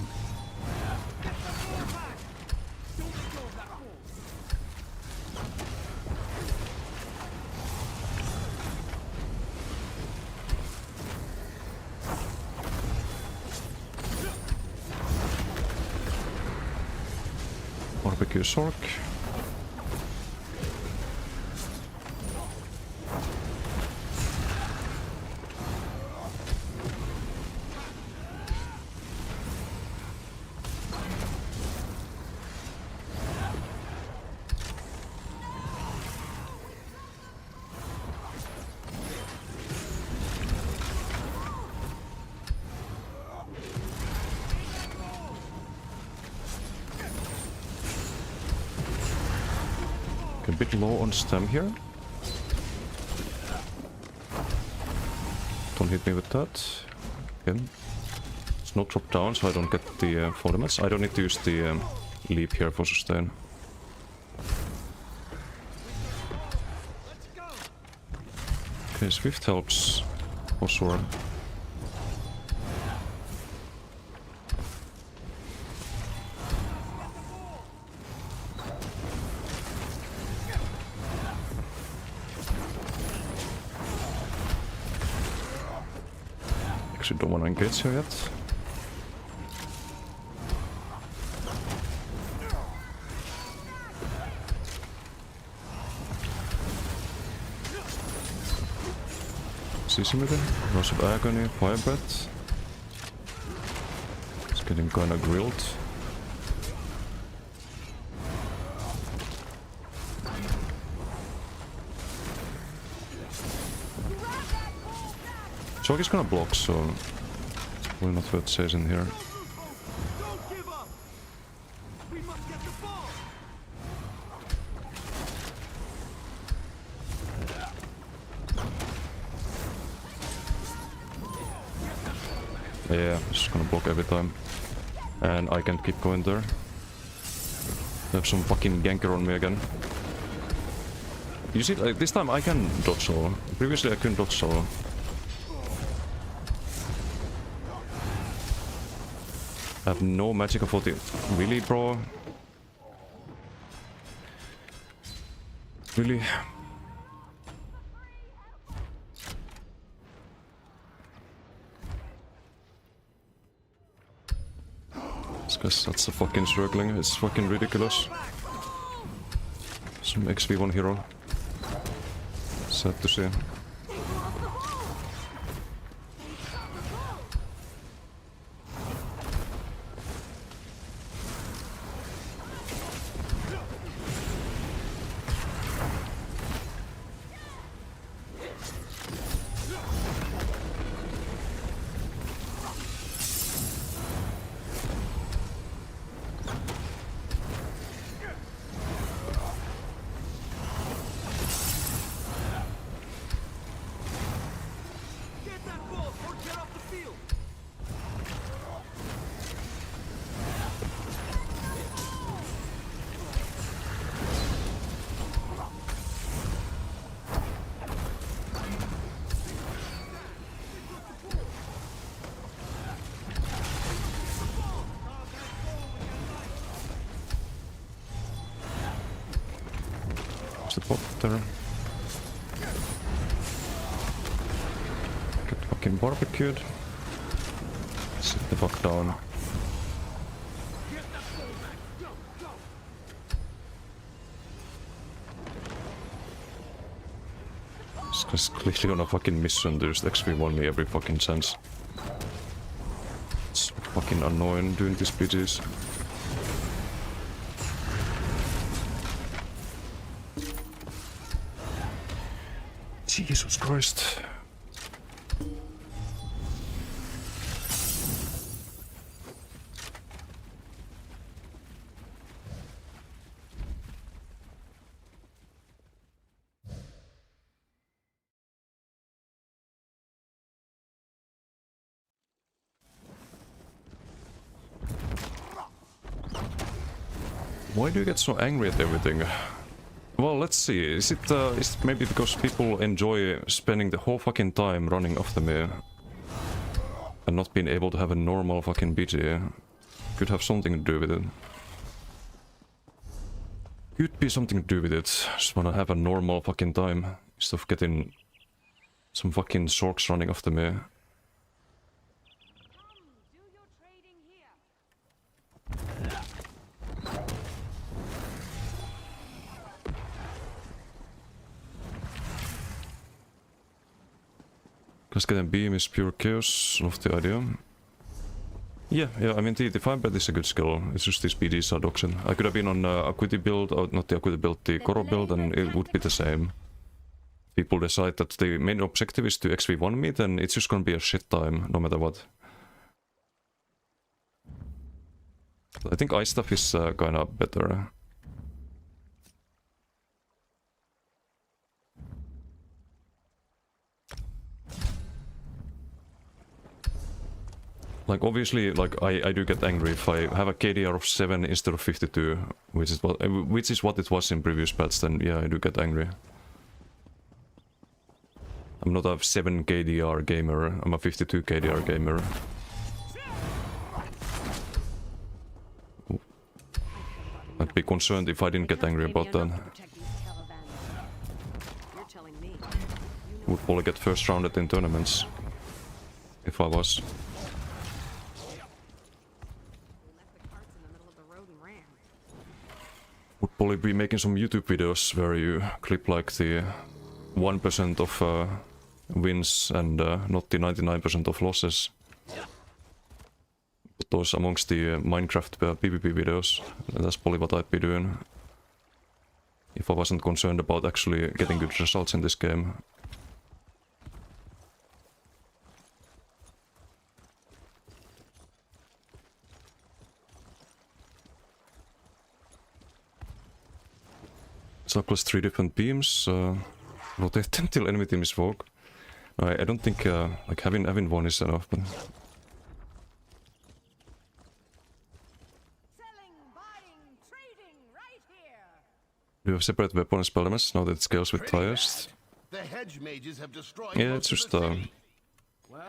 S1: Barbecue Sork. A bit low on stem here. Don't hit me with that. Okay. It's not drop down, so I don't get the fall damage. I don't need to use the leap here for sustain. Okay, Swift helps for sure. Actually don't want to engage here yet. CC with him. Rose of Agony, Fire Breath. It's getting kinda grilled. Chok is gonna block, so we're not worth chasing here.
S2: Don't give up! We must get the ball!
S1: Yeah, just gonna block every time. And I can't keep going there. They have some fucking ganker on me again. You see, like, this time I can dodge solo. Previously I couldn't dodge solo. I have no magic for the... Really, bro? Really? This guy's such a fucking struggling. It's fucking ridiculous. Some XP1 hero. Sad to see. There's the bot there. Get fucking barbecued. Sit the fuck down. This guy's clearly on a fucking mission to just XP1 me every fucking chance. It's fucking annoying doing these BGs. Jesus Christ. Why do you get so angry at everything? Well, let's see. Is it maybe because people enjoy spending the whole fucking time running after me and not being able to have a normal fucking BG? Could have something to do with it. Could be something to do with it. Just wanna have a normal fucking time instead of getting some fucking sorks running after me.
S4: Come, do your trading here.
S1: Because getting beam is pure chaos, love the idea. Yeah, I mean the fire breath is a good skill, it's just these BDs are doxing. I could have been on Acuity build, or not the Acuity build, the Koro build, and it would be the same. People decide that the main objective is to XP1 me, then it's just gonna be a shit time, no matter what. I think ice stuff is kinda better. Like obviously, like I do get angry if I have a KDR of 7 instead of 52, which is what it was in previous patch. Then yeah, I do get angry. I'm not a 7 KDR gamer. I'm a 52 KDR gamer. I'd be concerned if I didn't get angry about that. Would probably get first rounded in tournaments if I was. Would probably be making some YouTube videos where you clip like the 1% of wins and not the 99% of losses. Put those amongst the Minecraft PvP videos. That's probably what I'd be doing if I wasn't concerned about actually getting good results in this game. So plus 3 different beams, rotate them till enemy team is woke. I don't think like having one is enough, but...
S4: Selling, buying, trading, right here.
S1: Do you have separate weapon and spell damage now that it scales with tires?
S3: The hedge mages have destroyed
S1: Yeah,
S3: most
S1: it's
S3: of the
S1: just
S3: city.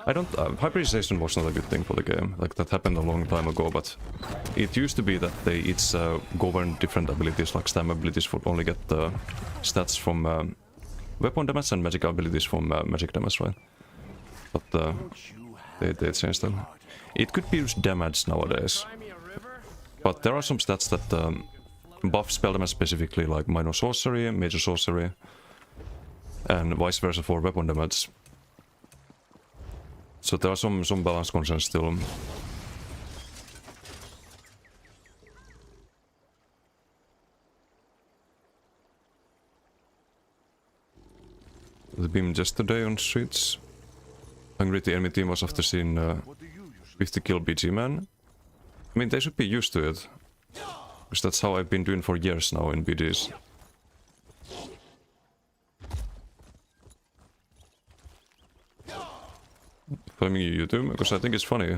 S1: I don't... hybridization was not a good thing for the game, like that happened a long time ago, but it used to be that they each govern different abilities, like stam abilities would only get stats from weapon damage and magic abilities from magic damage, right? But they changed them. It could be used damage nowadays, but there are some stats that buff spell damage specifically, like minor sorcery, major sorcery, and vice versa for weapon damage. So there are some balance concerns still. The beam just today on streets. Hungry the enemy team was after seeing 50 kill BG man. I mean, they should be used to it. Because that's how I've been doing for years now in BGs. Blaming you YouTube because I think it's funny.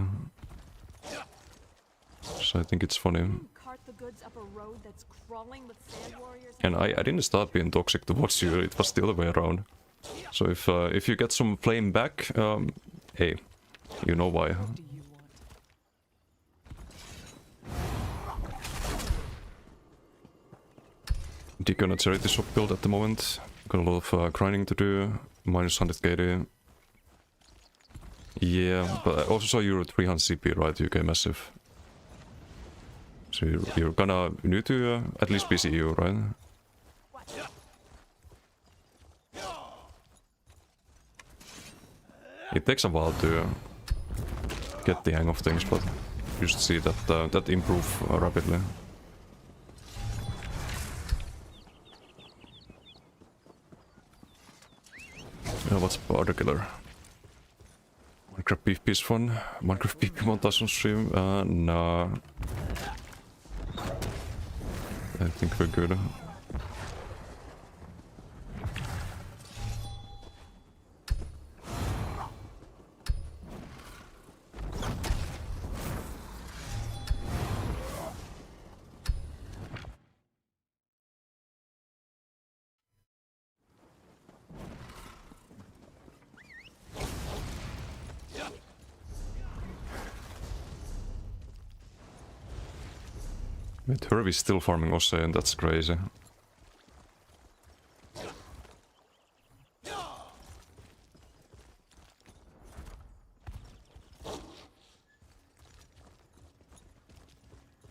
S1: So I think it's funny.
S4: Cart the goods up a road that's crawling with sand warriors.
S1: And I didn't start being toxic towards you, it was the other way around. So if you get some flame back, hey, you know why.
S5: Do you want?
S1: Dig on a charity shop build at the moment. Got a lot of grinding to do. Minus 100 KD. Yeah, but I also saw you're 300 CP, right? UK massive. So you're gonna need to at least PCU, right? It takes a while to get the hang of things, but you should see that that improve rapidly. What's Powder Killer? Minecraft PvP is fun. Minecraft PvP montage on stream? Nah. I think we're good. Wait, Hervy's still farming Ossei, that's crazy.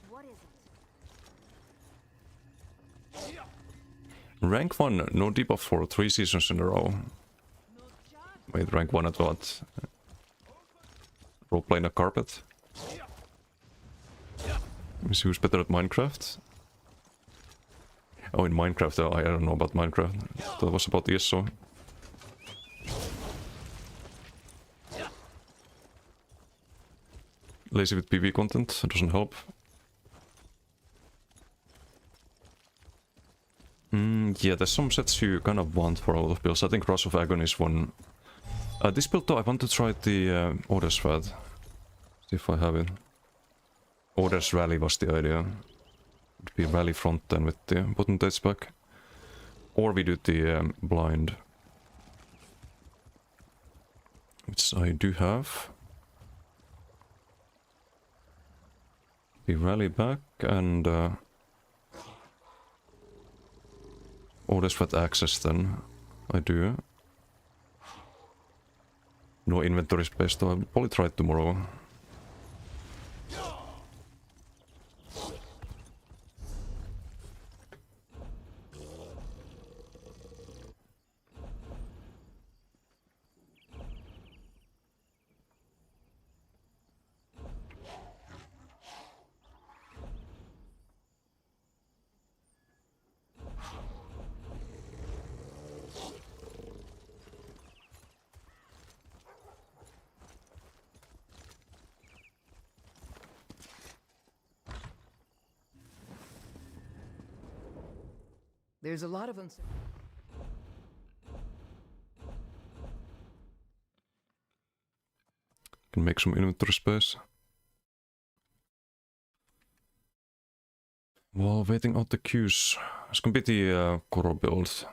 S4: What is it?
S1: Rank 1, no debuff for 3 seasons in a row. Wait, rank 1 at what? Roleplaying a carpet? Let me see who's better at Minecraft. Oh, in Minecraft, I don't know about Minecraft. That was about ESO. Lazy with PV content, doesn't help. Yeah, there's some sets you kind of want for a lot of builds. I think Rush of Agony is one. This build though, I want to try the Orders Rad. See if I have it. Orders Rally was the idea. Would be Rally front then with the potentates back. Or we do the blind. Which I do have. The Rally back and Orders Red access then. I do. No inventory space though, I'll probably try it tomorrow.
S5: There's a lot of uncertainty.
S1: Can make some inventory space. While waiting out the queues. It's gonna be the Koro build.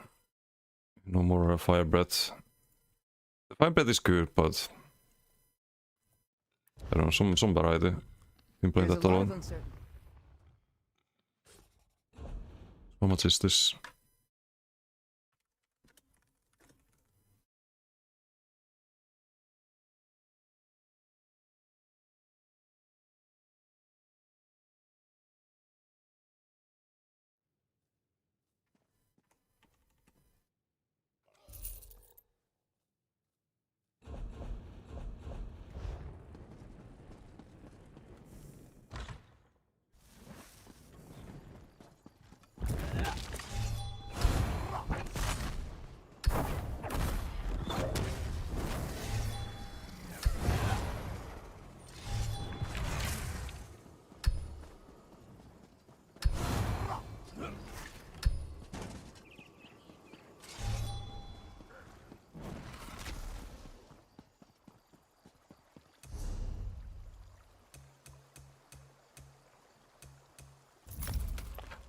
S1: No more Fire Breath. The Fire Breath is good, but I don't know, some variety. Been playing
S5: There's
S1: that
S5: a lot of
S1: alone.
S5: uncertainty.
S1: How much is this?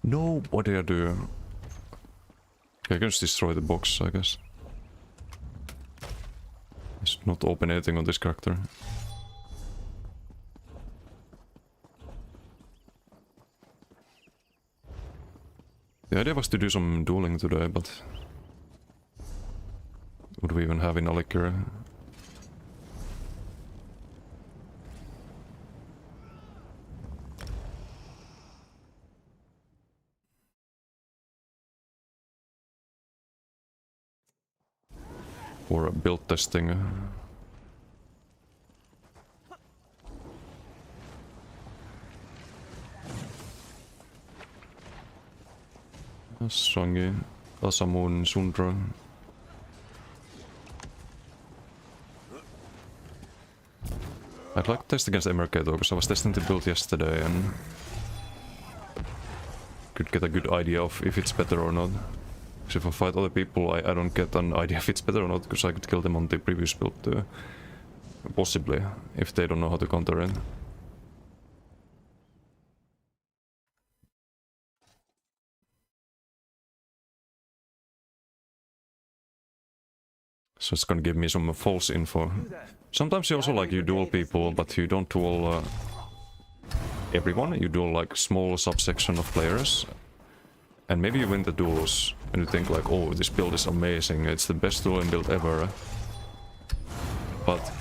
S1: No, what did I do? Okay, I can just destroy the box, I guess. I should not open anything on this character. The idea was to do some dueling today, but would we even have in Alikir? Or build testing. Songi, Asamun, Sundra. I'd like to test against MRK though, because I was testing the build yesterday and could get a good idea of if it's better or not. Because if I fight other people, I don't get an idea if it's better or not, because I could kill them on the previous build too. Possibly, if they don't know how to counter it. So it's gonna give me some false info. Sometimes you also like you duel people, but you don't duel everyone. You duel like small subsection of players. And maybe you win the duels and you think like, oh, this build is amazing, it's the best dueling build ever. But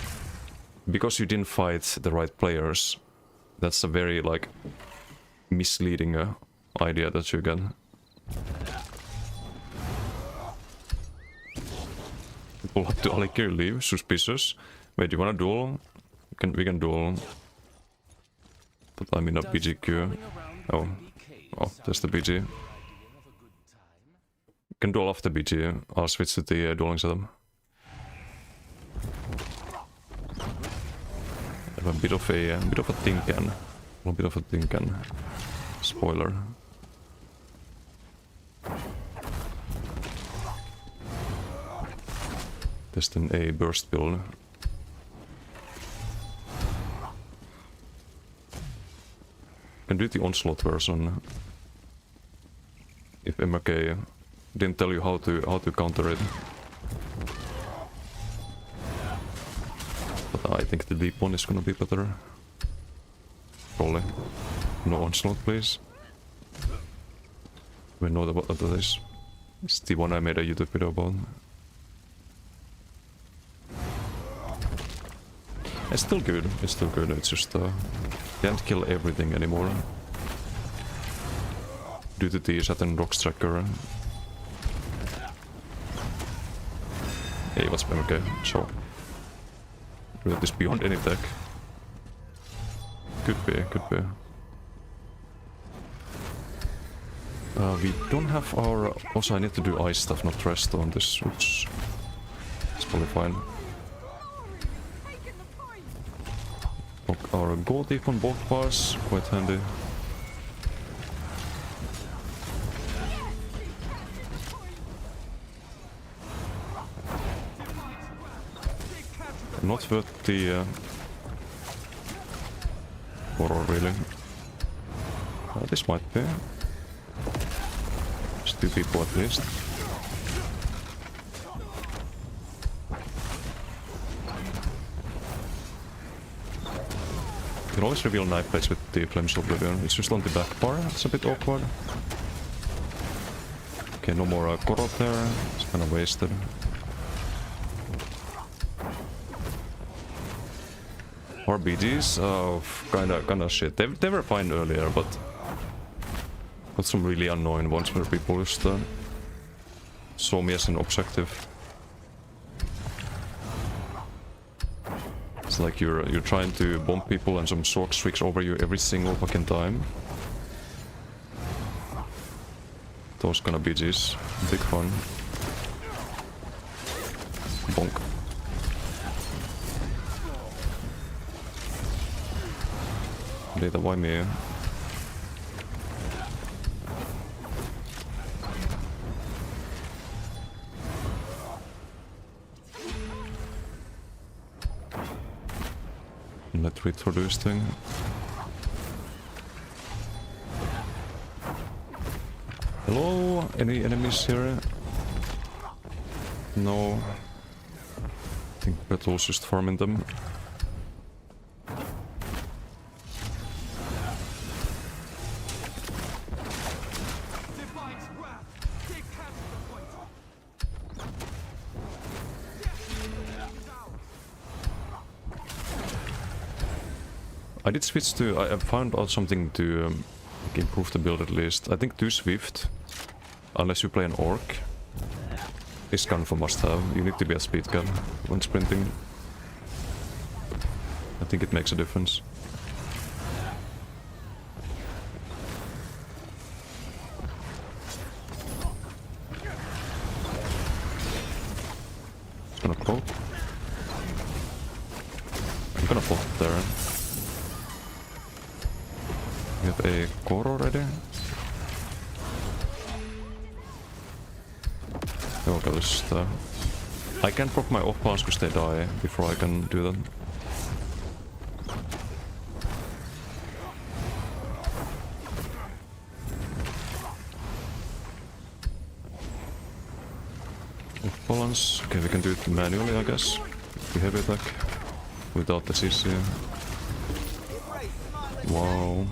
S1: because you didn't fight the right players, that's a very like misleading idea that you get. Pull up to Alikir, leave, suspicious. Wait, you wanna duel? We can duel. But I'm in a BGQ. Oh, there's the BG. Can duel after BG. I'll switch to the dueling setup. I have a bit of a Tinkan. A bit of a Tinkan. Spoiler. Testing a burst build. Can do the onslaught version. If MRK didn't tell you how to counter it. But I think the deep one is gonna be better. Probably. No onslaught, please. We know what that is. It's the one I made a YouTube video about. It's still good. It's still good. It's just can't kill everything anymore due to the Saturn Rocks tracker. Hey, what's okay? So, is this beyond any tech? Could be. We don't have our. Also, I need to do ice stuff, not rest on this, which is probably fine. Our gold thief on both bars, quite handy. Not worth the horror really. This might be. There's 2 people at least. You can always reveal knife plates with the Flames of Oblivion. It's just on the back bar, it's a bit awkward. Okay, no more Korot there, it's kinda wasted. Our BGs, kinda shit. They were fine earlier, but got some really annoying ones where people just saw me as an objective. It's like you're trying to bomb people and some sork swings over you every single fucking time. Those kind of BGs, big fun. Bonk. Data, why me? Let's read through this thing. Hello? Any enemies here? No. I think Petal's just farming them.
S2: Device
S1: I did switch to... I found out something to like improve the build at least. I think 2 Swift, unless you play an Orc, is kind of a must-have. You need to be a speed gun when sprinting. I think it makes a difference. It's gonna crawl. I'm gonna plot it there. We have a core already. Okay, just I can't proc my off-pass because they die before I can do that. Balance. Okay, we can do it manually, I guess. The heavy attack without the CC. Wow.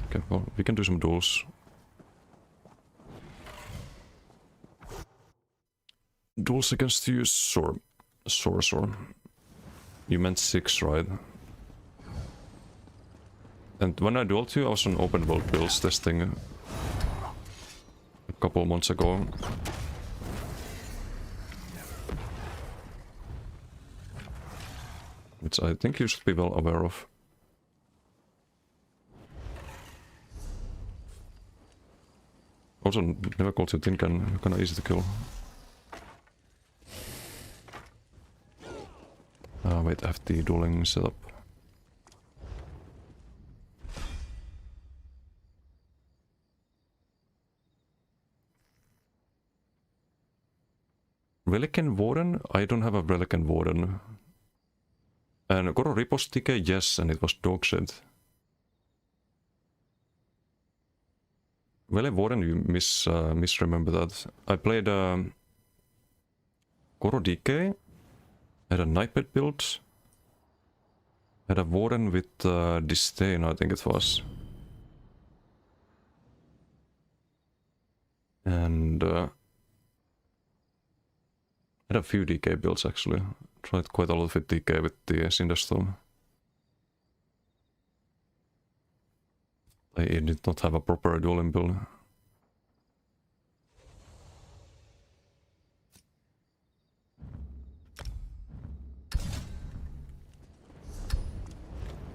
S1: Okay, well, we can do some duels. Duels against you, Sorcerer. You meant 6, right? And when I dueled you, I was on open world builds testing a couple months ago. Which I think you should be well aware of. Also, never called you Tin Can, kinda easy to kill. Wait, I have the dueling setup. Relic and Warden? I don't have a Relic and Warden. And Goro Riposte Decay, yes, and it was dog shit. Relic Warden, you misremember that. I played Goro Decay, had a Nightbed build, had a Warden with Disdain, I think it was. And had a few DK builds actually. Tried quite a lot with DK with the Cinderstorm. I did not have a proper dueling build.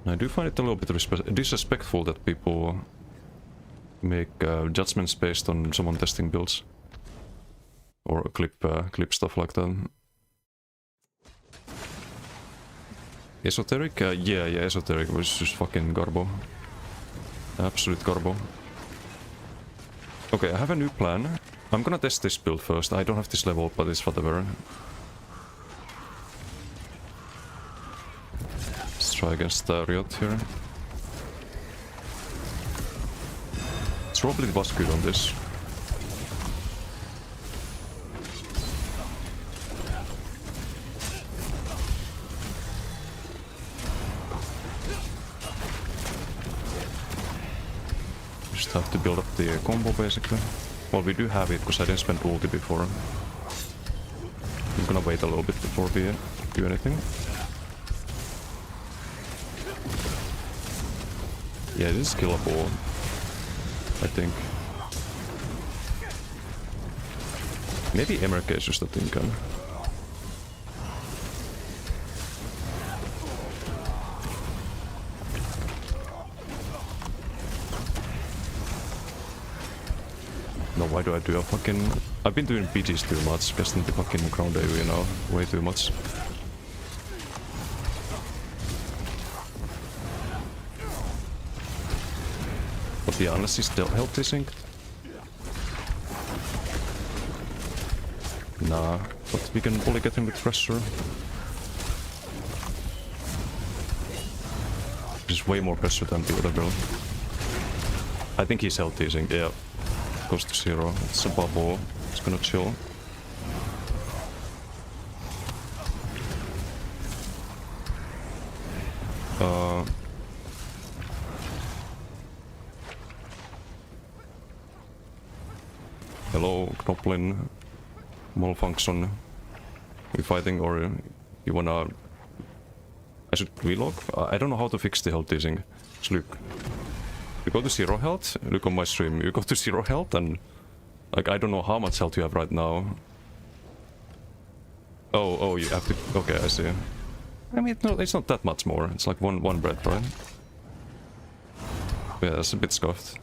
S1: I do find it a little bit disrespectful that people make judgments based on someone testing builds. Or clip stuff like that. Esoteric? Yeah, Esoteric was just fucking garbo. Absolute garbo. Okay, I have a new plan. I'm gonna test this build first. I don't have this level, but it's whatever. Let's try against Riot here. It's probably was good on this. Just have to build up the combo basically. Well, we do have it because I didn't spend ulti before. I'm gonna wait a little bit before we do anything. Yeah, this is killable, I think. Maybe Emerke is just a Tin Can. No, why do I do a fucking... I've been doing PGs too much, casting the fucking ground area now, way too much. But yeah, unless he's still health synced. Nah, but we can only get him with pressure. There's way more pressure than the other build. I think he's health teasing, yeah. Goes to 0. It's a bubble. It's gonna chill. Hello, Knoplin. Malfunction. we fighting, or you wanna... I should relog? I don't know how to fix the health teasing. Just look. You go to 0 health, look on my stream, you go to 0 health and... Like, I don't know how much health you have right now. Oh, you have to... Okay, I see. I mean, no, it's not that much more. It's like one breath, right? Yeah, that's a bit scuffed.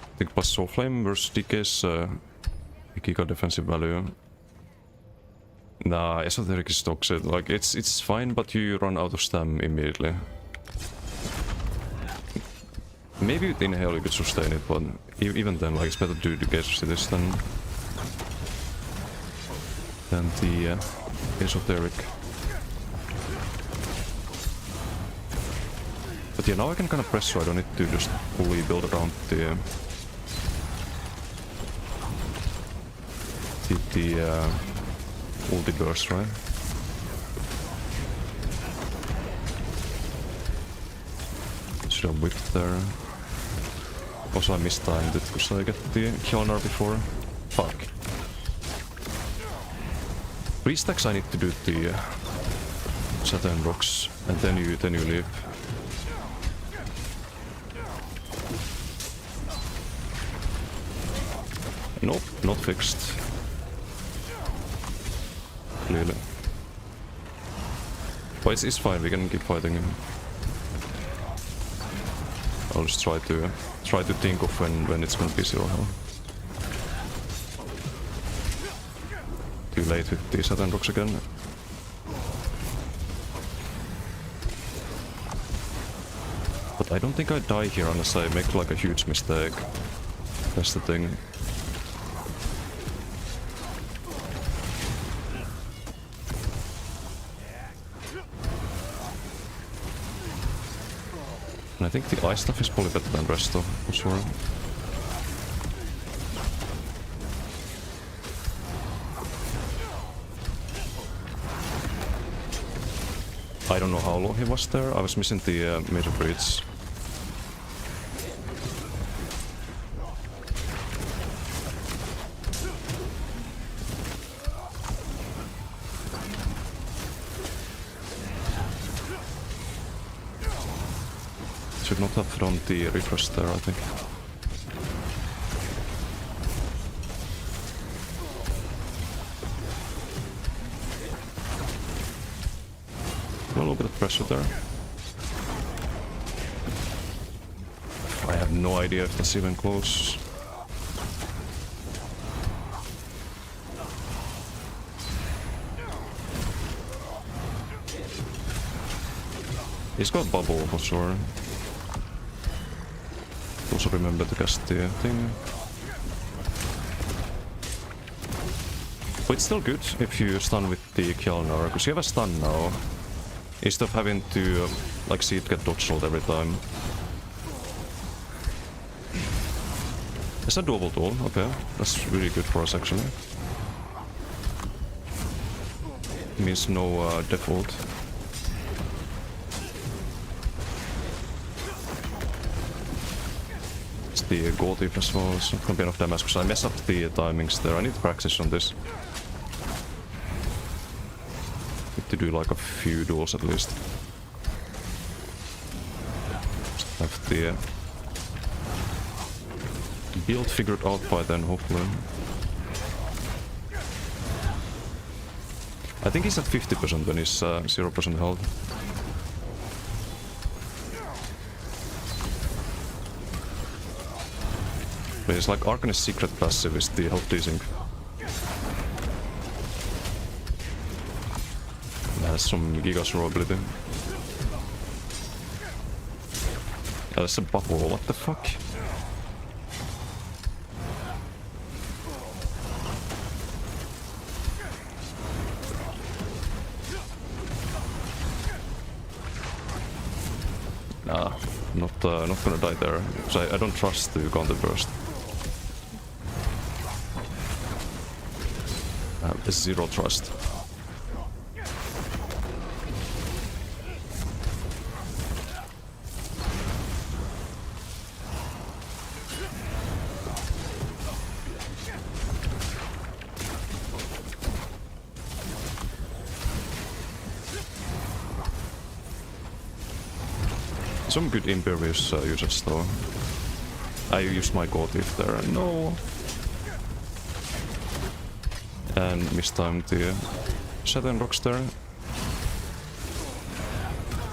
S1: I think plus Soul Flame versus DK is Giga defensive value. Nah, Esoteric is toxic. Like, it's fine, but you run out of stam immediately. Maybe with Inhale you could sustain it, but even then, like, it's better to do the Gauge this than the Esoteric. But yeah, now I can kind of press, so I don't need to just fully build around the ulti burst, right? Should have whipped there. Also I mistimed it because I got the Kjolnar before. Fuck. 3 stacks I need to do the Saturn rocks, and then you leave. Nope, not fixed. Clearly. But it's fine, we can keep fighting him. I'll just try to think of when it's gonna be 0 health. Too late with the Saturn rocks again. But I don't think I die here unless I make like a huge mistake. That's the thing. And I think the ice stuff is probably better than Resto, for sure. I don't know how long he was there. I was missing the major breach. Should not have thrown the refresh there, I think. A little bit of pressure there. I have no idea if that's even close. He's got bubble for sure. Also remember to cast the thing. But it's still good if you stun with the Kjolnar, because you have a stun now. Instead of having to like see it get dodge rolled every time. It's a doable tool, okay. That's really good for us actually. It means no default. The gold tip as well, it's not gonna be enough damage because I mess up the timings there. I need to practice on this. Need to do like a few duels at least. Just have the build figured out by then, hopefully. I think he's at 50% when he's 0% health. It's like Arcanist's secret passive is the health teasing. That's some Giga Throw ability. That's a bubble, what the fuck? Nah, not gonna die there. So I don't trust the counter burst. Zero trust. Some good Imperious usage though. I used my Gotif there. No! And mistimed the Shadow Rocks there.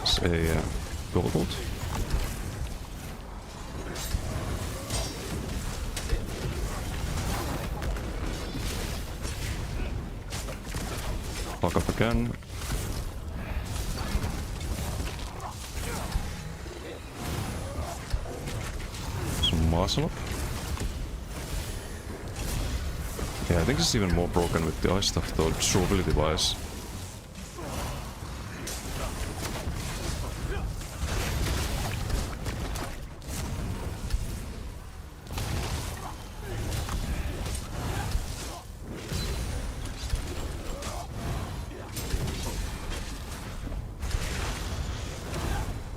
S1: It's a gold. Fuck up again. Some muscle up. Yeah, I think it's even more broken with the ice stuff though, durability wise.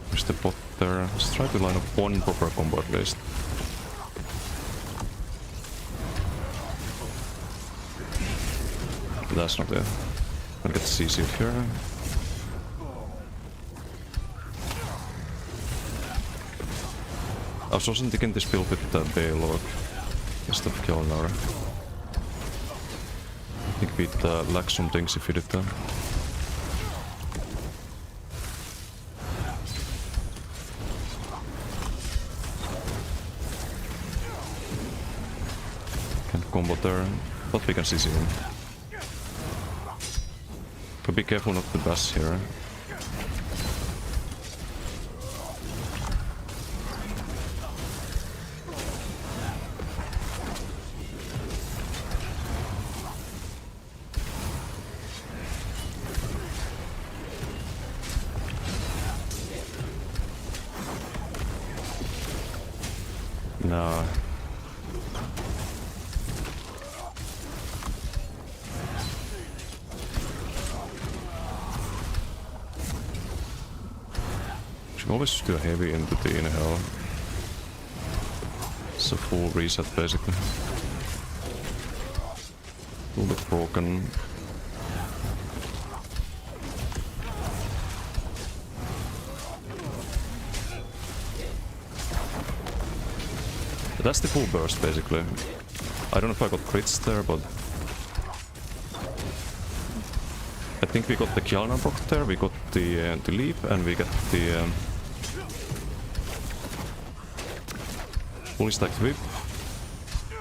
S1: Where's the bot there? Let's try to line up one proper combo at least. That's not it. I'll get the CC here. I was also thinking this build with the Baylog instead of Kjolnar. I think we'd lack some things if we did that. Can't combo there, but we can CC him. But be careful not to bash here. No. Should always do a heavy into the inhale. It's a full reset basically. A little bit broken. But that's the full burst basically. I don't know if I got crits there, but I think we got the Kjolnar proc there, we got the leap, and we got the fully stacked whip,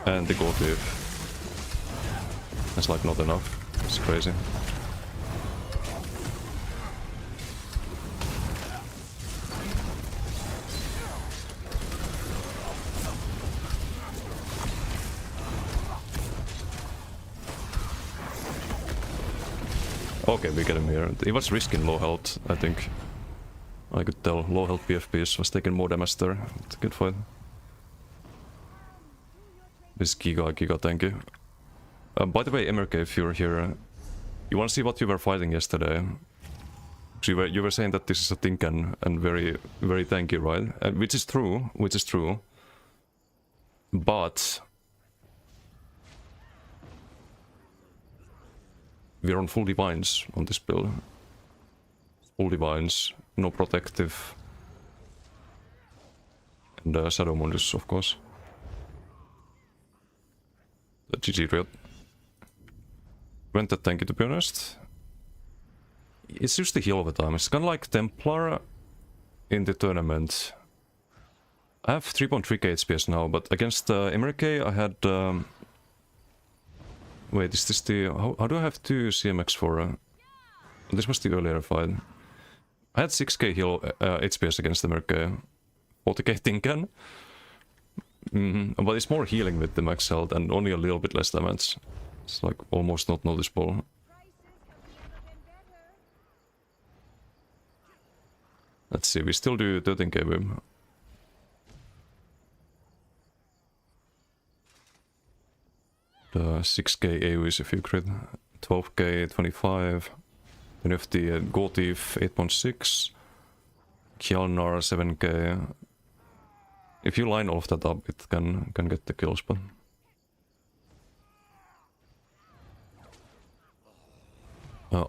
S1: and the Gotif. That's like not enough. It's crazy. Okay, we get him here. He was risking low health, I think. I could tell. Low health PFPs was taking more damage there. It's a good fight. This Giga, thank you. By the way, MRK, if you're here, you want to see what you were fighting yesterday? You were saying that this is a Tinkan and very, very tanky, right? Which is true, But we're on full divines on this build. Full divines, no protective. And Shadow Mundus, of course. The GG Riot. Went that tanky, to be honest. It's just the heal of the time. It's kind of like Templar in the tournament. I have 3.3k HPS now, but against MRK I had... Wait, is this the... How do I have 2 CMX for... This was the earlier fight. I had 6k heal HPS against MRK. 40k Tinkan. But it's more healing with the max health and only a little bit less damage. It's like almost not noticeable. Let's see, we still do 13k with him. The 6k AoE if you crit. 12k, 25. Then you have the Gotif 8.6. Kjolnar 7k. If you line all of that up, it can get the kills, but...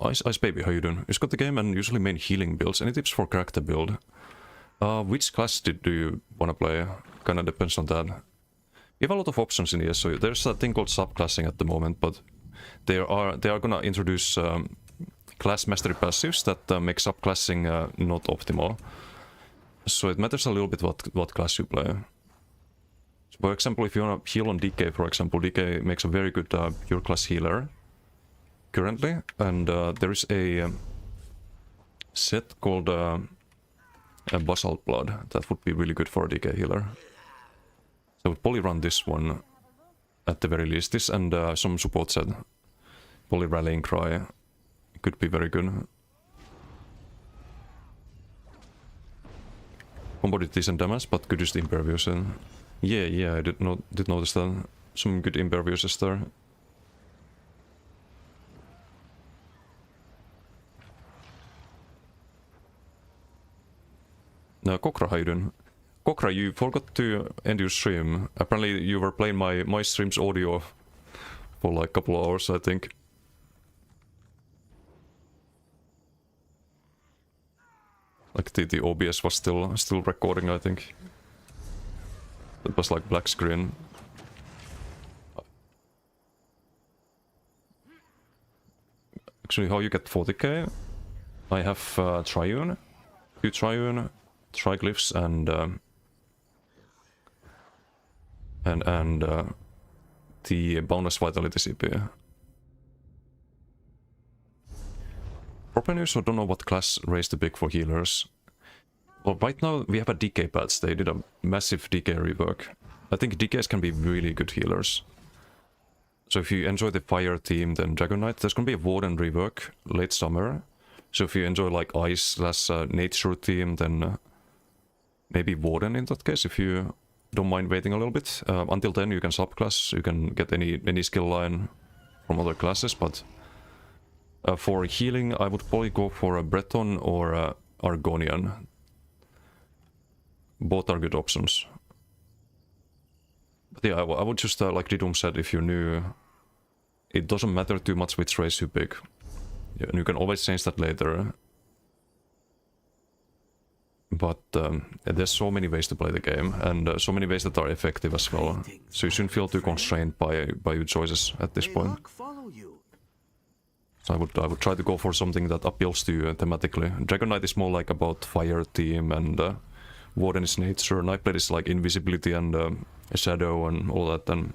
S1: Ice Baby, how you doing? You got the game and usually main healing builds. Any tips for character build? Which class do you want to play? Kind of depends on that. We have a lot of options in ESO. There's a thing called subclassing at the moment, but they are gonna introduce class mastery passives that make subclassing not optimal. So it matters a little bit what class you play. So for example, if you wanna heal on DK, for example, DK makes a very good pure class healer currently, and there is a set called Basalt Blood that would be really good for a DK healer. So I would probably run this one at the very least. This and some support set. Poly Rallying Cry could be very good. Combo did decent damage, but could use the Impervious. Yeah, I did notice that. Some good Imperviouses there. No, Kokra, how you doing? Kokra, you forgot to end your stream. Apparently you were playing my stream's audio for like a couple of hours, I think. Like the OBS was still recording, I think. It was like black screen. Actually, how you get 40k? I have Triune, 2 Triune, Triglyphs, and the Boundless Vitality CP. Proper news, I don't know what class raised the pick for healers. Well, right now we have a DK patch. They did a massive DK rework. I think DKs can be really good healers. So if you enjoy the fire theme, then Dragon Knight. There's gonna be a Warden rework late summer. So if you enjoy like ice/nature theme, then maybe Warden in that case, if you don't mind waiting a little bit. Until then you can subclass, you can get any skill line from other classes, but for healing I would probably go for a Breton or a Argonian. Both are good options. But yeah, I would just, like Didum said, if you're new, it doesn't matter too much which race you pick. Yeah, and you can always change that later. But there's so many ways to play the game, and so many ways that are effective as well. So you shouldn't feel too constrained by your choices at this point. So I would try to go for something that appeals to you thematically. Dragon Knight is more like about fire theme, and Warden is nature. Nightblade is like invisibility and shadow and all that. And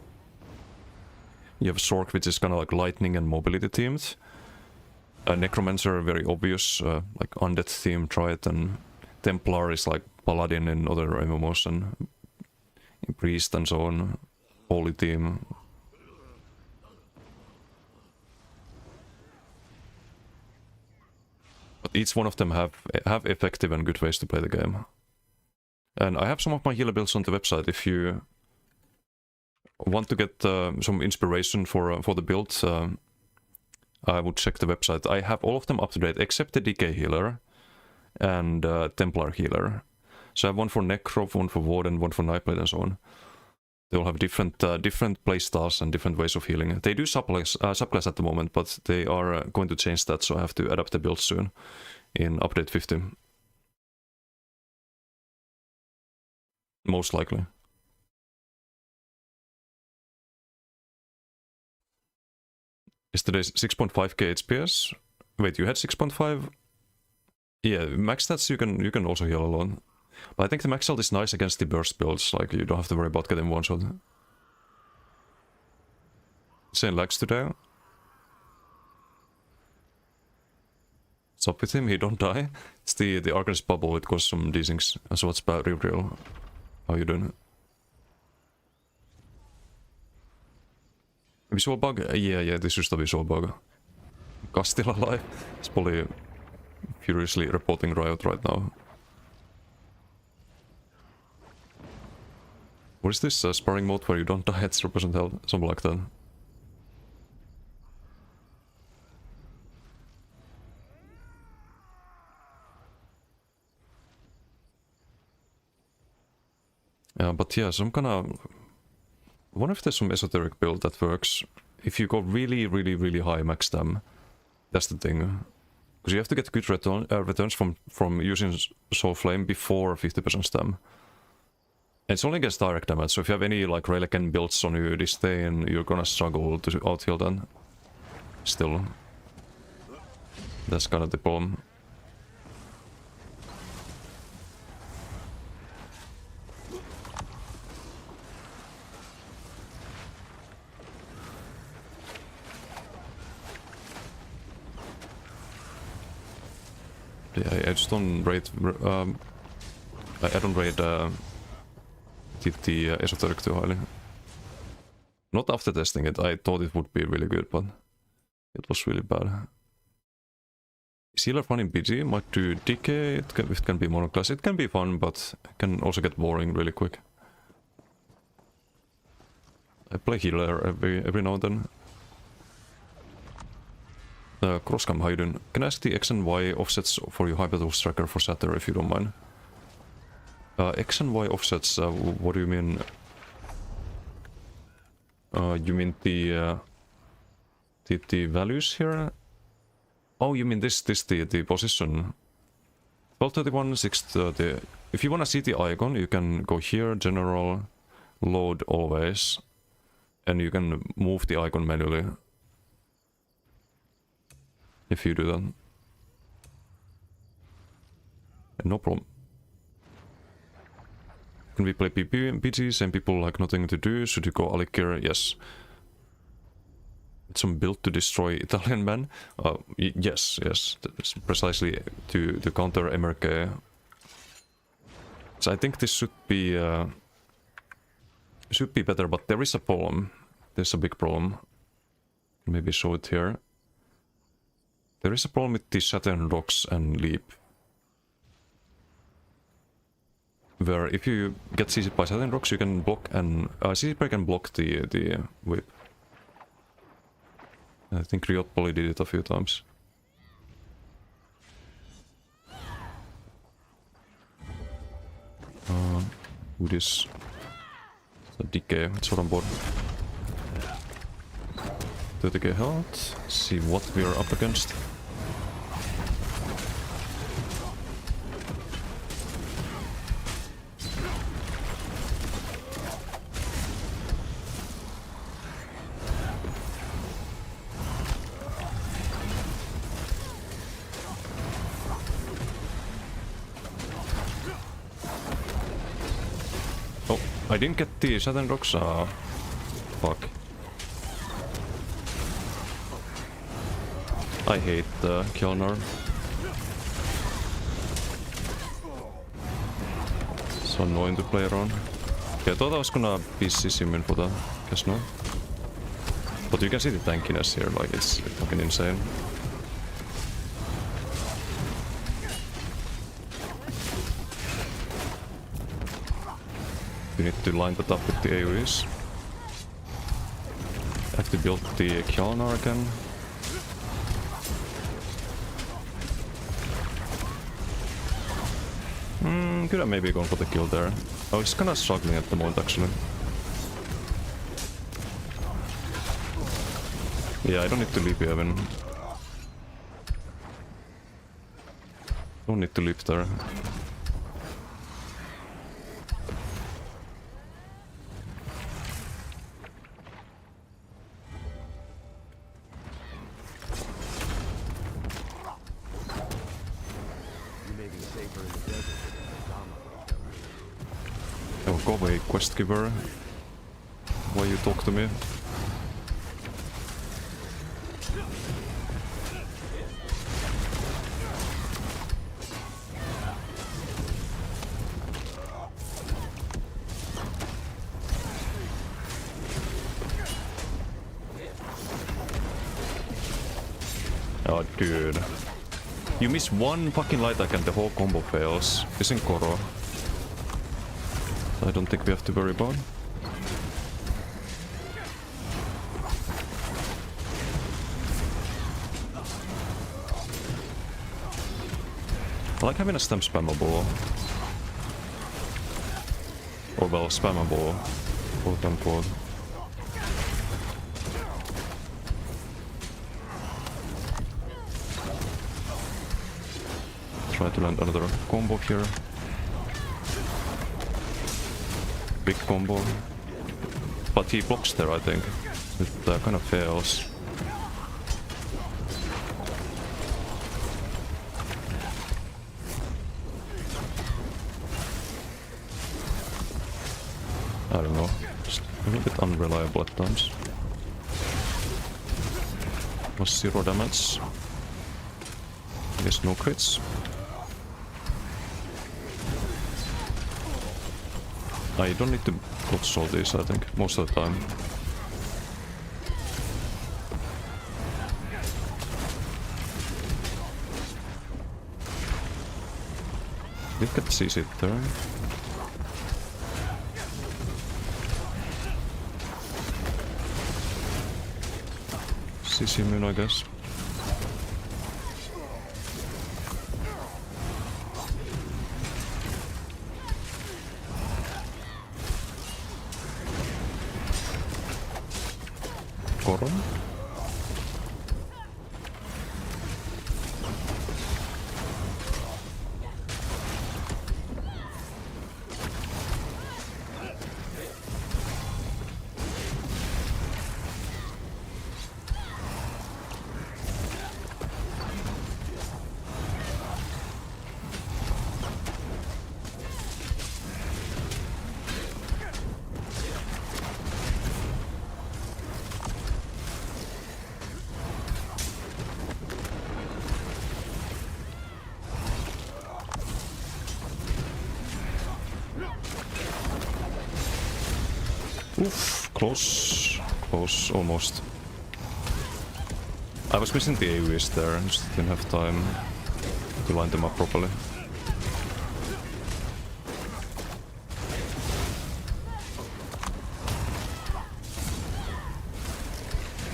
S1: you have Sork, which is kind of like lightning and mobility themed. Necromancer, very obvious, like undead theme, try it. And Templar is like Paladin in other MMOs, and Priest and so on. Holy theme. But each one of them have effective and good ways to play the game. And I have some of my healer builds on the website. If you want to get some inspiration for the build, I would check the website. I have all of them up to date except the DK healer and Templar healer. So I have one for Necro, one for Warden, one for Nightblade, and so on. They all have different playstyles and different ways of healing. They do subclass at the moment, but they are going to change that, so I have to adapt the build soon in update 50. Most likely. Yesterday's 6.5k HPS. Wait, you had 6.5? Yeah, max stats you can also heal alone. But I think the max health is nice against the burst builds, like you don't have to worry about getting one shot. Insane lags today. What's up with him? He don't die. It's the Arcanist bubble, it caused some desyncs. So what's bad real? How you doing? Visual bug? Yeah, this is the visual bug. Gus still alive. He's probably furiously reporting Riot right now. What is this sparring mode where you don't die at 0% health? Something like that. Yeah, but yeah, some kind of... I wonder if there's some esoteric build that works. If you go really high max stam, that's the thing. Because you have to get good returns from using Soul Flame before 50% stam. And it's only against direct damage, so if you have any like Relican builds on you this day, and you're gonna struggle to outheal then. Still. That's kind of the problem. Yeah, I just don't rate. I don't rate the esoteric too highly. Not after testing it. I thought it would be really good, but it was really bad. Sealer fun in PG might do decay. It can be monoclass. It can be fun, but it can also get boring really quick. I play healer every now and then. Crosscam, how you doing? Can I ask the X and Y offsets for your Hypertools tracker for Satyr if you don't mind? X and Y offsets, what do you mean? You mean the values here? Oh, you mean the position? 1231, 630. If you wanna see the icon, you can go here, general, load always, and you can move the icon manually. If you do that. No problem. Can we play PP and PGs and people like nothing to do? Should you go Alikir? Yes. It's some built to destroy Italian men? Yes. That's precisely to counter MRK. So I think this should be better, but there is a problem. There's a big problem. Maybe show it here. There is a problem with the Saturn rocks and leap. Where if you get CC by Saturn rocks, you can block and CC break and block the whip. I think Riot Poly did it a few times. Who this? The decay, it's what on board. 30k health. See what we are up against. Oh, I didn't get the Saturn rocks. Fuck. I hate Kjolnir. So annoying to play around. Okay, I thought I was gonna be CC for the guess no. But you can see the tankiness here, like it's fucking insane. You need to line that up with the AoEs. I have to build the Kjolnir again. Could have maybe gone for the kill there. Oh, he's kinda struggling at the moment actually. Yeah, I don't need to leap even. Don't need to leap there. Oh, go away, quest giver. Why you talk to me? Oh, dude. You miss one fucking light attack and the whole combo fails. Isn't Koro? I don't think we have to worry about. I like having a stem spammable. Or well, spammable. Quote unquote. Try to land another combo here. Big combo. But he blocks there, I think. It kind of fails. I don't know. Just a little bit unreliable at times. Was 0 damage. Yes, no crits. I don't need to console these, I think, most of the time. Did get the CC there. CC immune, I guess. Goron. Oof, close. Close, almost. I was missing the AoEs there, just didn't have time to line them up properly.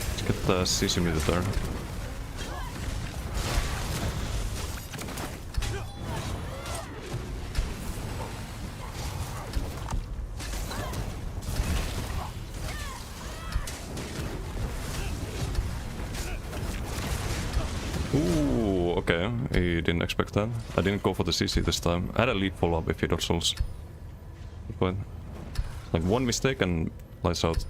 S1: Let's get the CC meter there. Ooh, okay. He didn't expect that. I didn't go for the CC this time. I had a leap follow-up if he dodge rolls. But like one mistake and lights out.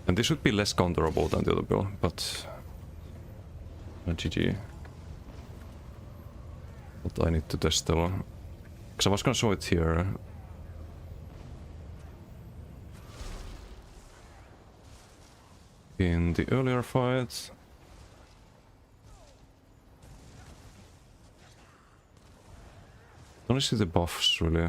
S1: And this should be less counterable than the other build, but GG. But I need to test still. Because I was gonna show it here. In the earlier fight. Don't see the buffs really.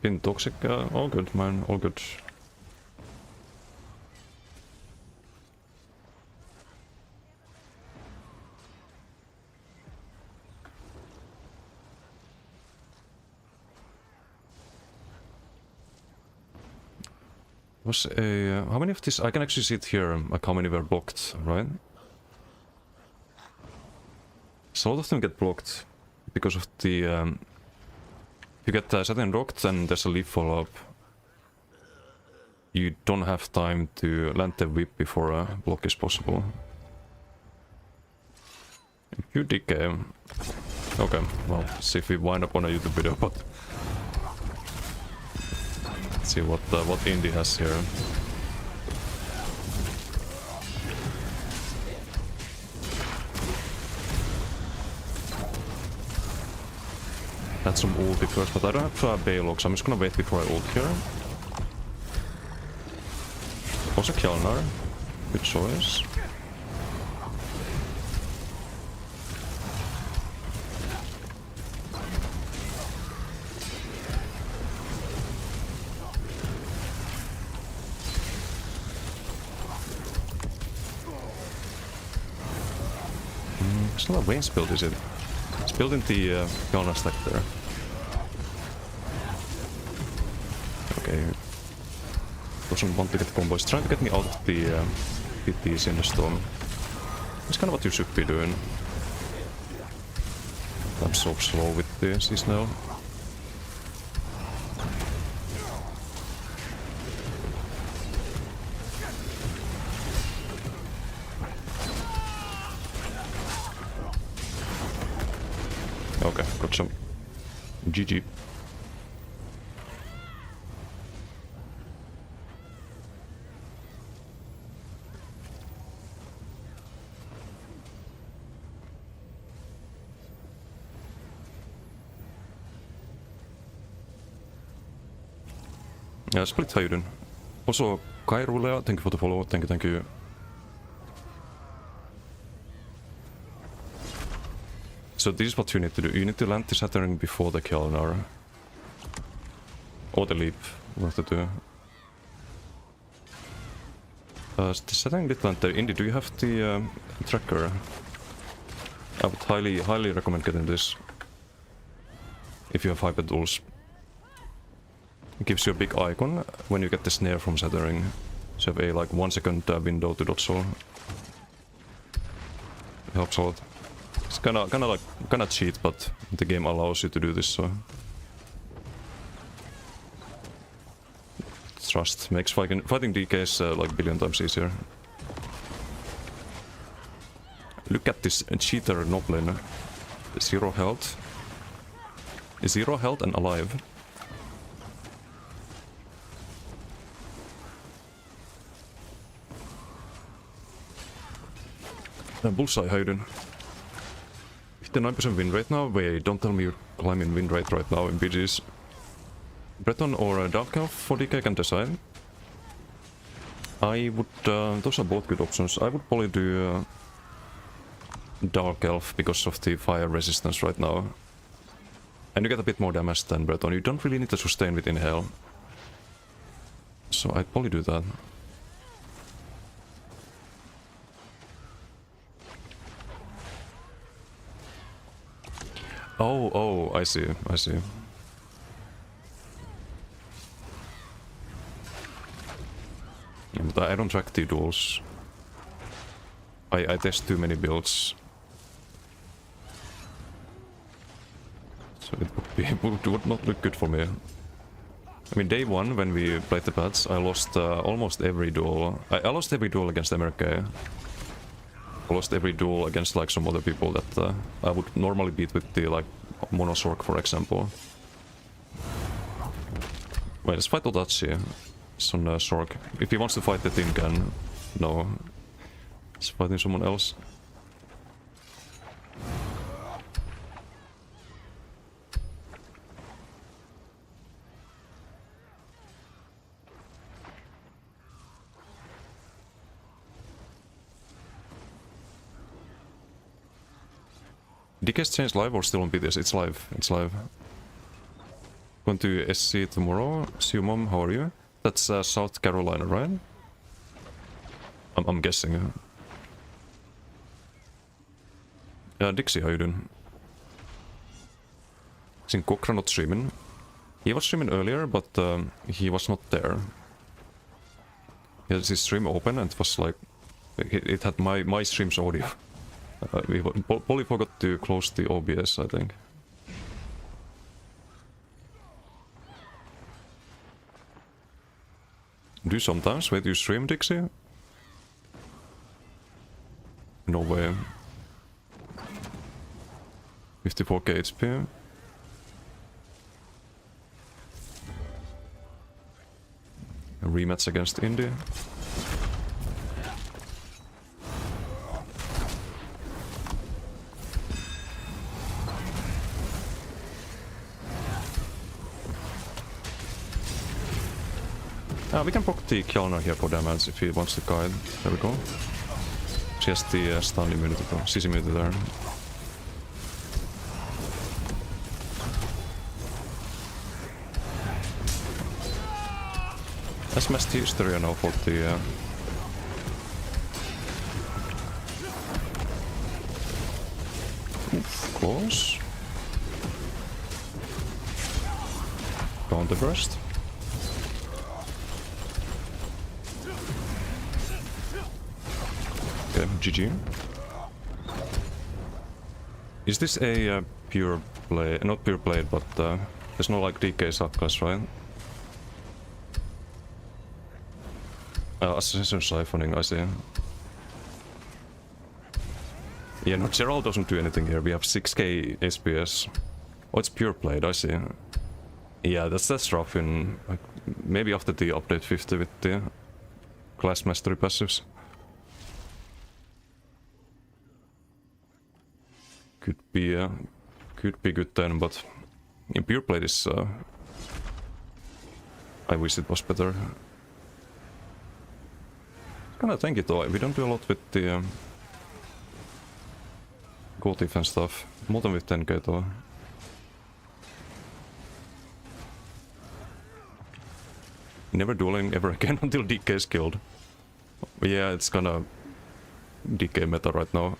S1: Been toxic, all good man, all good. Was a how many of these? I can actually see it here, like how many were blocked, right? So a lot of them get blocked because of the if you get Saturn rocked and there's a leaf follow-up, you don't have time to land the whip before a block is possible. You decay. Okay, well, see if we wind up on a YouTube video, but let's see what Indy has here. That's some ulti first, but I don't have Baylog, so I'm just gonna wait before I ult here. Also Kjellnar, good choice. It's not a Wayne's build, is it? It's building the Kjellnar stack there. Okay. Doesn't want to get combos. Trying to get me out of the bit easy in the storm. It's kind of what you should be doing. I'm so slow with the seasonal. Okay, got some GG. Yeah, Split, how you doing? Also, Kairulea, thank you for the follow. Thank you. So this is what you need to do. You need to land the Saturn before the Kelnar. Or the leap, what to do. The Saturn did land there. Indy, do you have the tracker? I would highly recommend getting this. If you have hyper tools. It gives you a big icon when you get the snare from Saturn. So you have a like 1 second window to dodge all. It helps a lot. It's kinda cheat, but the game allows you to do this, so trust makes fighting DKs like billion times easier. Look at this cheater Noblin. 0 health. 0 health and alive. Bullseye, how you doing? 59% win rate now? Wait, don't tell me you're climbing win rate right now in BGs. Breton or Dark Elf for DK, can decide. I would... those are both good options. I would probably do Dark Elf because of the fire resistance right now. And you get a bit more damage than Breton. You don't really need to sustain with Inhale. So I'd probably do that. Oh, I see. Yeah, but I don't track the duels. I test too many builds. So it would not look good for me. I mean, day 1 when we played the pads, I lost almost every duel. I lost every duel against MRK. I lost every duel against like some other people that I would normally beat with the like Monosorg, for example. Wait, let's fight Odachi. It's on Sorg. If he wants to fight the Tin Can, no. He's fighting someone else. DK's changed live or still on BTS? It's live. It's live. Going to SC tomorrow. See you, Mom. How are you? That's South Carolina, right? I'm guessing. Dixie, how you doing? I think Kokra not streaming. He was streaming earlier, but he was not there. He had his stream open and it was like... It had my stream's audio. We probably forgot to close the OBS, I think. Do you sometimes? Wait, you stream, Dixie? No way. 54k HP. A rematch against Indy. We can proc the Kjolnir here for damage if he wants to guide. There we go. She has the stun immunity though. CC immunity there. Let's mess the Hysteria now for the... Close. Counter burst. Okay, GG. Is this a pure play? Not pure play, but there's no like DK subclass, right? Assassin siphoning, I see. Yeah, no, Gerald doesn't do anything here. We have 6k SPS. Oh, it's pure played, I see. Yeah, that's rough in like, maybe after the update 50 with the class mastery passives. Could be good then, but in pure play is I wish it was better. Kinda tank it though. We don't do a lot with the gold defense stuff. More than with 10k though. Never dueling ever again until DK is killed. Yeah, it's kinda DK meta right now.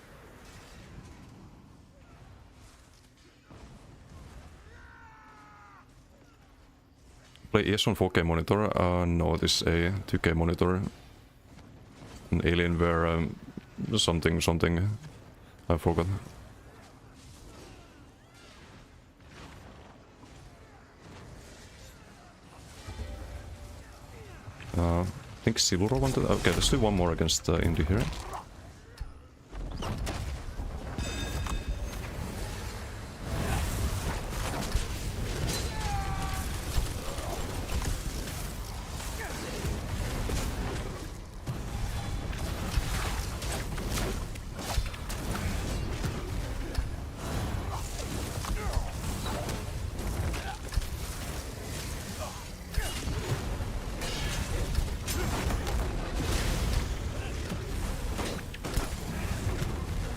S1: Play ES on 4K monitor? No, this is a 2K monitor. An Alienware something. I forgot. I think Siluro wanted. Okay, let's do one more against Indy here.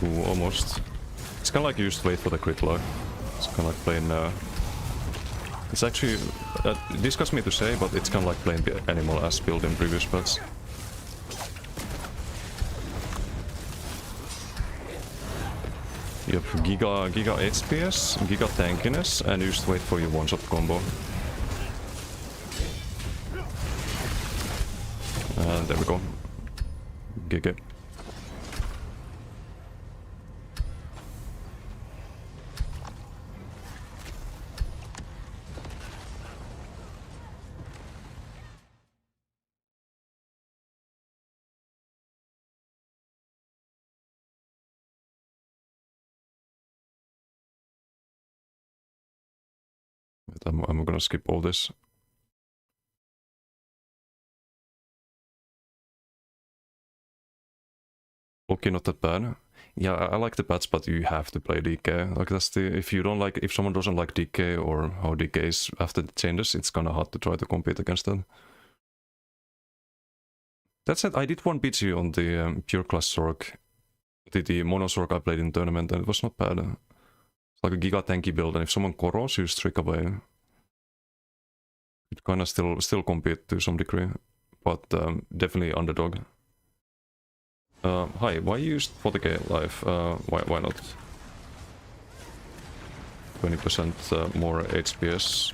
S1: Ooh, almost. It's kind of like you just wait for the crit lock. It's kind of like playing. It's actually disgusts me to say, but it's kind of like playing the animal as built in previous builds. You have giga HPS, giga tankiness, and you just wait for your one-shot combo. And there we go. GG. I'm gonna skip all this. Okay, not that bad. Yeah, I like the patch, but you have to play DK. Like that's the if someone doesn't like DK or how DK is after the changes, it's kinda hard to try to compete against that. That said, I did one BG on the pure class Sork. The mono Sork I played in tournament, and it was not bad. It's like a giga tanky build, and if someone corros, you just trick away. It kinda still compete to some degree, but definitely underdog. Hi, why you used 40k life? Why not? 20% more HPS,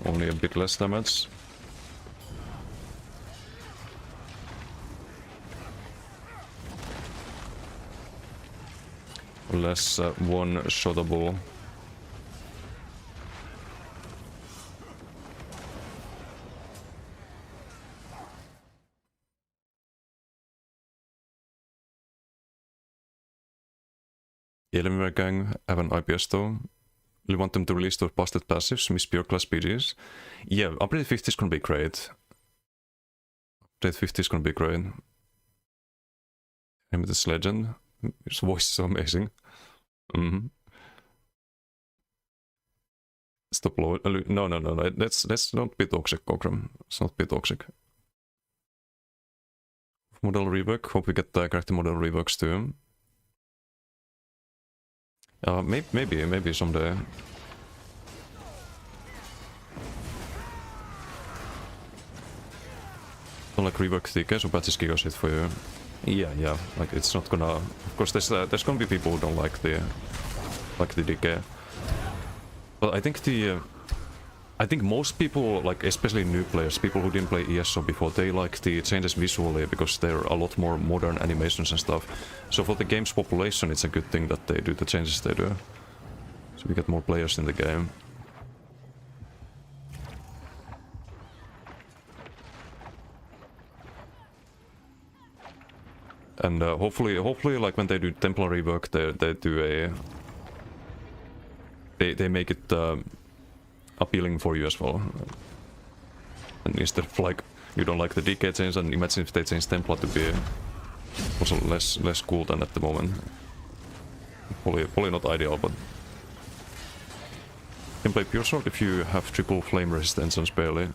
S1: only a bit less damage. Less one-shotable. Alienware gang have an IPS though. You want them to release those busted passives, miss pure class PGs? Yeah, update 50 is gonna be great. Update 50 is gonna be great. Amethyst Legend. His voice is so amazing. Stop load. No. Let's not be toxic, Kokram. Let's not be toxic. Model rework. Hope we get the character model reworks too. Maybe someday. Don't like rework TK, so patches giga shit for you. Yeah. Like it's not gonna. Of course, there's gonna be people who don't like the DK. But I think the I think most people, like especially new players, people who didn't play ESO before, they like the changes visually because there are a lot more modern animations and stuff. So for the game's population, it's a good thing that they do the changes they do. So we get more players in the game. And hopefully, like when they do Templary work, they do a... They make it appealing for you as well. And instead of like, you don't like the DK change, and imagine if they change Templar to be also less cool than at the moment. Probably not ideal, but... You can play Pure Sword if you have triple flame resistance on Spelly.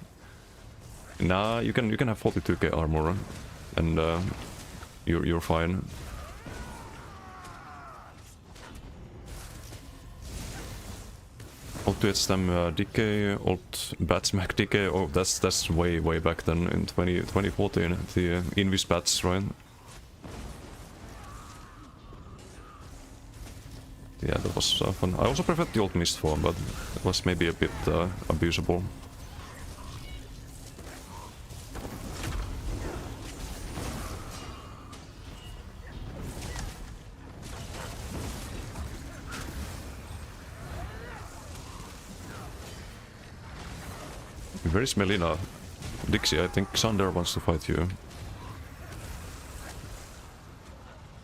S1: Nah, you can have 42k armor, and you're fine. Old Twitch Decay, old Batsmack Decay, oh that's way back then in 2014, the Invis Bats, right? Yeah, that was fun. I also preferred the old Mist form, but it was maybe a bit abusable. Where is Melina? Dixie, I think Xander wants to fight you.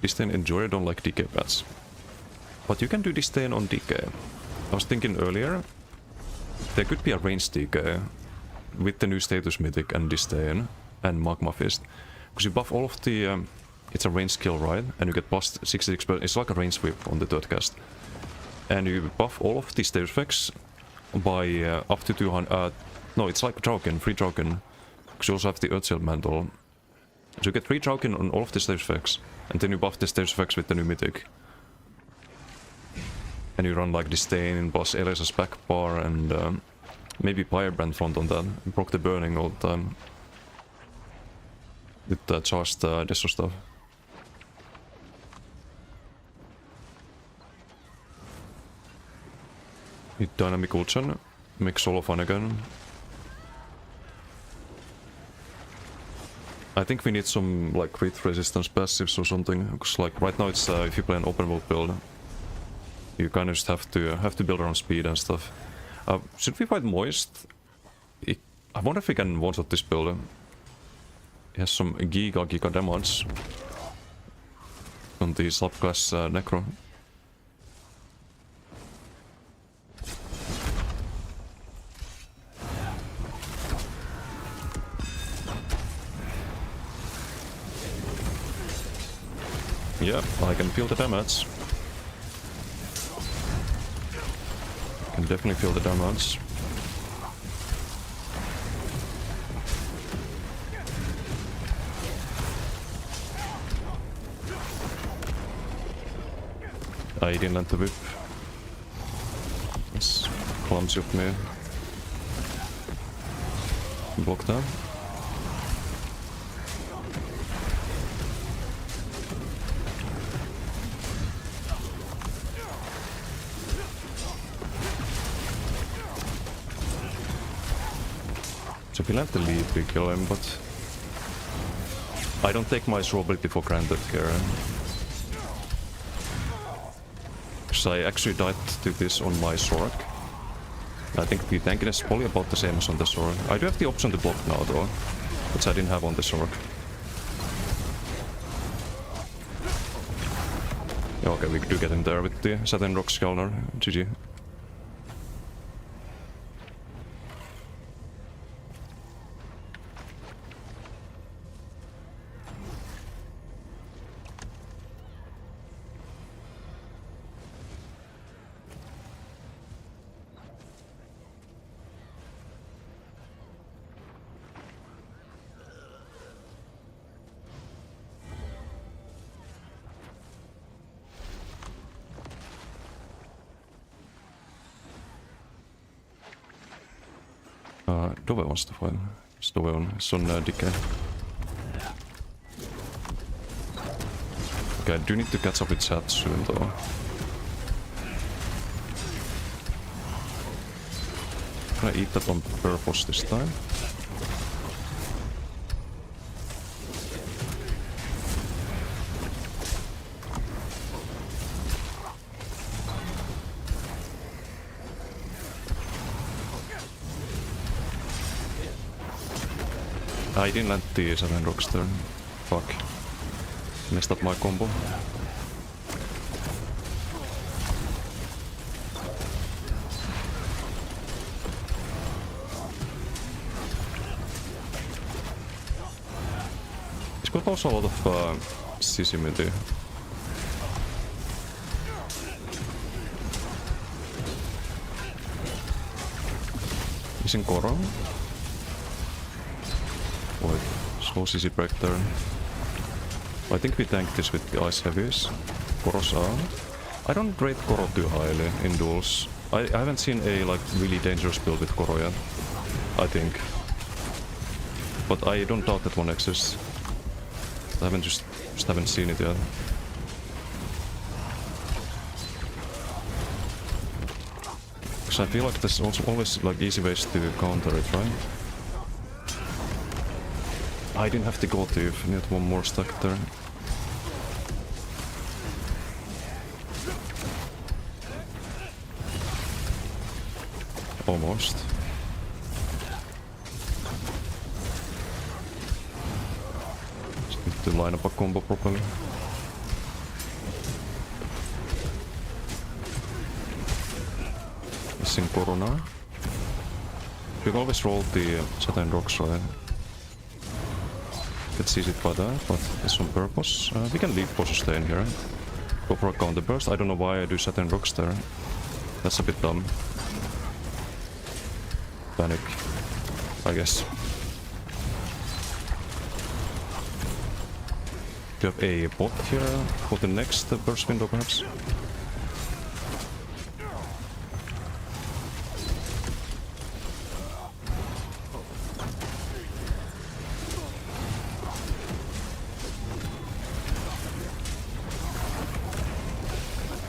S1: Disdain Enjoyer don't like DK bats. But you can do Disdain on DK. I was thinking earlier, there could be a ranged DK with the new status mythic and Disdain and Magma Fist. Because you buff all of the... it's a range skill, right? And you get plus 66%. It's like a range sweep on the third cast. And you buff all of the status effects by up to 200... no, it's like Drauken, free Drauken. Because you also have the Earthshield Mantle. So you get free Drauken on all of the status effects. And then you buff the status effects with the new mythic. And you run like Disdain, boss Elisa's back bar, and maybe Firebrand front on that. You proc the burning all the time. With the charged Deso stuff. Hit Dynamic Ulchan. Make solo fun again. I think we need some like crit resistance passives or something. Because like right now it's if you play an open world build, you kind of just have to build around speed and stuff. Should we fight Moist? I wonder if we can one-shot this build. It has some giga damage on the subclass Necro. Yeah, I can feel the damage. Can definitely feel the damage. I didn't land the whip. It's clumsy of me. Block that. So if we land the lead, we kill him, but I don't take my survivability for granted here. Because I actually died to this on my Sork. I think the tankiness is probably about the same as on the Sork. I do have the option to block now though, which I didn't have on the Sork. Yeah, okay, we do get in there with the Saturn Rock Skalnar. GG. Dove wants to fight. It's Dove on Decay. Okay, I do need to catch up with chat soon though. gonna eat that on purpose this time. I didn't land the Saturn Rocks there. Fuck. Messed up my combo. It's got also a lot of Sissimity. Missing Koro. Wait, slow CC break there. I think we tank this with the ice heavies. Koro's out. I don't rate Koro too highly in duels. I haven't seen a like really dangerous build with Koro yet. I think. But I don't doubt that one exists. I haven't just haven't seen it yet. Because I feel like there's also always like easy ways to counter it, right? I didn't have to go to if I need one more stack there. Almost. Just need to line up a combo properly. Missing Corona. You can always roll the Saturn Rocks, right? Get seized by that, but it's on purpose. We can leave for sustain here. Go for a counter burst. I don't know why I do Saturn Rocks there. That's a bit dumb. Panic, I guess. Do you have a bot here for the next burst window, perhaps?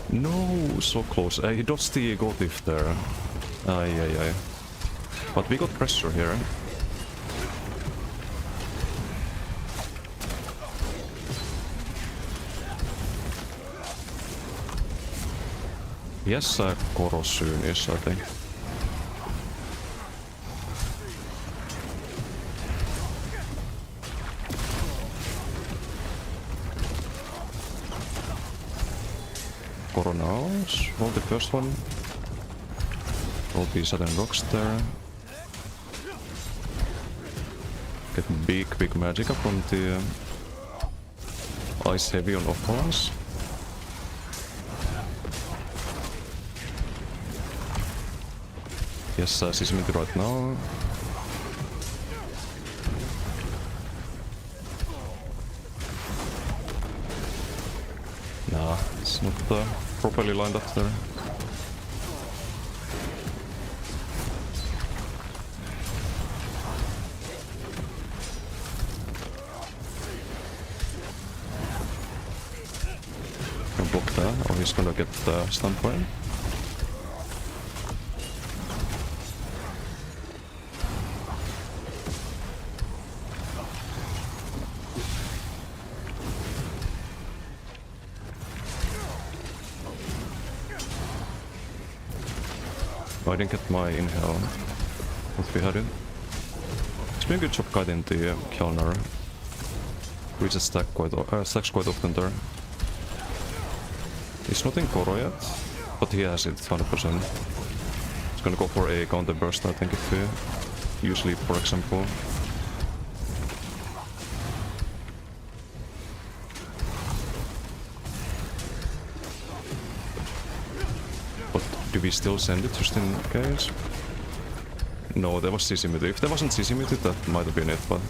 S1: No, so close. He dodged the gold lift there. Aye. But we got pressure here. Yes, Koro soon is, I think. Koro now. Roll the first one. Roll the Saturn Rocks there. Get big magic up from the ice heavy on offense. Yes, Sissimity right now. Nah, it's not properly lined up there. Can block that, or he's gonna get stunned for him. I didn't get my inhale, but we had it. It's been a good job guiding the counter. We just stacks quite often there. He's not in Koro yet, but he has it 100%. He's gonna go for a counter burst, I think, if we use Leap, for example. Do we still send it just in case? No, there was Sissimity. If there wasn't Sissimity, that might have been it, but...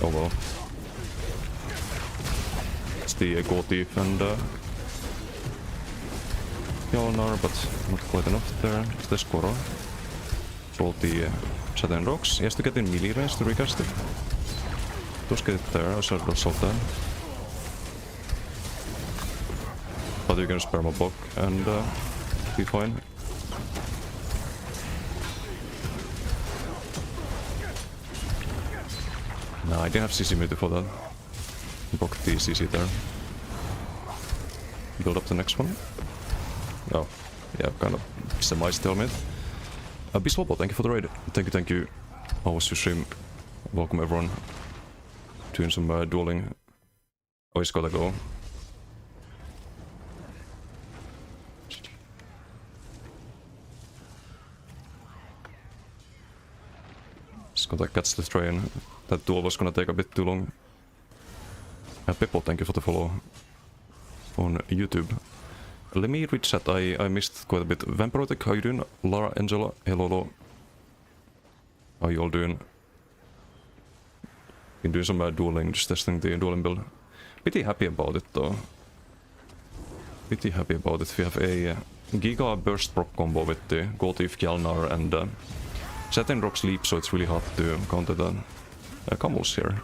S1: oh well. It's the Go Thief and Mjolnir, but not quite enough there. There's Koro. Roll the Saturn Rocks. He has to get in melee range to recast it. Just get it there, I should have solved that. But you can spare my block and be fine. No, I didn't have CC meter for that. Broke the CC there. Build up the next one. Oh, yeah, kind of semi-stalemate. Bislobo, thank you for the raid. Thank you. How was your stream? Welcome everyone. Doing some dueling. Oh, he's gotta go. Just gotta catch the train. That duel was gonna take a bit too long. Peppo, thank you for the follow on YouTube. Let me read chat, I missed quite a bit. Vampirotic, how you doing? Lara, Angela, hello. How you all doing? Been doing some dueling, just testing the dueling build. Pretty happy about it though. Pretty happy about it. We have a Giga Burst proc combo with the Gotif, Gjalnar and Satin Rock Sleep, so it's really hard to counter the Camels here.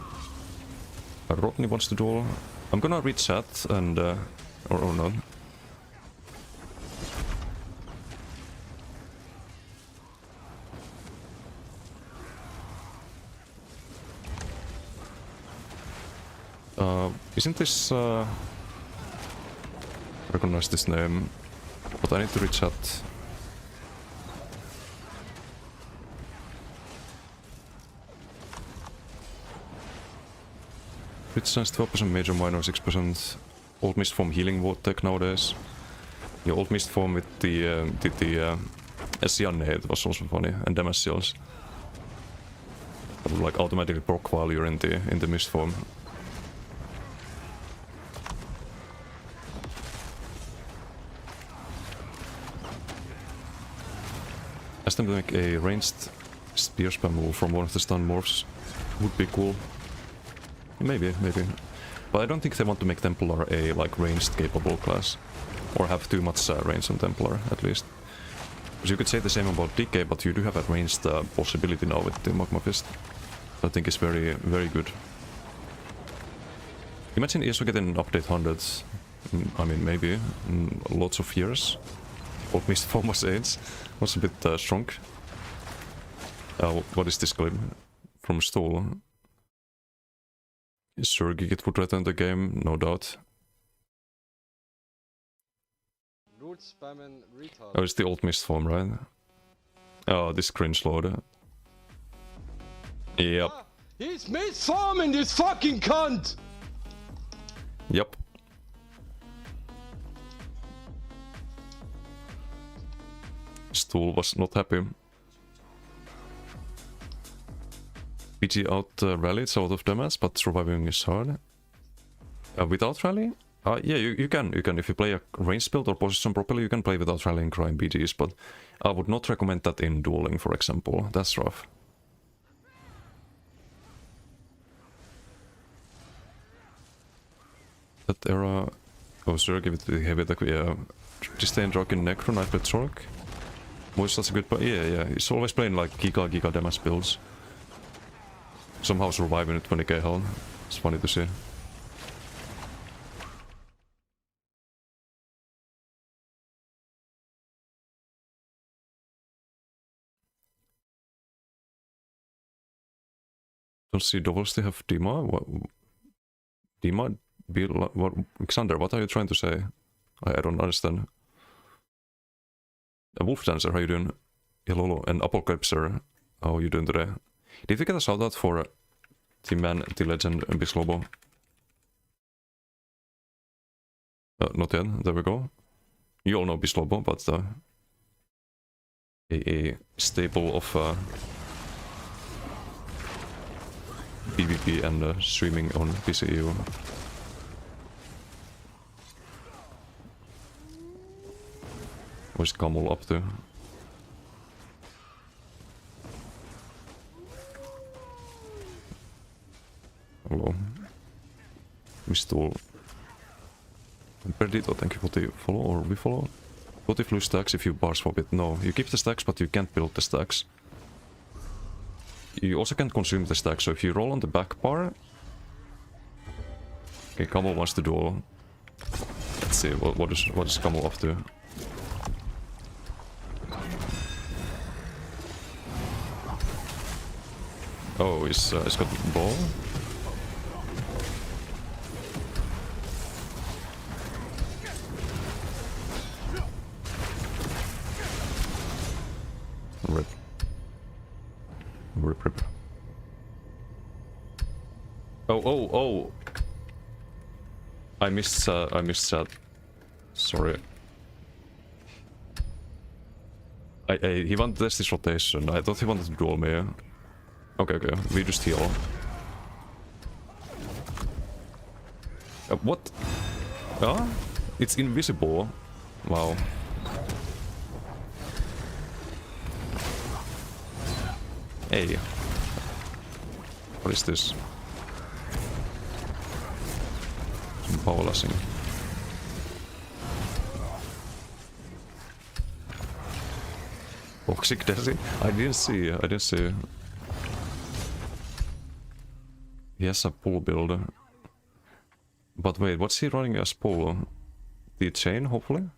S1: Rodney wants to duel. I'm gonna read chat and... or not. Isn't this... recognize this name, but I need to read chat. Crit chance 12%, major minor 6%. Old Mist Form healing Vortec nowadays. Yeah, Old Mist Form with the Sianate was also funny, and Damage Seals. Like automatically proc while you're in the Mist Form. Ask them to make a ranged spear spam move from one of the stun morphs. Would be cool. Maybe. But I don't think they want to make Templar a like ranged capable class. Or have too much range on Templar, at least. Because you could say the same about DK, but you do have a ranged possibility now with the Magma Fist. I think it's very, very good. Imagine ESO getting update 100. I mean, maybe. In lots of years. Old Mist Form was age. Was a bit strong. What is this clip? From Stool. Sure, Gigit would return the game, no doubt.
S6: Root spamming retard.
S1: Oh, it's the Old Mist Form, right? Oh, this cringe loader. Yep.
S6: Ah, he's misforming this fucking cunt!
S1: Yep. Stool was not happy. PG out rally, it's a lot of damage, but surviving is hard. Without rally? Yeah, you can. If you play a range build or position properly, you can play without rallying crime BGs, but I would not recommend that in dueling, for example. That's rough. That era... Oh, sure, give it the heavy attack. Yeah. Disdain Rock in Necro, Knight with Sork. Was such a good... Yeah. He's always playing like Giga damage builds. Somehow surviving at 20k health. It's funny to see. Don't see doubles, they have Dima? What? Dima? What? Xander, what are you trying to say? I don't understand. Wolf Dancer, how you doing? Hello, and Apocalypser, how are you doing today? Did we get a shoutout for the man, the legend, Bislobo? Not yet, there we go. You all know Bislobo, but a staple of PvP and streaming on PCU. What's Kamul up to? Hello. Mr. Perdito, thank you for the follow or refollow. What if lose stacks if you bar swap it? No, you keep the stacks but you can't build the stacks. You also can't consume the stacks, so if you roll on the back bar... Okay, Kamel wants to duel. Let's see, what is Kamel up to? Oh, he's got ball? Oh. I missed that. Sorry. He wanted to test his rotation. I thought he wanted to duel me. Okay. We just heal. What? Ah? It's invisible. Wow. Hey. What is this? Some bowlasing. Toxic Desi? I didn't see. He has a pull build. But wait, what's he running as pull? The chain, hopefully?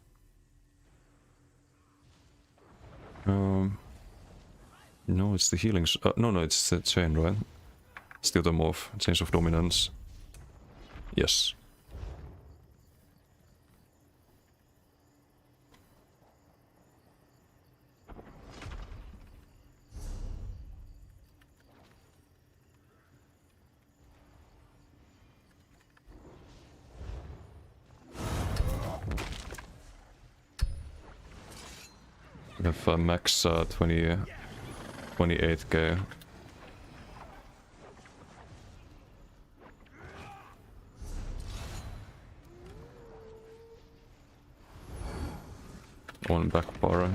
S1: No, it's the healing. No, it's the chain, right? Still the morph. Change of dominance. Yes. We have max 28k. One back bar.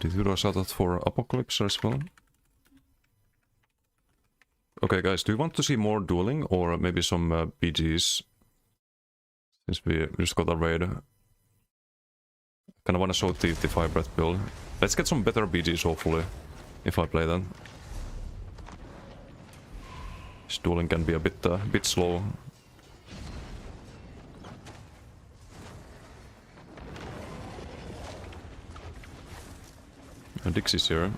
S1: Did you rush out for Apocalypse as well? Okay guys, do you want to see more dueling or maybe some BGs? Since we just got a raid. Kinda wanna show the fire breath build. Let's get some better BGs hopefully, if I play them. This dueling can be a bit slow. Dixie's here.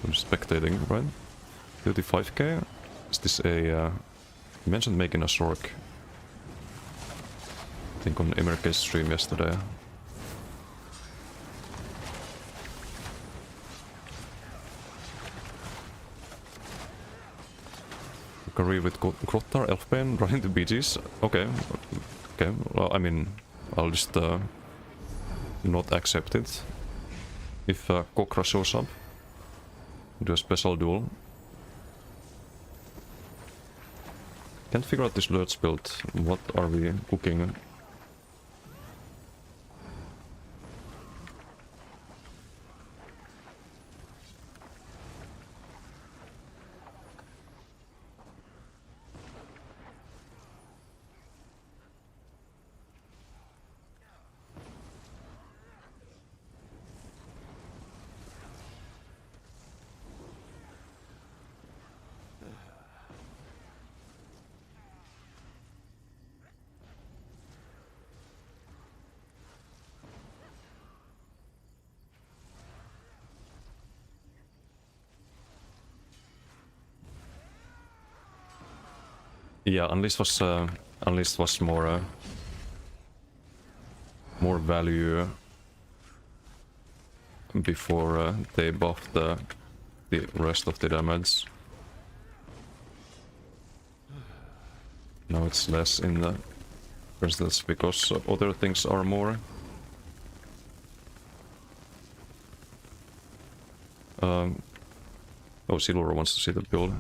S1: I'm spectating, right? 35k? Is this a... you mentioned making a Sork. I think on Emerke's stream yesterday. Career with Grottar, Elfbane, running the BGs. Okay. Well, I mean, I'll just not accept it. If Kokra shows up, do a special duel. Can't figure out this Lurch build. What are we cooking? Yeah, Unleashed was more value before they buffed the rest of the damage. Now it's less in the that's because other things are more. Oh, Silver wants to see the build.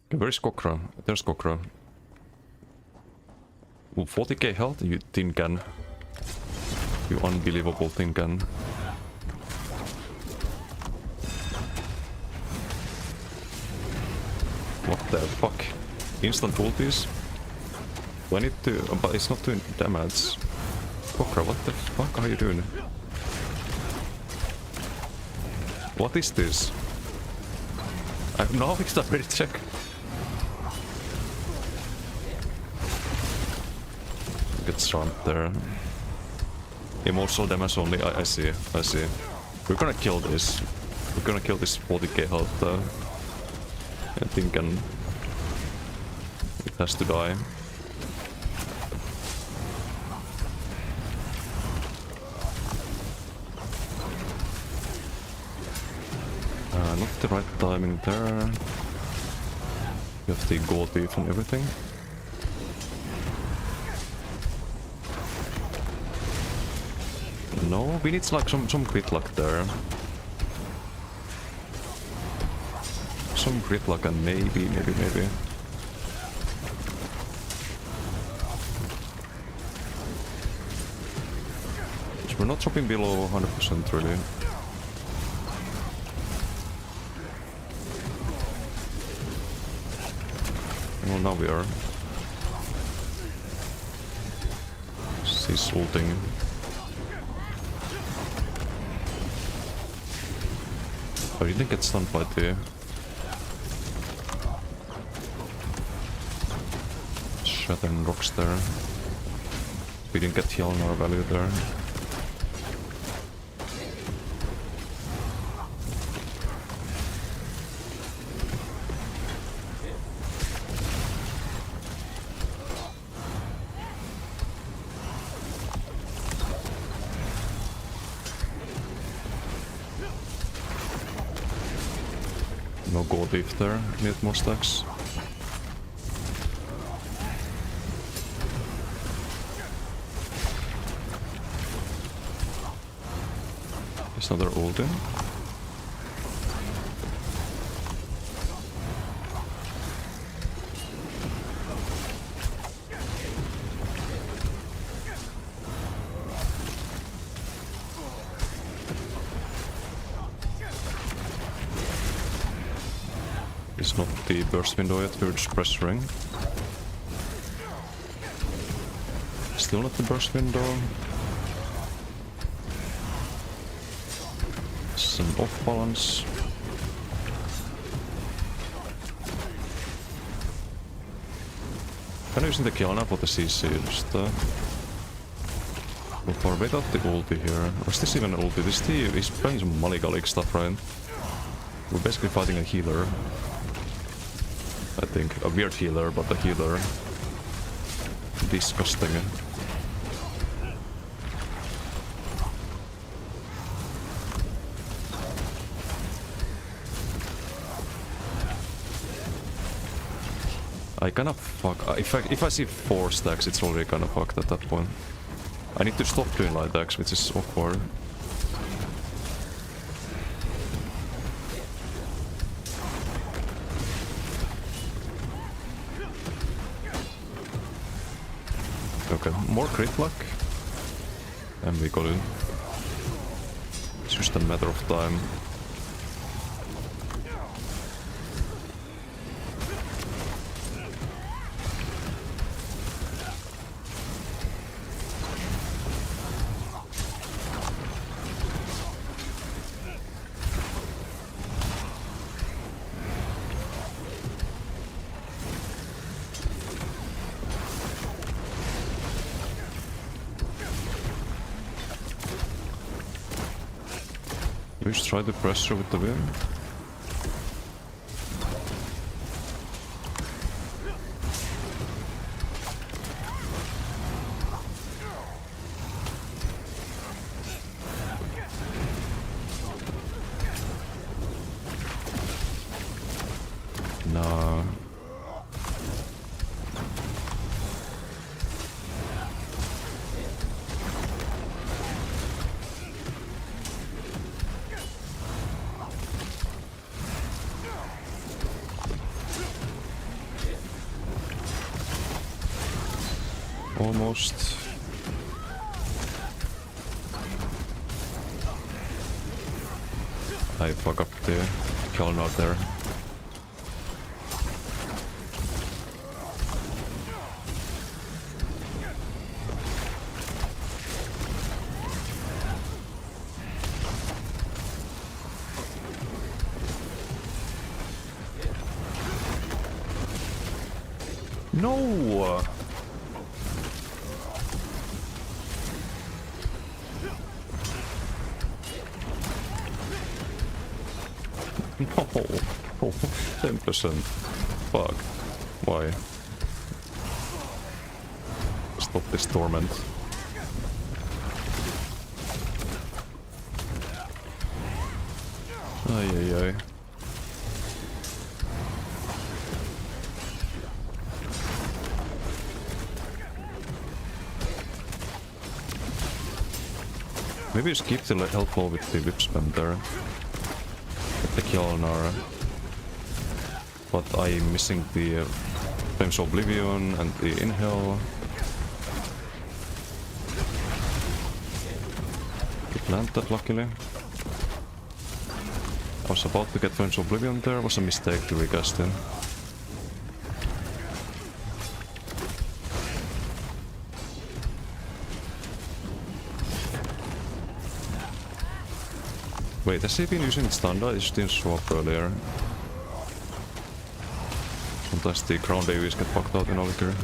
S1: Where's Kokra? There's Kokra. Ooh, 40k health, you tin can. You unbelievable tin can. What the fuck? Instant ultis? 22, but it's not doing damage. Kokra, what the fuck are you doing? What is this? I've now ready to check. gets ramped there. Emotional damage only, I see. We're gonna kill this. We're gonna kill this 40k health I think, and it has to die. Not the right timing there. You have the gold thief and everything. No, we need like some crit luck there. Some crit luck and maybe. We're not dropping below 100% really. Well, now we are. She's ulting. Oh, you didn't get stunned by the... Shattering rocks there. We didn't get Hjalmar value there. No gold thief there, need more stacks. There's another ulti. It's not the burst window yet, we're just pressuring. Still not the burst window. It's an off balance. Kind of using the Kiana for the CC, just go far without the ulti here. Or is this even an ulti? He's playing some Maligalik stuff, right? We're basically fighting a healer. I think. A weird healer, but a healer. Disgusting. I kinda fuck. If I see 4 stacks, it's already kinda fucked at that point. I need to stop doing light attacks, which is awkward. Okay, more crit luck. And we got it. It's just a matter of time. We just try the pressure with the wind. No. Almost. I fuck up the Kjoln out there. No! No. Oh, 10%. Fuck. Why? Stop this torment. Ai ai ai. Maybe skip the health blow with the whip spam there. Get the kill on our... But I'm missing the Flames of Oblivion and the Inhale. Could land that luckily. I was about to get Flames of Oblivion there, was a mistake to recast in. Wait, has he been using Standa? It didn't show up earlier. Sometimes the ground AoEs get fucked out in Alikir.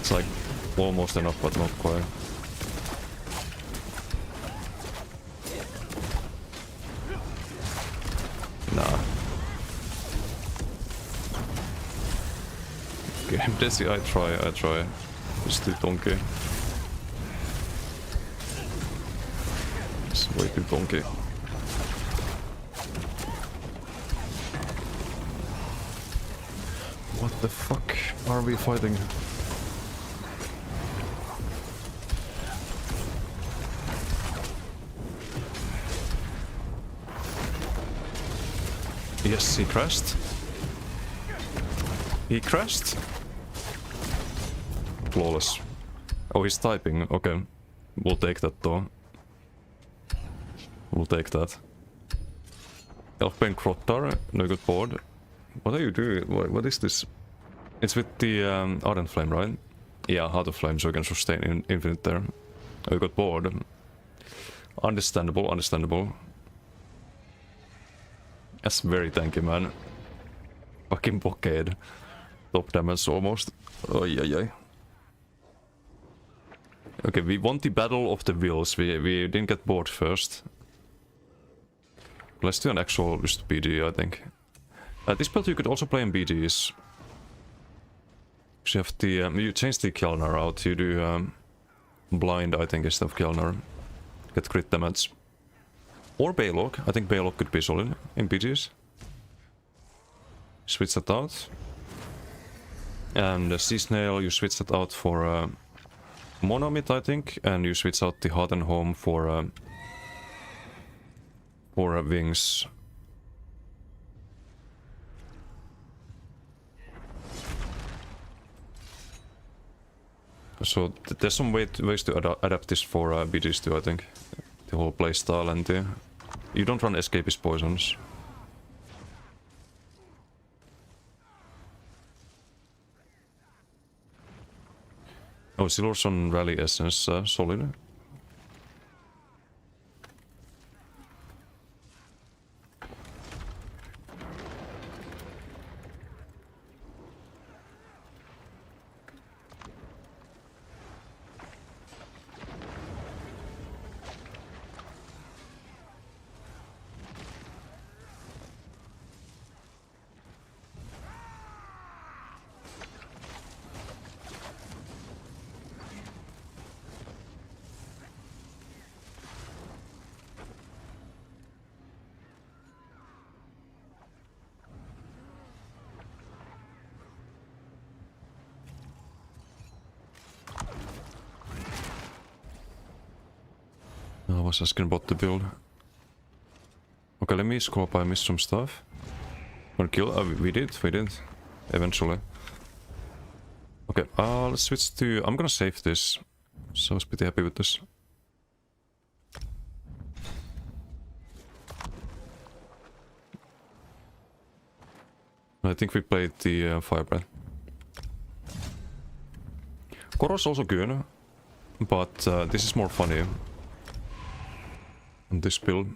S1: It's like almost enough, but not quite. Nah. Game Desi, I try. It's too donkey. It's way too donkey. What the fuck are we fighting? Yes, he crashed. He crashed? Flawless. Oh, he's typing. Okay. We'll take that though. We'll take that. Elfbane Crottar, no good board. What are you doing? What is this? It's with the Ardent Flame, right? Yeah, Heart of Flame, so you can sustain infinite there. Oh, you got bored. Understandable, understandable. That's very tanky, man. Fucking blockade. Top damage almost. Oh yeah. Okay, we won the Battle of the Wills. We didn't get bored first. Let's do an actual just BD, I think. This build you could also play in BDs. You have the you change the Kjellnar out. You do blind, I think, instead of Kjellnar. Get crit damage. Or Balog. I think Balog could be solid in BGs. Switch that out. And the Sea Snail, you switch that out for Monomit, I think. And you switch out the Heart and Home for Wings. So there's some ways to adapt this for BGs too, I think. The whole playstyle and the... You don't run escapist poisons. Oh, Silur's on Rally Essence, solid. I was asking about the build. Okay, let me scope. I missed some stuff. One kill. We did. Eventually. Okay, let's switch to... I'm gonna save this. So I was pretty happy with this. I think we played the Fire Breath. Koro's also good, but this is more funny on this build.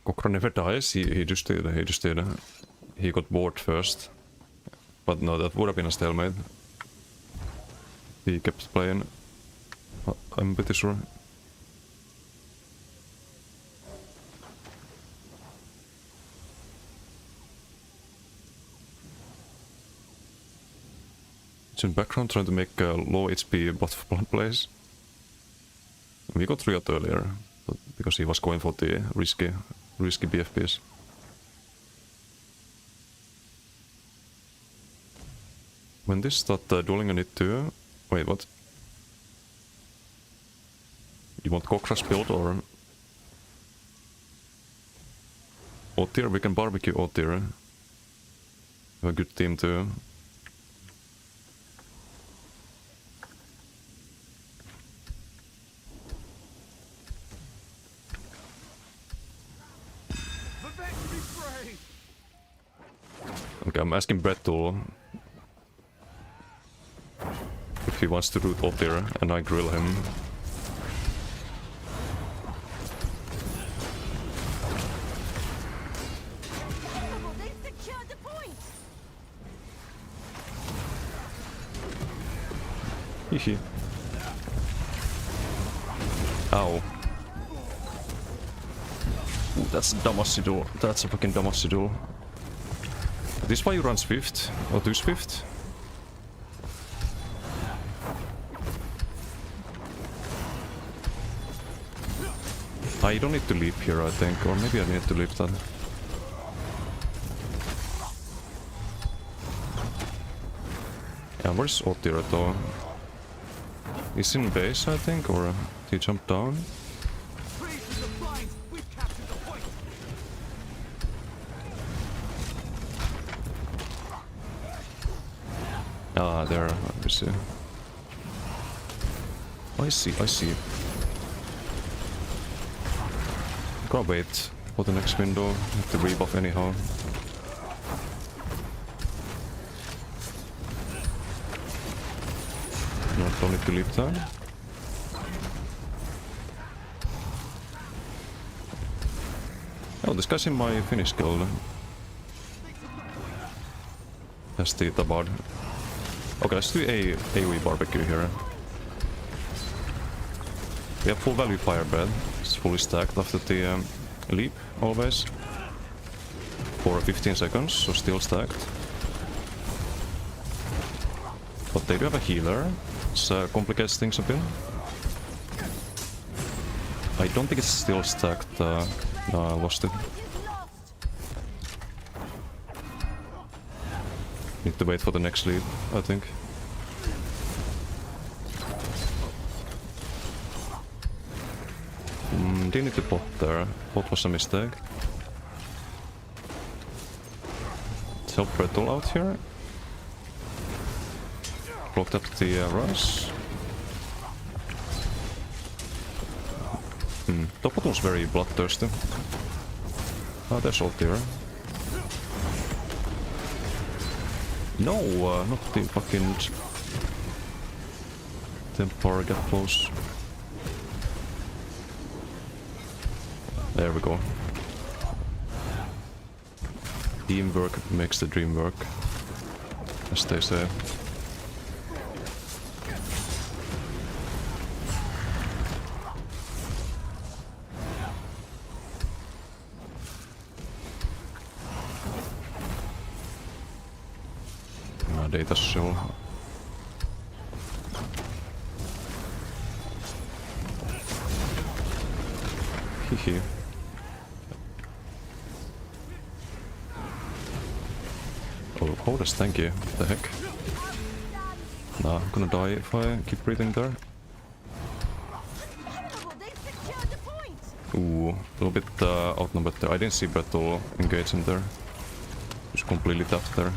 S1: Kokra never dies, he just did. He got bored first. But no, that would have been a stalemate. He kept playing. I'm pretty sure. It's in background trying to make low HP bot for blood plays. We got Riot earlier, but because he was going for the risky BFPs. When this start dueling on it too... Wait, what? You want Kokra's build or... O-tier? We can barbecue O-tier. Have a good team too.
S2: The victory free!
S1: Okay, I'm asking Brett to... if he wants to root O-tier and I grill him.
S4: They secured the point!
S1: Hihi. Ow. Ooh, that's a Damacy duel. That's a fucking Damacy duel. This why you run Swift? Or do Swift? I don't need to leap here, I think. Or maybe I need to leap that. Yeah, where's O-tier though? He's in base, I think, or did he jump down?
S2: Freeze to the flanks! We've captured the point!
S1: Ah, there, I see. I see. Gotta wait for the next window, have to rebuff anyhow. No, don't need to leap that. Oh, this guy's in my Finnish guild. That's the Tabard. Okay, let's do a AoE barbecue here. We have full value firebread. It's fully stacked after the leap, always. For 15 seconds, so still stacked. But they do have a healer, which complicates things a bit. I don't think it's still stacked. No, I lost it. Need to wait for the next leap, I think. Didn't need to bot there. Bot was a mistake. Let's help Brettle out here. Blocked up the rush. Top bottom's very bloodthirsty. Ah, there's O-tier. No, not the fucking Templar get close. There we go. Teamwork makes the dream work, as they say. Data shell. Hihi. Oh, hold us, thank you. What the heck? Nah, I'm gonna die if I keep breathing there.
S4: They secured the point!
S1: Ooh, a little bit outnumbered there. I didn't see Brettle engage in there. Just completely tapped there.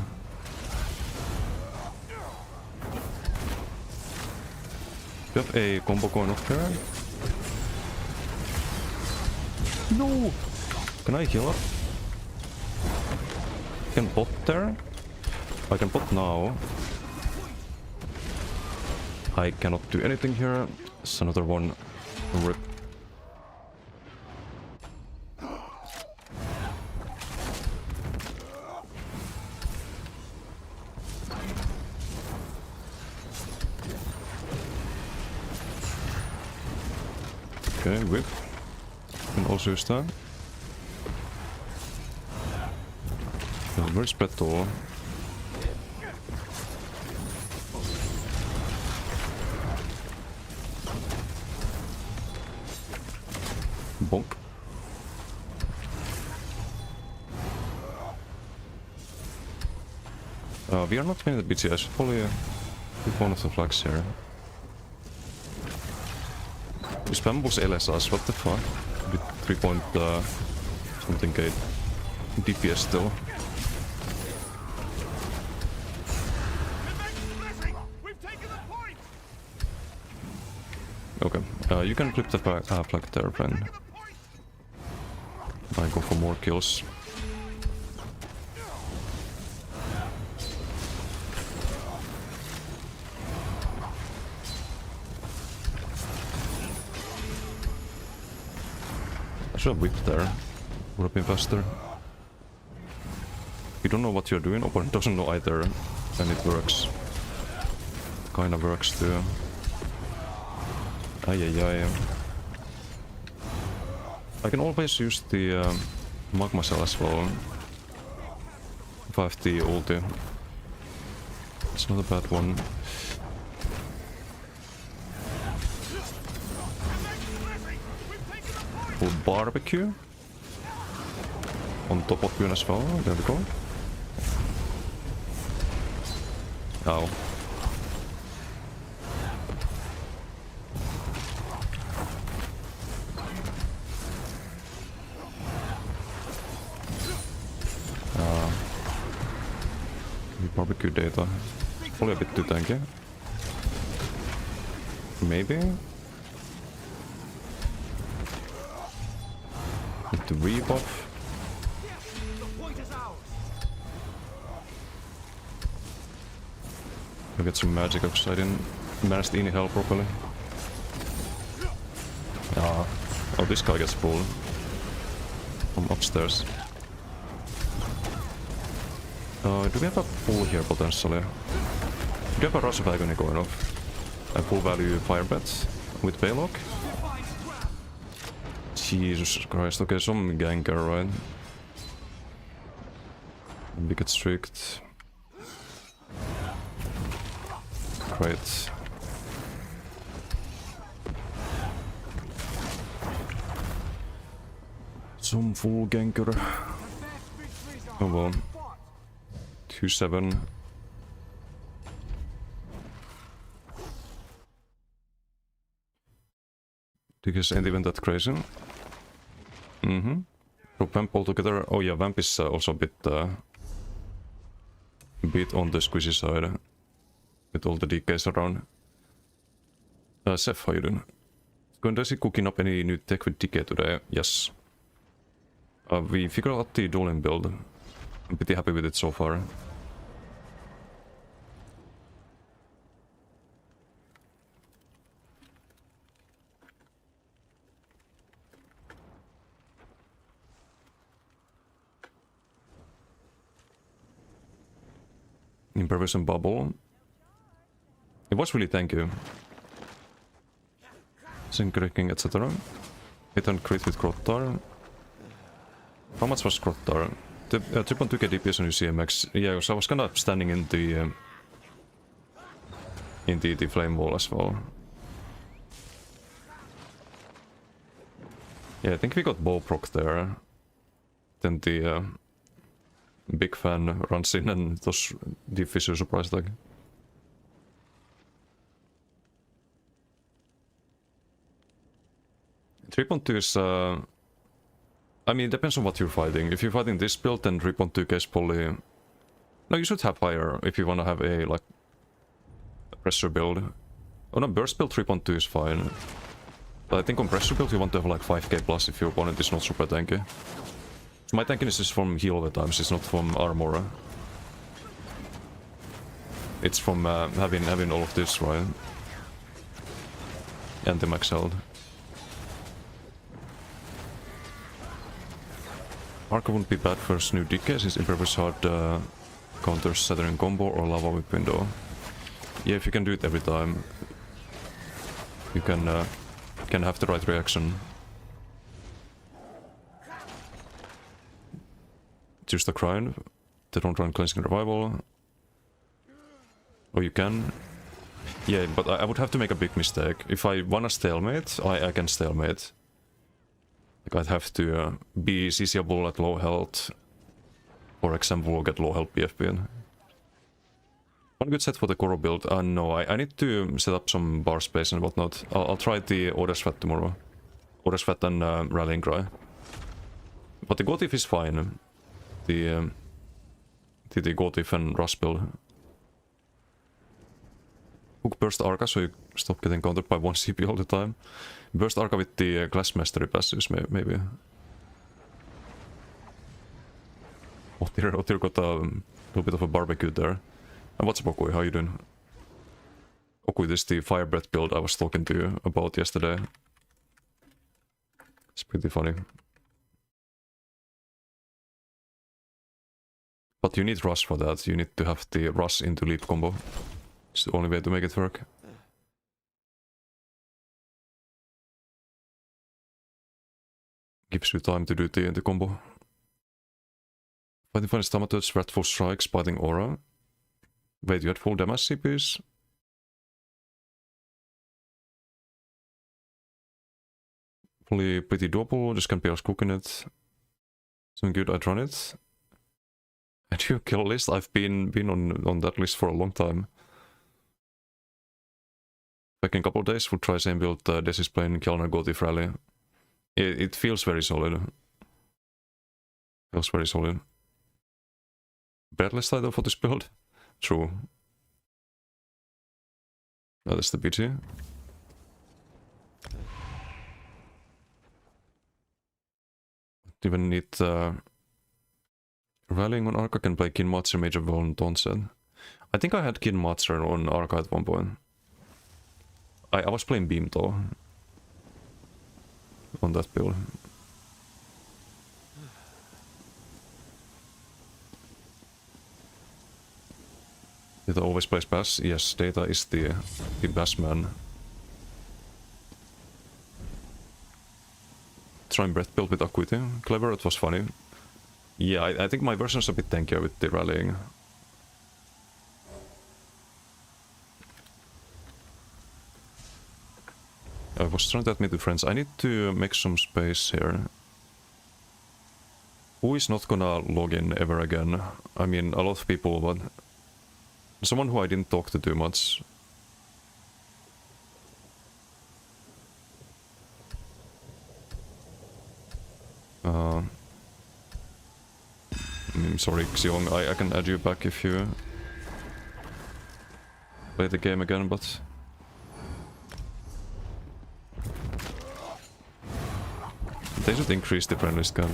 S1: We have a combo going off there. No! Can I heal up? I can bot there. I can bot now. I cannot do anything here. It's another one. Rip. Okay, whip. Can also use that. Where's Beto? Bonk. We are not winning the BTS. Probably pick one of the flags here. We spam was LSS, what the fuck? With 3 point something gate. DPS still.
S2: We've taken the point.
S1: Okay, you can flip the flag there, friend. I go for more kills. I should have whipped there. Would have been faster. You don't know what you're doing, opponent doesn't know either, and it works. Kinda works too. Ay. I can always use the magma cell as well. 5T ulti. It's not a bad one. Full barbecue. On top of you as well. There we go. Ow. Barbecue data. Probably a bit too tanky. Maybe? With the rebuff. I'll get some magic because I didn't manage the inhale properly. Oh, this guy gets pulled from upstairs. Do we have a pull here potentially? Do we have a Rush of Agony going off? A full value fire bets with Baylock? Jesus Christ, okay, some ganker, right? We get strict. Great. Some full ganker. Oh well. 2-7. Because ain't even that crazy. Drop Vamp altogether. Oh yeah, Vamp is also a bit on the squishy side. With all the DKs around. Seth, how you doing? Gondesi cooking up any new tech with DK today? Yes. We figured out the dueling build. I'm pretty happy with it so far. Improvisation bubble. It was really thank you. Synchricking, etc. Hit and crit with Grottar. How much was Grottar? 3.2k DPS on your CMX. Yeah, because I was kind of standing in the flame wall as well. Yeah, I think we got bow proc there. Then the big fan runs in and does the Fissure surprise tag. .2 is I mean, it depends on what you're fighting. If you're fighting this build, then 3.2k is probably... No, you should have higher if you want to have a, like, a pressure build. On a burst build, 3.2 is fine. But I think on pressure build, you want to have like 5k plus if your opponent is not super tanky. My tankiness is from heal all the times, it's not from armor. It's from having all of this, right? Anti-max health. Arca wouldn't be bad for new decay since Impervious Hard counters Saturn combo or Lava Whip window. Yeah, if you can do it every time, you can have the right reaction. Choose the grind. They don't run Cleansing Revival. Or you can. Yeah, but I would have to make a big mistake. If I wanna stalemate, I can stalemate. Like I'd have to be CCable at low health. For example, get low health BFB. One good set for the Koro build. No, I need to set up some bar space and whatnot. I'll try the Odesvat tomorrow. Odesvat and Rallying Cry. But the Gotif is fine. The Gotif and Rush build. Hook Burst Arca so you stop getting countered by 1 CP all the time. Burst Arca with the Class Mastery passives maybe. Otir got a little bit of a barbecue there. And what's up, Okui? How you doing? Okui, this is the Fire Breath build I was talking to you about yesterday. It's pretty funny. But you need Rush for that. You need to have the Rush into Leap combo. It's the only way to make it work. Gives you time to do the combo. Fighting Final Stamatöds, Wrathful Strike, Spiting Aura. Wait, you had full damage CPs? Probably pretty doable, just can PR's cooking it. Something good, I'd run it. And your kill list? I've been on that list for a long time. Back in a couple of days, we'll try same build, Desis playing Kjellner Gotif Rally. It feels very solid. Feels very solid. Breadless title for this build? True. Oh, that's the BG. Even need Rallying on Arca, can play Kinmatsu, Major Bone, Tonset. I think I had Kinmatsu on Arca at one point. I was playing Beam though. On that build. Data always plays Bass? Yes, Data is the Bass man. Trying Breath build with Acuity. Clever, it was funny. Yeah, I think my version's a bit tankier with the Rallying. I was trying to admit to friends, I need to make some space here. Who is not gonna log in ever again? I mean, a lot of people, but someone who I didn't talk to too much. I'm sorry, Xiong, I can add you back if you play the game again, but they should increase the friendly scan.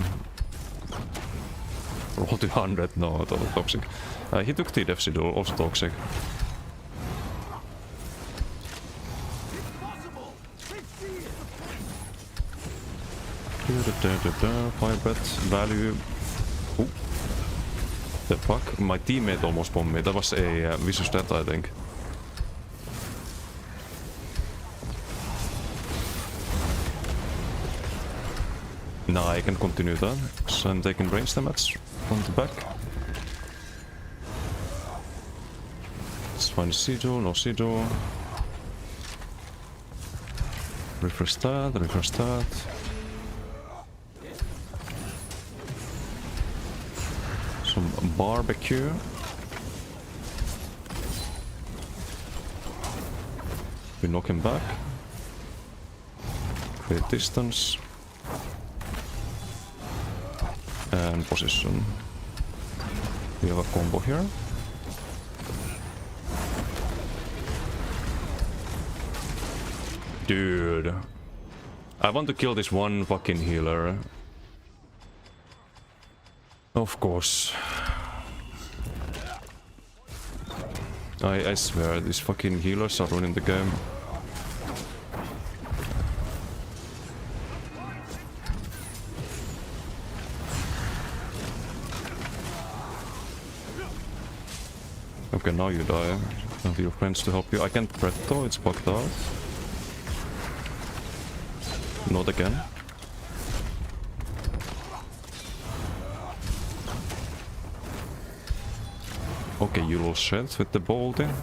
S1: Roll to 100, no, toxic. He took the Def Sidul, also toxic. Fire Breath, value. Ooh. The fuck? My teammate almost bombed me. That was a vicious death, I think. Now I can continue that. So I'm taking range damage from the back. Let's find Sigil, no Sigil. Refresh that, refresh that. Some barbecue. We knock him back. Create distance. And position. We have a combo here. Dude. I want to kill this one fucking healer. Of course. I swear, these fucking healers are ruining the game. Okay, now you die. Have your friends to help you. I can't pret though, it's bugged out. Not again. Okay, you will shed with the bolting.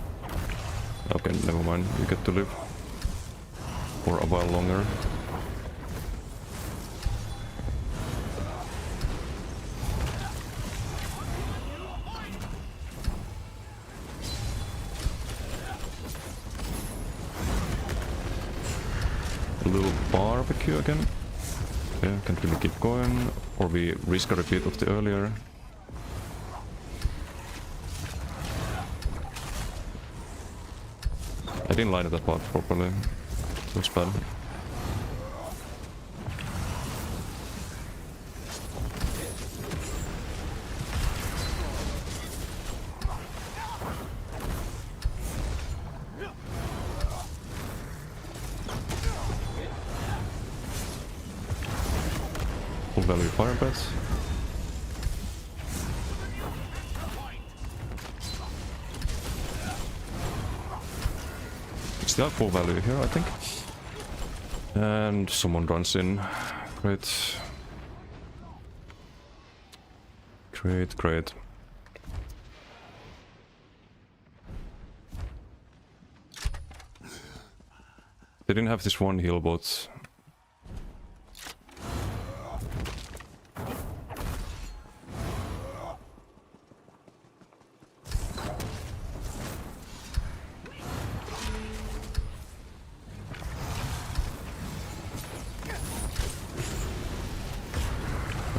S1: Okay, never mind. You get to live for a while longer. A little barbecue again. Yeah, can't really keep going. Or we risk a repeat of the earlier. I didn't line it apart properly. It was bad. Full value fire bets. Still have full value here, I think. And someone runs in. Great. Great, great. They didn't have this one heal bot.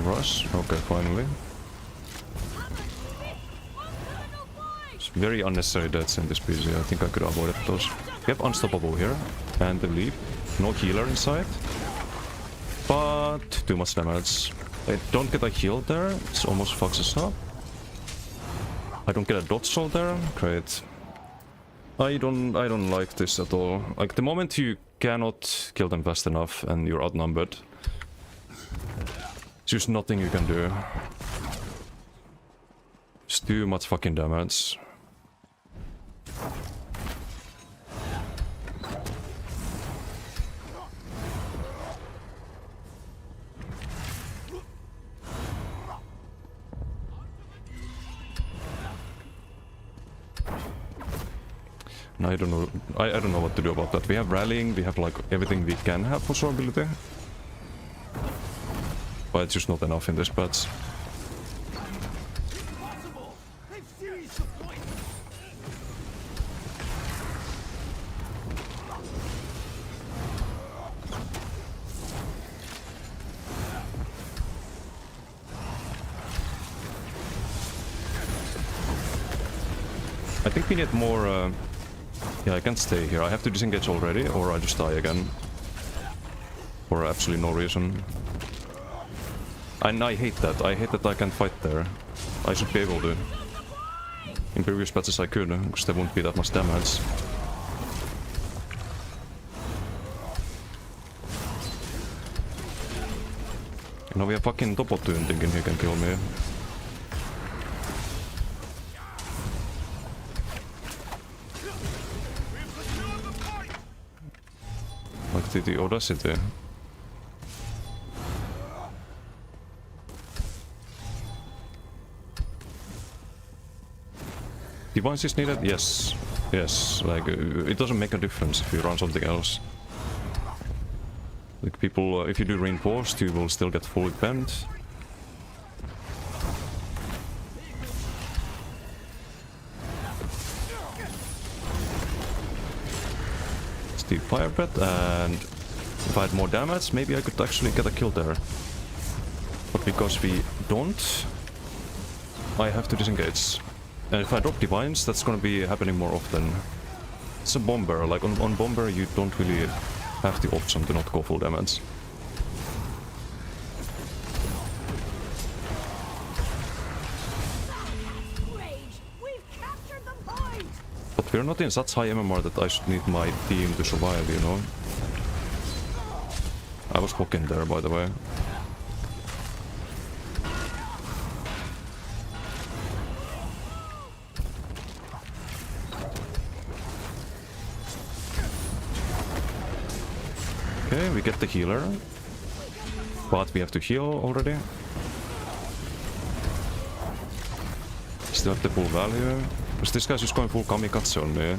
S1: Rush? Okay, finally. It's very unnecessary deaths in this PC. I think I could have avoided those. We have Unstoppable here. And the leap. No healer inside. But too much damage. I don't get a heal there. It almost fucks us up. I don't get a dodge roll there. Great. I don't like this at all. Like the moment you cannot kill them fast enough and you're outnumbered, there's just nothing you can do. It's too much fucking damage. I don't know. I don't know what to do about that. We have rallying. We have like everything we can have for survivability. But it's just not enough in this patch. I think we need more... Yeah, I can't stay here. I have to disengage already, or I just die again. For absolutely no reason. And I hate that. I hate that I can't fight there. I should be able to. In previous patches I could, because there won't be that much damage. Now we have fucking Topotun thinking he can kill me. Like the audacity. Divines is needed? Yes. Yes, like, it doesn't make a difference if you run something else. Like, people, if you do reinforced, you will still get fully bent. Steep fire breath, and if I had more damage, maybe I could actually get a kill there. But because we don't, I have to disengage. And if I drop divines, that's gonna be happening more often. It's a bomber, like on bomber you don't really have the option to not go full damage. We're not in such high MMR that I should need my team to survive, you know? I was blocking there, by the way. Okay, we get the healer. But we have to heal already. Still have the full value. Because this guy's just going full kamikaze on me.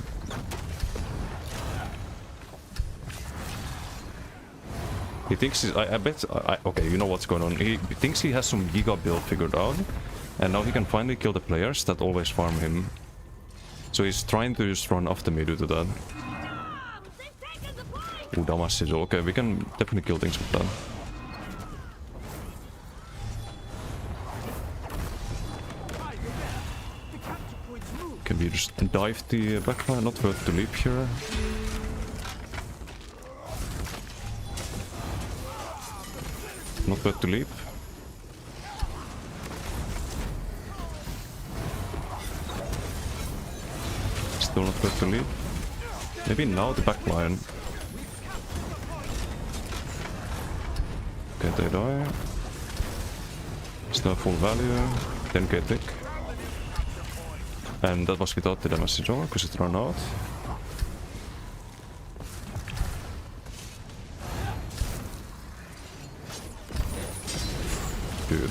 S1: He thinks he's... I bet... okay, you know what's going on. He thinks he has some Giga build figured out. And now he can finally kill the players that always farm him. So he's trying to just run after me due to that. Ooh, damage sigil. Okay, we can definitely kill things with that. Can we just dive the backline? Not worth to leap here. Not worth to leap. Still not worth to leap. Maybe now the backline. Okay, they die. Still full value. 10k tick. And that was without the damage sigil, because it ran out. Dude.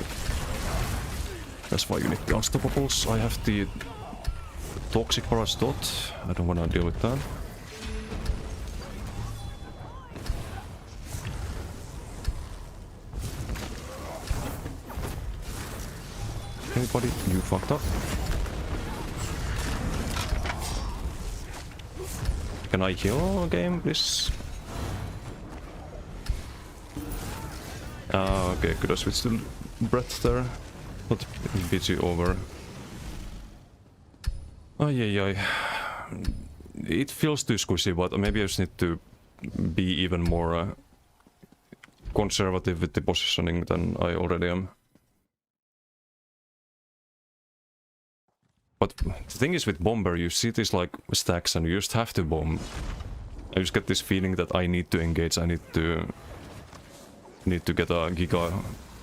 S1: That's why you need the unstoppables. I have the toxic barrage dot. I don't wanna deal with that. Hey buddy, you fucked up. Can I heal a game, please? Okay, could I switch to breath there? Not BG over. Ay. It feels too squishy, but maybe I just need to be even more conservative with the positioning than I already am. But the thing is with Bomber, you see these like stacks and you just have to bomb. I just get this feeling that I need to engage, I need to get a Giga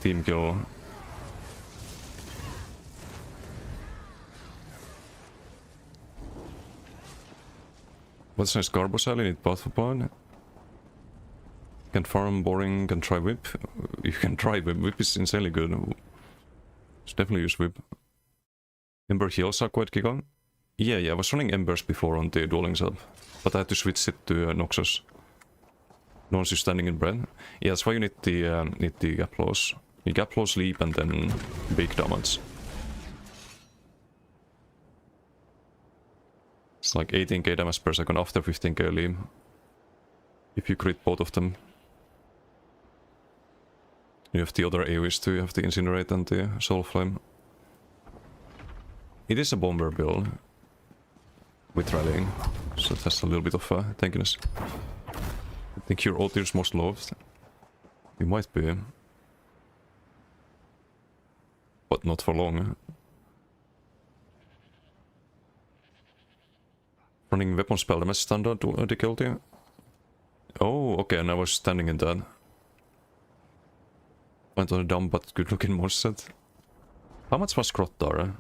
S1: team kill. What's nice Carbosal? You need Path of Blood. Can farm, boring, can try whip. You can try whip, whip is insanely good. Just definitely use whip. Ember heals are quite Giga. Yeah, I was running Embers before on the dueling setup, but I had to switch it to Noxus. No one's just standing in bread. Yeah, that's why you need the gap close. You gap close, leap, and then big damage. It's like 18k damage per second after 15k leap. If you crit both of them. You have the other AoEs too, you have the Incinerate and the Soul Flame. It is a Bomber build with rallying, so it has a little bit of tankiness. I think your ult is most loved. You might be. But not for long. Running weapon spell damage standard difficulty. Oh, okay, and I was standing in that. Went on a dumb but good looking mod set. How much was Grottar?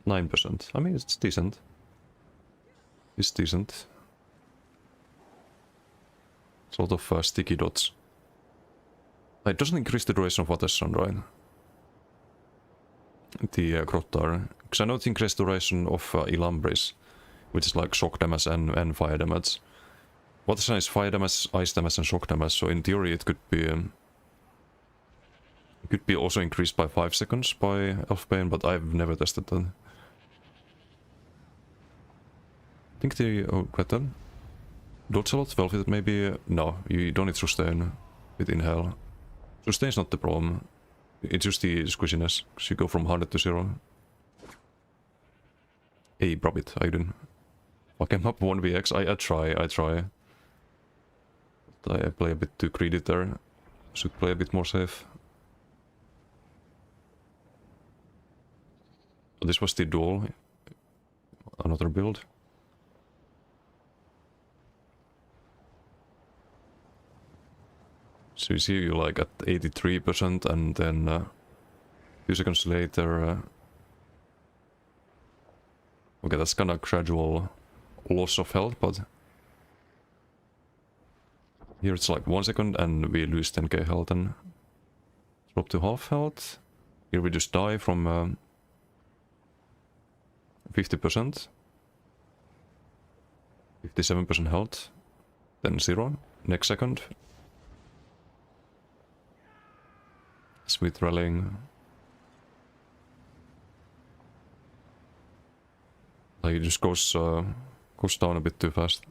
S1: %. I mean, it's decent. It's decent. It's a lot of sticky dots. It doesn't increase the duration of Watersun, right? The Grottar. Because I know it increases the duration of Ilambris, which is like shock damage and fire damage. Watersun is fire damage, ice damage, and shock damage, so in theory it could be also increased by 5 seconds by Elfbane, but I've never tested that. I think the... oh, Gretel? Dodge a lot? Well, it maybe... no, you don't need Sustain with Inhale. Sustain's not the problem. It's just the squishiness, because you go from 100 to 0. Hey, Brabbit, how you doing? Fuck him up 1vx, I try. I play a bit too greedy there. Should play a bit more safe. This was the duel. Another build. So you see you like at 83% and then 2 seconds later okay, that's kind of gradual loss of health, but here it's like 1 second and we lose 10k health and drop to half health. Here we just die from 50%, 57% health, then 0, next second. Sweet rallying. Like it just goes down a bit too fast.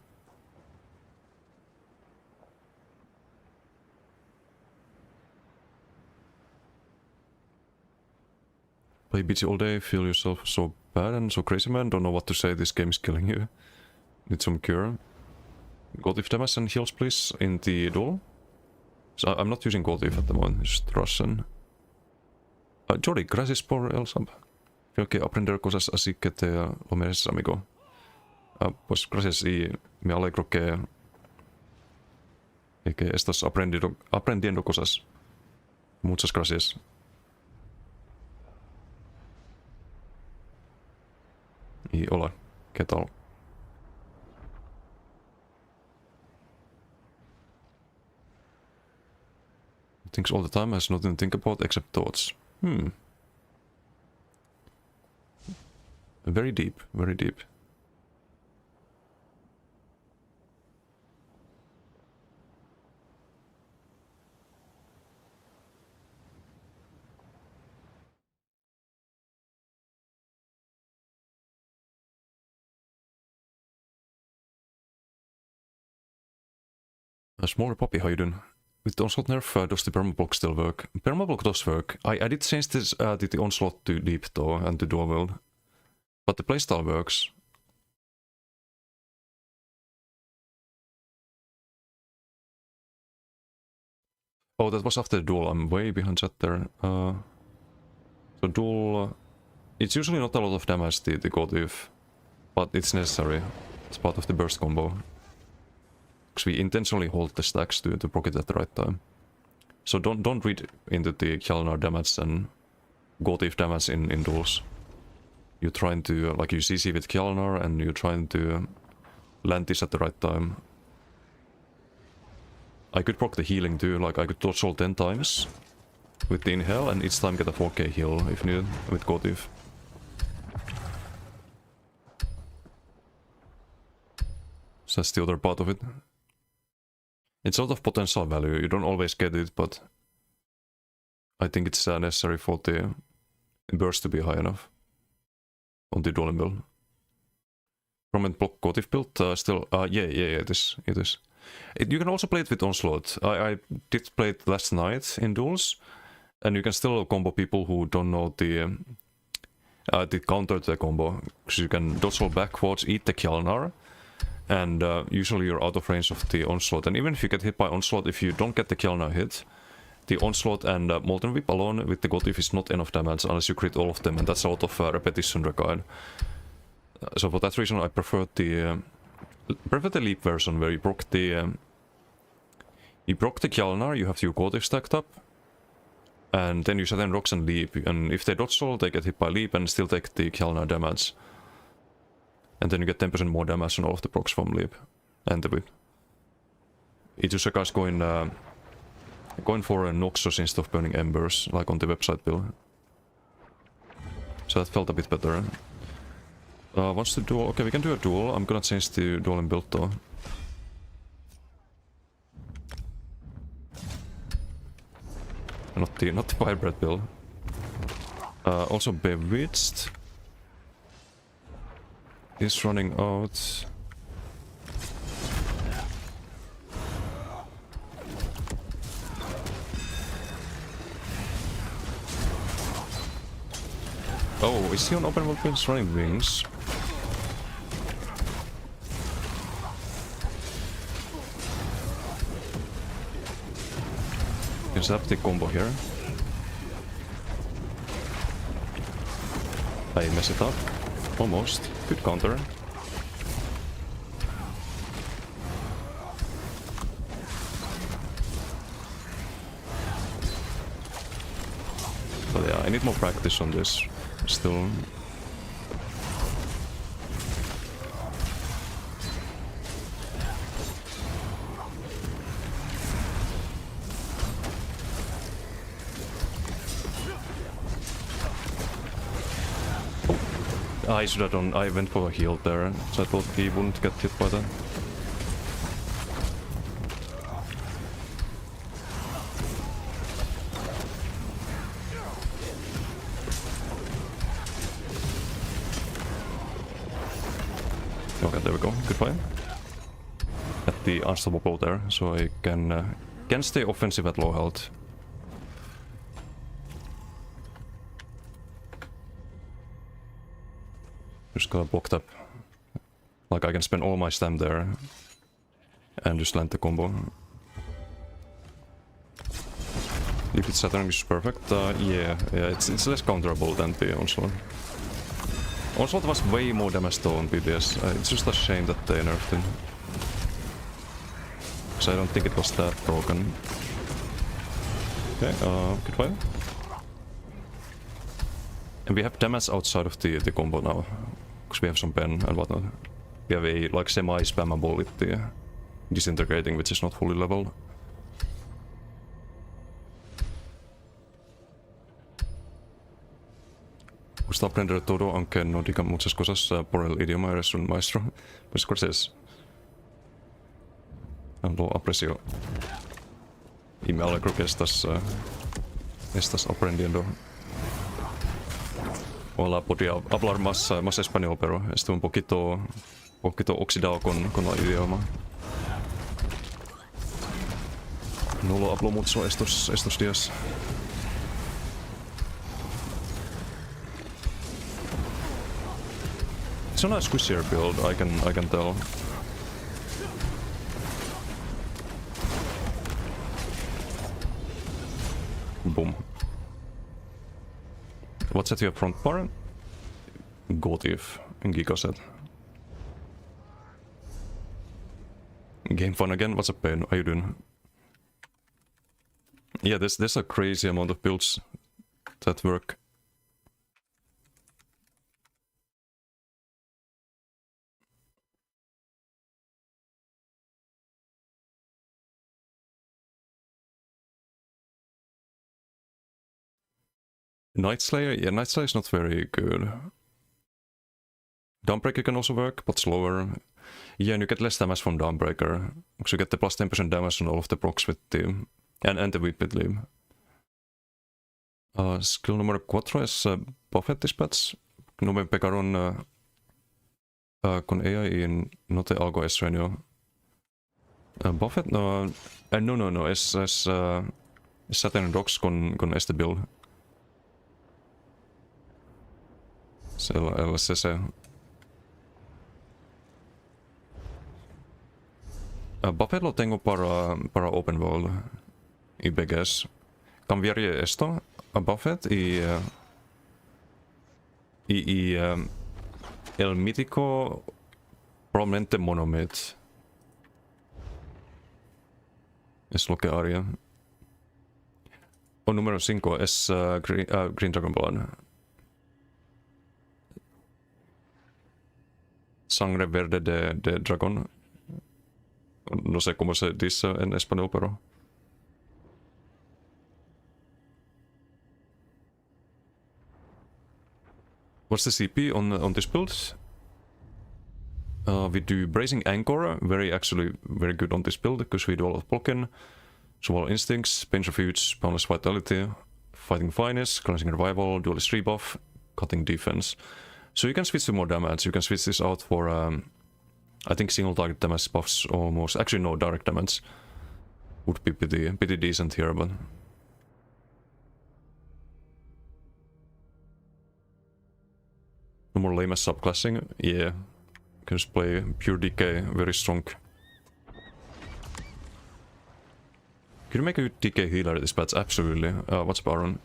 S1: Play BG all day, feel yourself so bad and so crazy, man. Don't know what to say, this game is killing you. Need some cure. God if damage and heals please in the duel. So I'm not using God if at the moment, just Russian. Jordi, gracias por el sub. Creo que aprender cosas así que te lo mereces, amigo. Pues gracias y me alegro que estás aprendiendo cosas. Muchas gracias. Y hola, ¿qué tal? Thinks all the time, has nothing to think about except thoughts. Very deep, very deep. A smaller puppy, how you doing? With the Onslaught nerf, does the permablock still work? Permablock does work. I did change this, the Onslaught to deep though, and to dual wield. But the playstyle works. Oh, that was after the duel. I'm way behind chat there. So duel... it's usually not a lot of damage, the Gotif. But it's necessary. It's part of the burst combo. Because we intentionally hold the stacks to proc it at the right time. So don't read into the Kjalnar damage and Gotif damage in duels. You're trying to, like you CC with Kjalnar and you're trying to land this at the right time. I could proc the healing too, like I could dodge roll 10 times with the inhale and each time get a 4k heal if needed with Gotif. So that's the other part of it. It's a lot of potential value, you don't always get it, but I think it's necessary for the burst to be high enough on the dueling build. Prominent block Gotif build, still, yeah, it is. You can also play it with Onslaught. I did play it last night in duels, and you can still combo people who don't know the counter to the combo. Because you can dodge roll backwards, eat the Kjalnar, and usually you're out of range of the Onslaught. And even if you get hit by Onslaught, if you don't get the Kjalnar hit, the Onslaught and Molten Whip alone with the Gotif is not enough damage unless you crit all of them, and that's a lot of repetition required. So for that reason I prefer the leap version where you proc the Kjalnar, you have your Gotif stacked up, and then you set in rocks and leap, and if they dodge roll they get hit by leap and still take the Kjalnar damage. And then you get 10% more damage on all of the procs from leap and the whip. Ichusaka's going for a Noxus instead of burning embers, like on the website build. So that felt a bit better. Wants to duel? Okay, we can do a duel. I'm gonna change the dueling build though. Not the Firebread build. Also Bewitched is running out. Oh, is he on open weapons running wings? can set up the combo here. I mess it up. Almost. Good counter. But yeah, I need more practice on this still. I should have done. I went for a heal there, so I thought he wouldn't get hit by that. Okay, there we go. Good fight. At the unstoppable there, so I can stay offensive at low health. Just got blocked up. Like I can spend all my stam there and just land the combo. If it's Saturn, it's perfect. Yeah, it's less counterable than the Onslaught. Onslaught was way more damage though on BBS. It's just a shame that they nerfed him. So I don't think it was that broken. Okay, good fight. And we have damage outside of the combo now. Because we have some pen and whatnot. We have a like semi-spammable with the disintegrating, which is not fully leveled. Gusto aprender todo aunque no diga muchas cosas por el idioma, eres un maestro. Pues cortés. Lo aprecio. Y me alegro que estás aprendiendo. Hola, podría hablar más español, pero estoy un poquito oxidado con el idioma. No lo hablo mucho estos días. It's not a squishier build, I can tell. Boom. What's at your front bar? Gotif and Gigaset. Game fun again? What's up, Pain? How you doing? Yeah, there's a crazy amount of builds that work. Night Slayer? Yeah, Night Slayer is not very good. Dawnbreaker can also work, but slower. Yeah, and you get less damage from Dawnbreaker. Because you get the plus 10% damage on all of the procs with the... and the whip with leave. Skill number 4 es Buffet Dispatch. No me pegaron con ella y no te algo extraño. Buffet? No, no, es Saturn Dogs con este build. El CC. Buffet lo tengo para Open World y BGS. Cambiaría esto a Buffet y el mítico probablemente Monomyth. Es lo que haría. O número 5 es Green Dragon Blood. Sangre verde de dragón. No sé cómo se dice en español, pero... What's the CP on this build? We do Bracing Anchor, actually very good on this build, because we do a lot of blocking, Survival Instincts, Pain Refuge, Boundless Vitality, Fighting Finesse, Cleansing Revival, Duelist Rebuff, Cutting Defense. So you can switch to more damage, you can switch this out for, I think single target damage buffs almost, actually no, direct damage would be pretty decent here, but... No more lame as subclassing, yeah. You can just play pure decay, very strong. Could you make a good DK healer this patch? Absolutely. What's Baron?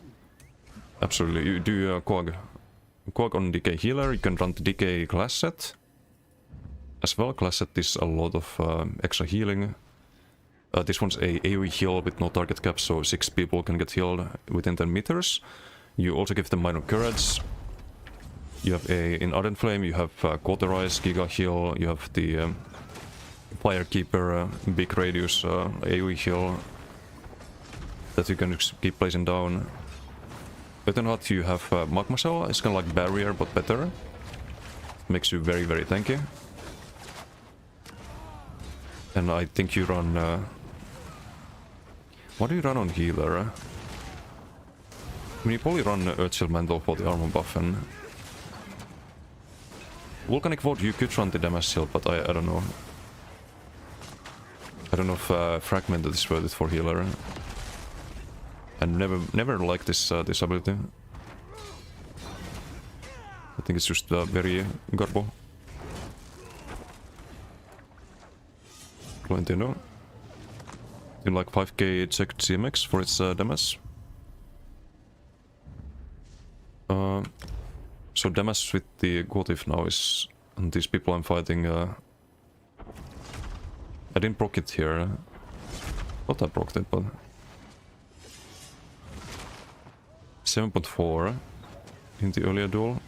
S1: Absolutely. You do Quag. Quag on DK healer, you can run the DK class set. As well, class set is a lot of extra healing. This one's a AoE heal with no target cap, so 6 people can get healed within 10 meters. You also give them minor courage. You have in Ardent Flame, you have Cauterize, Giga heal, you have the Firekeeper, big radius AoE heal that you can just keep placing down. Earthenheart, you have Magma Cell, it's kind of like Barrier but better. Makes you very, very tanky. And I think you run... what do you run on healer? I mean, you probably run Earthshield Mantle for the armor buff and... Volcanic Void, you could run the damage shield, but I don't know. I don't know if Fragmented is worth it for healer. And never liked this this ability. I think it's just very garbo. Florentino. In like 5k checked CMX for its damage. So damage with the Gotif now is on these people I'm fighting. I didn't proc it here. Thought I procced it, but 7.4 in the earlier duel,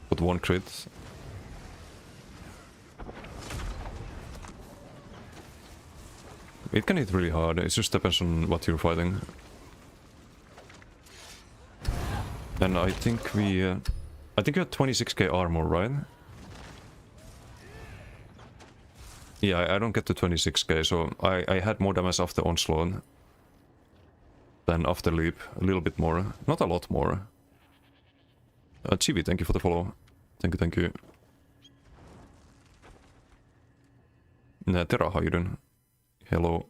S1: but 1 crit. It can hit really hard. It just depends on what you're fighting. And I think we... I think you had 26k armor, right? Yeah, I don't get to 26k, so I had more damage after Onslaught than after Leap. A little bit more. Not a lot more. Chibi, thank you for the follow. Thank you, thank you. Terra, how you doing? Hello.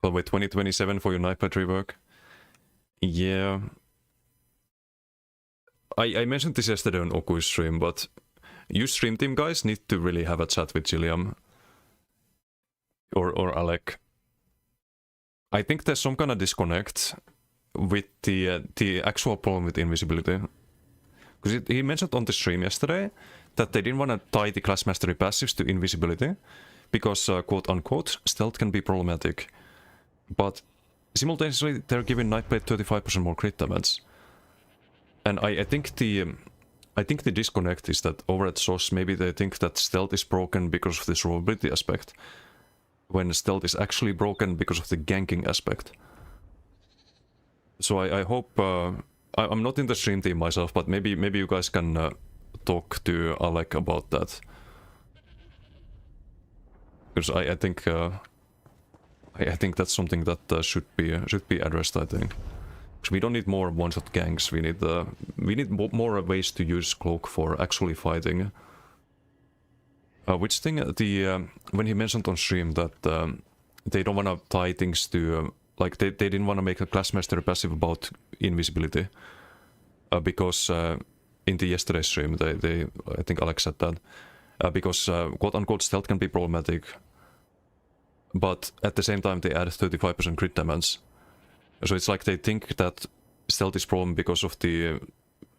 S1: Well, wait, 2027 for your Nightblade rework? Yeah. I mentioned this yesterday on Oku's stream, but you stream team guys need to really have a chat with Gilliam. Or Alec. I think there's some kind of disconnect with the actual problem with invisibility. Because he mentioned on the stream yesterday that they didn't want to tie the class mastery passives to invisibility, because quote-unquote stealth can be problematic. But simultaneously they're giving Nightblade 35% more crit damage. And I think the disconnect is that over at Source maybe they think that stealth is broken because of the survivability aspect, when stealth is actually broken because of the ganking aspect. So I hope... I'm not in the stream team myself, but maybe you guys can talk to Alec about that. Because I think that's something that should be addressed, I think. Because we don't need more one-shot ganks, we need more ways to use Cloak for actually fighting. Which thing, when he mentioned on stream that they don't want to tie things to... like, they didn't want to make a class mastery passive about invisibility. Because in the yesterday's stream, I think Alex said that. Because quote-unquote stealth can be problematic. But at the same time they add 35% crit damage. So it's like they think that stealth is problem because of the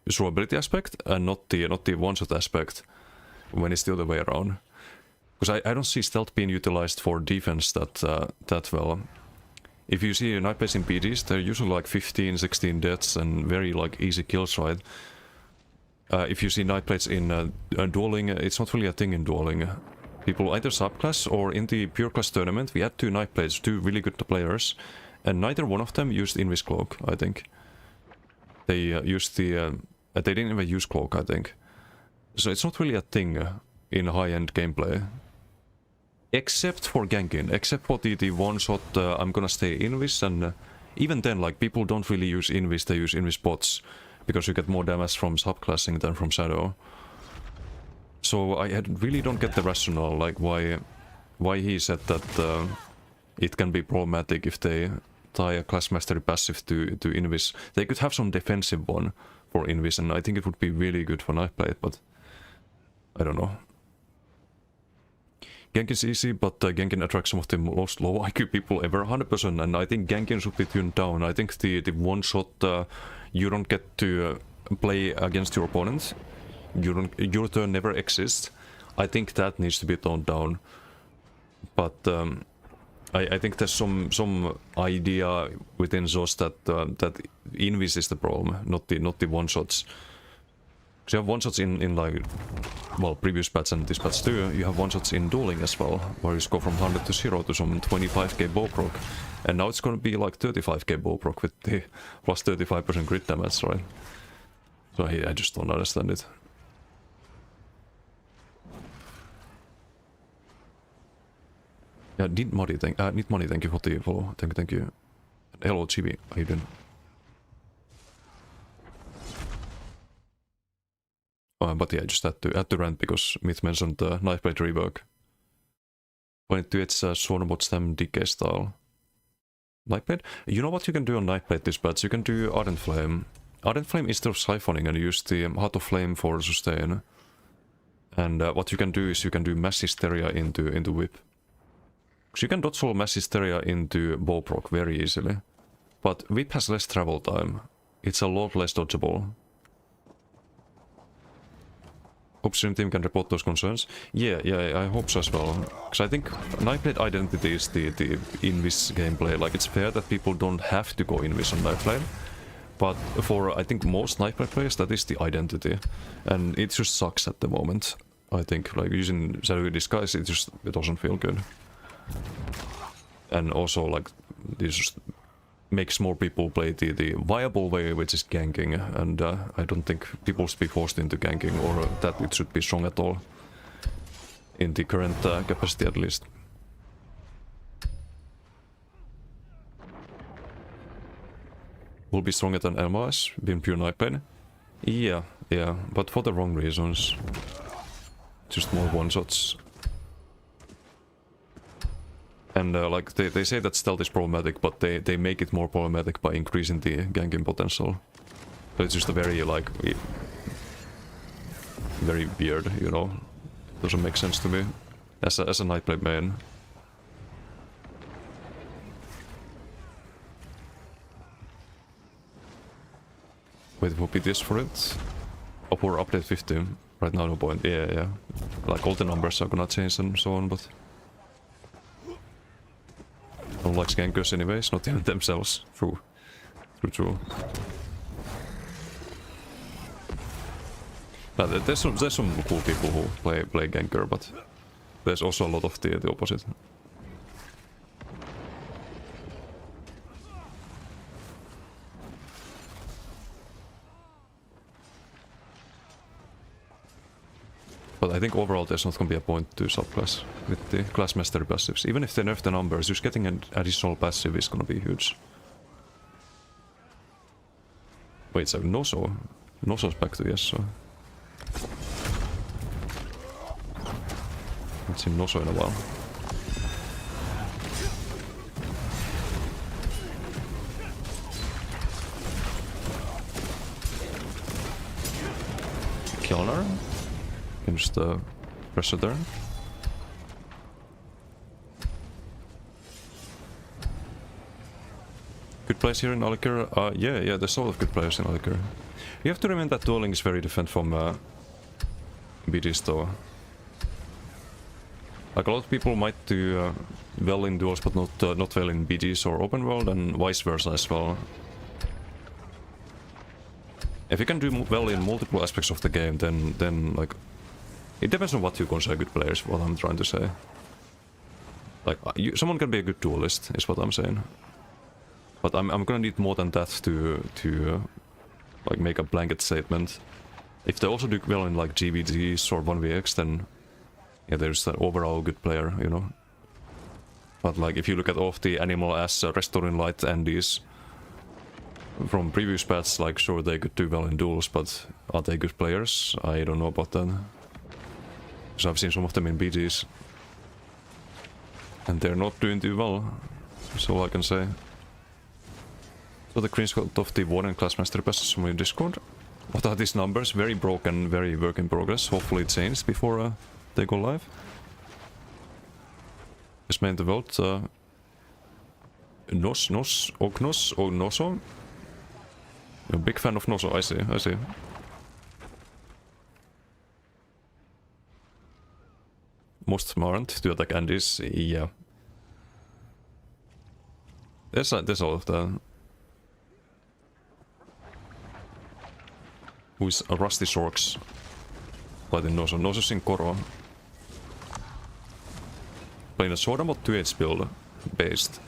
S1: survivability aspect and not the one-shot aspect, when it's the other way around. Because I don't see stealth being utilized for defense that well. If you see Nightblades in PDs, they're usually like 15, 16 deaths and very like easy kills, right? If you see Nightblades in dueling, it's not really a thing in dueling. People either subclass or in the pure class tournament, we had 2 Nightblades, 2 really good players, and neither one of them used Invis Cloak, I think. They used the... they didn't even use Cloak, I think. So it's not really a thing in high-end gameplay. Except for ganking, except for the one-shot I'm gonna stay Invis, and even then, like, people don't really use Invis, they use Invis bots, because you get more damage from subclassing than from Shadow. So I really don't get the rationale, like why he said that it can be problematic if they tie a class mastery passive to Invis. They could have some defensive one for Invis, and I think it would be really good for Nightblade, but I don't know. Genkin's easy, but Genkin attracts some of the most low IQ people ever, 100%, and I think Genkin should be tuned down. I think the one shot you don't get to play against your opponent, your turn never exists. I think that needs to be toned down. But I think there's some idea within ZOS that invis is the problem, not the one shots. Because you have one shots in like, well, previous patch and this patch too. You have one shots in dueling as well, where you go from 100 to 0 to some 25k bow proc, and now it's gonna be like 35k bow proc with the plus 35% crit damage, right? So I just don't understand it. Yeah, need money, thank you for the follow. Thank you. Hello, Chibi, how you doing? But yeah, just had to rant because Myth mentioned Knife Blade rework. Wanted to it's Swornbot Stem Decay style. Knife Blade? You know what you can do on Knife Blade this patch? You can do Ardent Flame. Ardent Flame instead of siphoning and use the Heart of Flame for sustain. And what you can do is you can do Mass Hysteria into Whip. So you can dodge roll Mass Hysteria into bow proc very easily. But Whip has less travel time. It's a lot less dodgeable. Hope Stream Team can report those concerns. Yeah, I hope so as well. Because I think Knife Blade Identity is the invis gameplay. Like, it's fair that people don't have to go invis on Knife Blade. But for, I think, most Knife Blade players, that is the identity. And it just sucks at the moment. I think, like, using Shadowy Disguise, it doesn't feel good. And also, like, this just makes more people play the viable way, which is ganking, and I don't think people should be forced into ganking, or that it should be strong at all. In the current capacity, at least. Will be stronger than LMS, being pure Knife Blade. Yeah, but for the wrong reasons. Just more one-shots. And like they say that stealth is problematic, but they make it more problematic by increasing the ganking potential. But it's just a very like very weird, you know. Doesn't make sense to me as a Knife Blade main. Wait for BTS for it. Or for update 50. Right now no point. Yeah. Like all the numbers are gonna change and so on, but no one likes gankers anyways, not even themselves. True. Now, there's some cool people who play ganker, but there's also a lot of the opposite. But I think overall there's not gonna be a point to subclass with the class mastery passives. Even if they nerf the numbers, just getting an additional passive is gonna be huge. Wait, so Noso? Noso's back to yes, so... Haven't seen Noso in a while. Kjolnar? Can just press it there. Good players here in Alikir? Yeah, there's a lot of good players in Alikir. You have to remember that dueling is very different from BDs though. Like a lot of people might do well in duels but not well in BDs or open world, and vice versa as well. If you can do well in multiple aspects of the game, then like... It depends on what you consider good players, what I'm trying to say. Like, someone can be a good duelist, is what I'm saying. But I'm gonna need more than that to like make a blanket statement. If they also do well in like GVGs or 1vx, then yeah, there's an overall good player, you know. But like if you look at all of the animal as Restoring Light Andes from previous patches, like sure they could do well in duels, but are they good players? I don't know about that. Because I've seen some of them in BGs. And they're not doing too well. That's all I can say. So the screenshot of the Warden class master passes from your Discord. What are these numbers? Very broken, very work in progress. Hopefully it changes before they go live. Just made the vote. Nos, Ognos, Ognoso. You're a big fan of Noso, I see. Most smart to attack Andes, yeah. There's all of that. Who is a Rusty Sorks? Fighting Noso. Noso's in Koro. Playing a sort of 2H build based.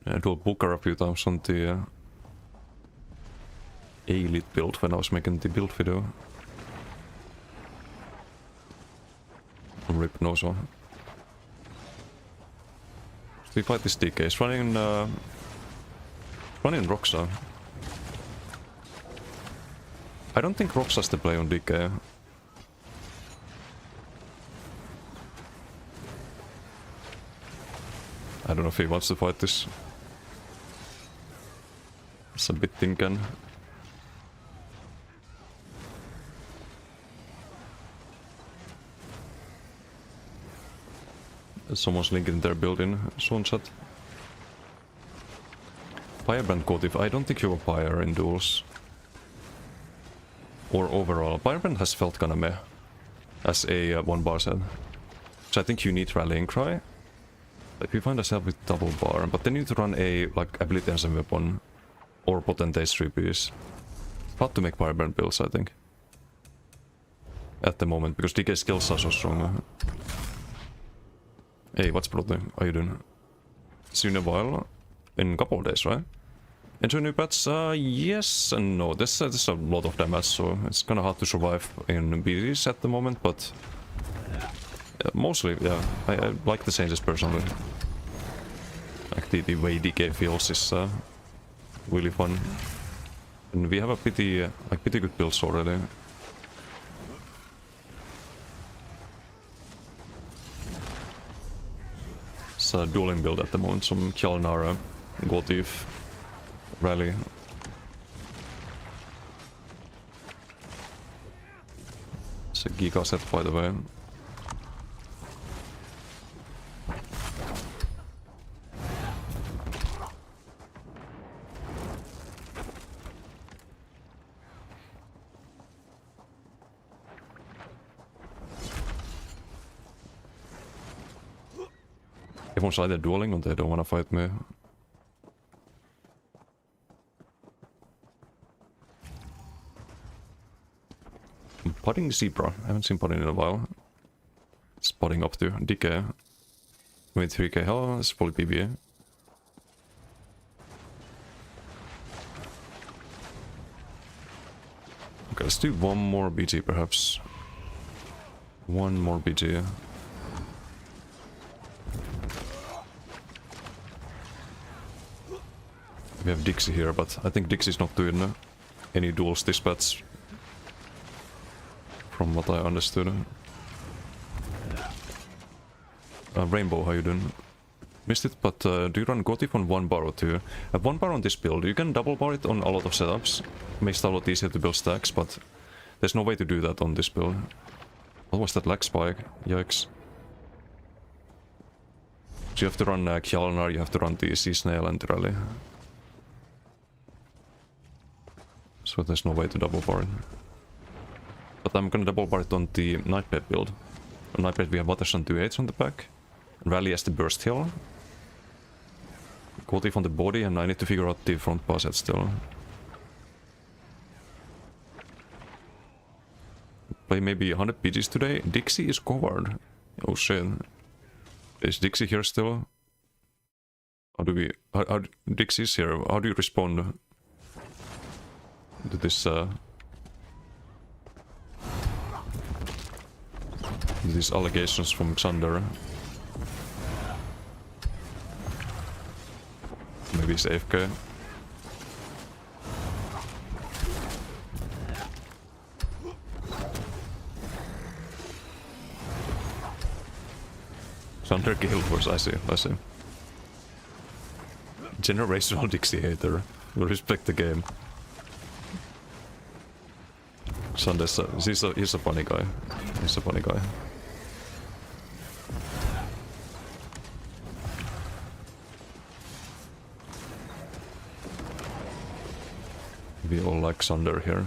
S1: I do Booker a few times on the Elite build when I was making the build video. Rip Noso. So we fight this DK. He's running Roxa. I don't think Roxa's the play on DK. I don't know if he wants to fight this. It's a bit thinking. Someone's linking their building, Sunset. Firebrand Gotif, I don't think you have a Pyre in duels. Or overall. Firebrand has felt kinda meh as a one bar set. So I think you need Rallying Cry. If you find yourself with double bar, but then you need to run a like ability enhancing weapon or Potentate 3-piece. It's hard to make Firebrand builds, I think. At the moment, because DK skills are so strong. Hey, what's Brother? How are you doing? See you in a while. In a couple of days, right? Enjoy new pets? Yes and no. There's a lot of damage, so it's kinda hard to survive in BDs at the moment, but... mostly, yeah. I like the changes personally. Like the way DK feels is really fun. And we have a pretty good builds already. It's a dueling build at the moment, some Kjalnara, Gotif, Rally. It's a Giga set, by the way. Everyone's either dueling or they don't want to fight me. I'm potting Zebra. I haven't seen potting in a while. Spotting up to DK. With 3k health, it's fully PvE. Okay, let's do one more BG perhaps. One more BG. We have Dixie here, but I think Dixie's not doing any duels this patch. From what I understood. Rainbow, how you doing? Missed it, but do you run Gotif on 1 bar or 2? 1 bar on this build. You can double bar it on a lot of setups. Makes it a lot easier to build stacks, but there's no way to do that on this build. What was that lag spike? Yikes. So you have to run Kjalnar, you have to run the Sea Snail and Rally. So there's no way to double bar it. But I'm gonna double bar it on the Nightblade build. On Nightblade we have Waters and 2/8 on the back. Rally as the burst heal. Gotif on the body, and I need to figure out the front bar set still. Play maybe 100 PGs today. Dixie is covered. Oh shit. Is Dixie here still? How do we... How Dixie's here. How do you respond to this these allegations from Xander? Maybe it's AFK. Thunder Gale Force, I see. Generational Dixie hater. We respect the game. Sanders, he's a funny guy. He's a funny guy. We all like Sander here.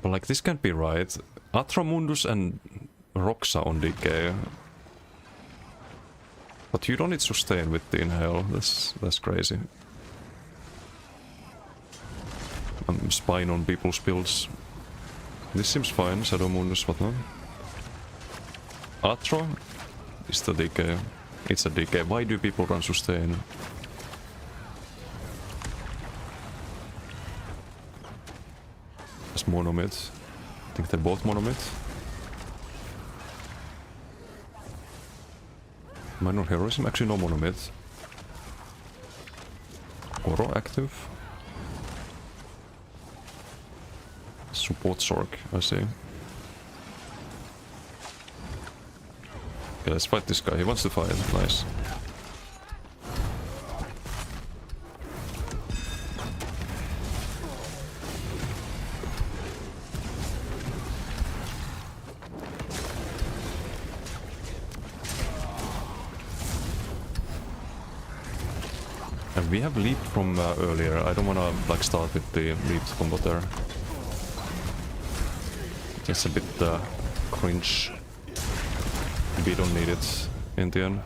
S1: But like, this can't be right. Atromundus and Roxa on DK. But you don't need sustain with the inhale. That's crazy. I'm spying on people's builds. This seems fine, Shadowmundus, but no. Atro is the DK. It's a DK. Why do people run sustain? That's monomid. I think they're both monomid. Minor Heroism, actually no monomid. Oro active. Support Sork, I see. Okay, let's fight this guy. He wants to fight. Nice. And we have leap from earlier. I don't wanna like start with the leap combo there. It's a bit cringe. We don't need it in the end.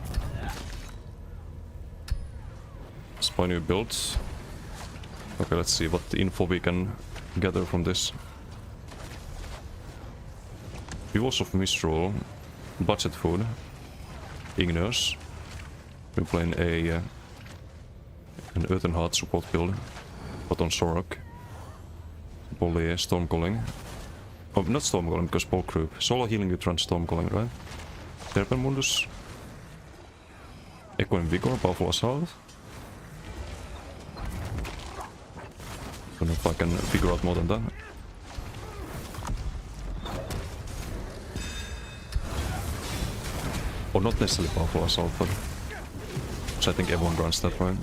S1: Spy new builds. Okay, let's see what info we can gather from this. Jewels of Mistral, budget food, Igneous. We're playing an Earthen Heart support build, but on Sorok. Bully, Stormcalling. Oh, not Stormcalling, because Bulk Group. Solo healing with run Stormcalling, right? Terpenmundus. Echoing Vigor, Powerful Assault. Don't know if I can figure out more than that. Or not necessarily Powerful Assault, but which I think everyone runs that, right?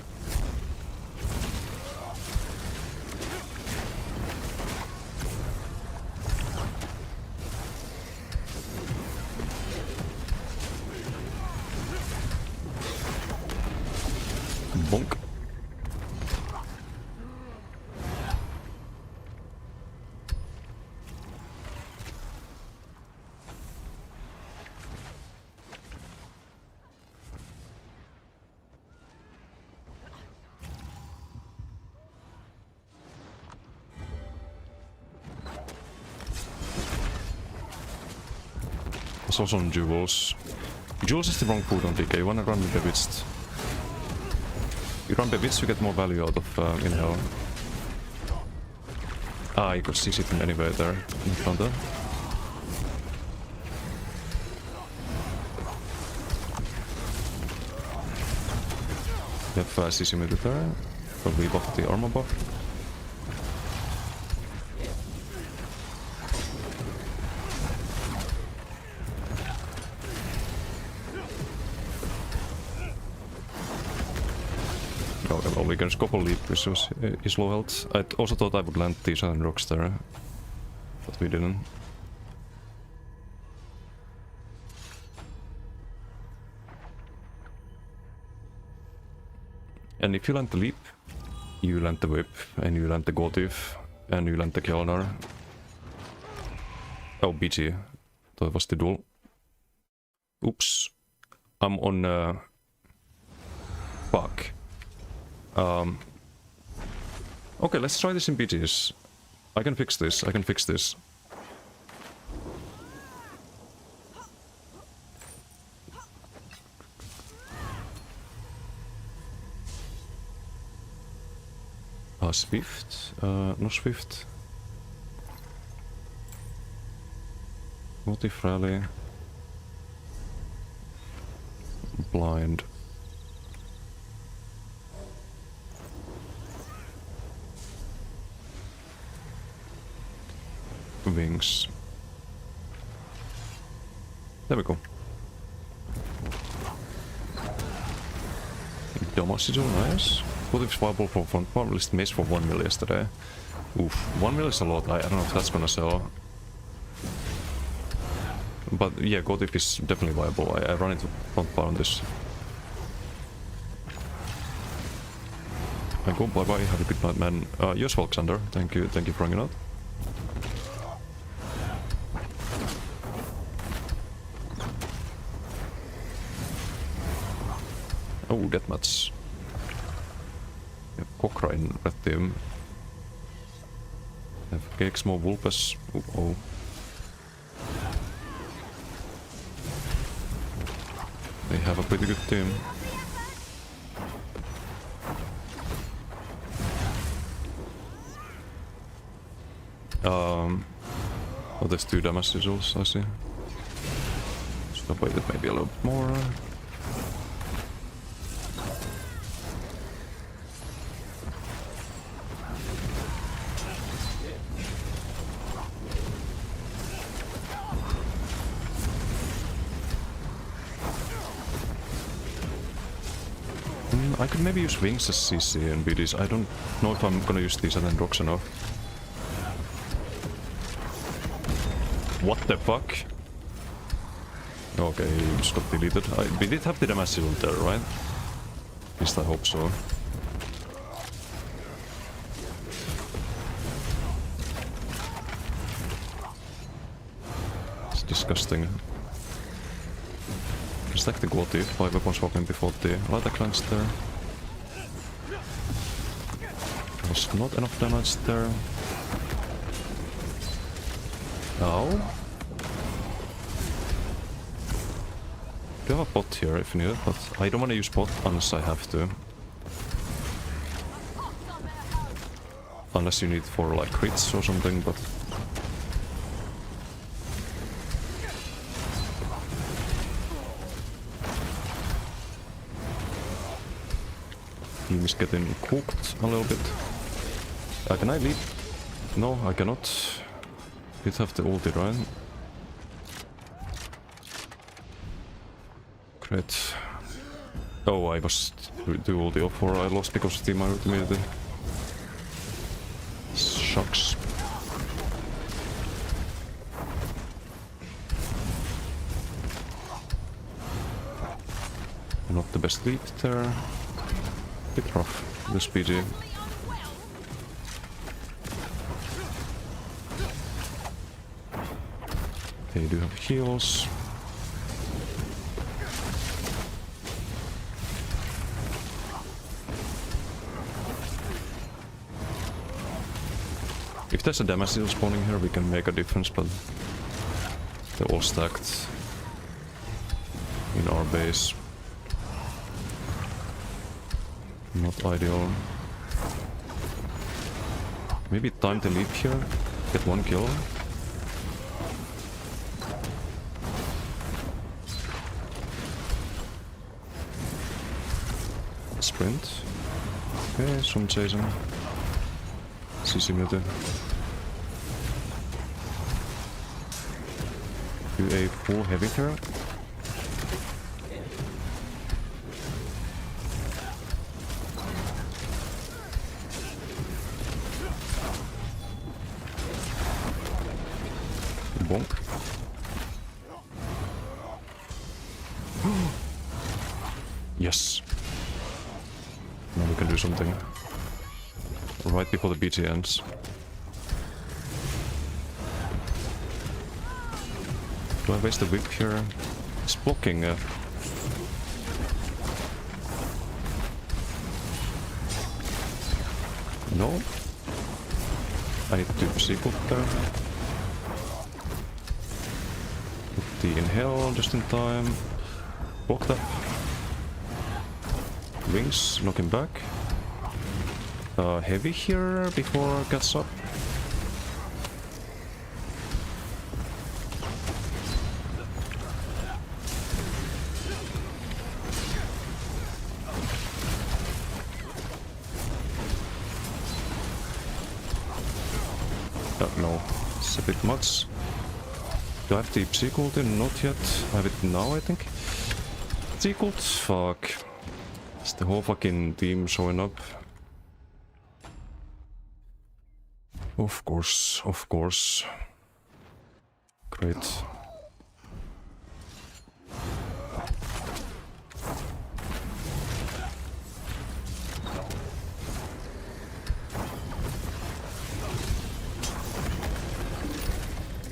S1: Bonk. There's also some Jewels. Jewels is the wrong food on DK. You wanna run Bewitched. You run Bewitched, you get more value out of Inhale. Ah, you could see it from anywhere there in front there. You have CC mid there. Probably buff the armor buff. We can couple leap is low health. I also thought I would land the Southern Rocks there, but we didn't. And if you land the leap, you land the whip, and you land the Gotif, and you land the Kjolnar. Oh, BG. Toivottavasti duel. Oops. I'm on fuck. Okay, let's try this in BGs. I can fix this, I can fix this. Swift? No Swift. Motif Rally. Blind. wings. There we go. Damage is nice. What if viable for 1 mil? At least missed for 1 mil yesterday. Oof, 1 mil is a lot. I don't know if that's gonna sell. But yeah, Gothic is definitely viable. I run it front bar on this. I go bye bye, have a good night, man. Yes, Alexander, thank you for hanging out. Oh, deathmatch. Cochrane red team. Have Kexmo, Vulpes. Oh. They have a pretty good team. Oh, there's 2 damage sigils, I see. Should have waited maybe a little bit more. I could maybe use wings as CC and BDs. I don't know if I'm gonna use these and then rocks enough. What the fuck? Okay, he just got deleted. We did have the damage shield there, right? At least I hope so. It's disgusting. Stack the Gothic, 5 weapons swapping before the light cleanse there. There was not enough damage there. Now. Do have a bot here if you need it, but I don't want to use bot unless I have to. Unless you need for like crits or something, but... Team is getting cooked a little bit. Can I leave? No, I cannot. You'd have the ulti, right? Great. Oh, I was too ulti off, or I lost because of my ultimate. Shucks. Not the best lead there. Bit rough, this PG. They do have heals. If there's a damage deal spawning here, we can make a difference, but they're all stacked in our base. Not ideal. Maybe time to leap here, get 1 kill. Sprint. Okay, some chasing. CC meter. Do a full heavy here. Bonk. Yes. Now we can do something. Right before the BT ends. Do I waste the whip here? It's blocking. No. I need to sequel there. Put the inhale just in time. Block that. Wings, knock him back. Heavy here before it gets up. No. It's a bit much. Do I have the Psy-Cult in? Not yet. I have it now, I think. Psy-Cult? Fuck. It's the whole fucking team showing up. Of course, of course. Great.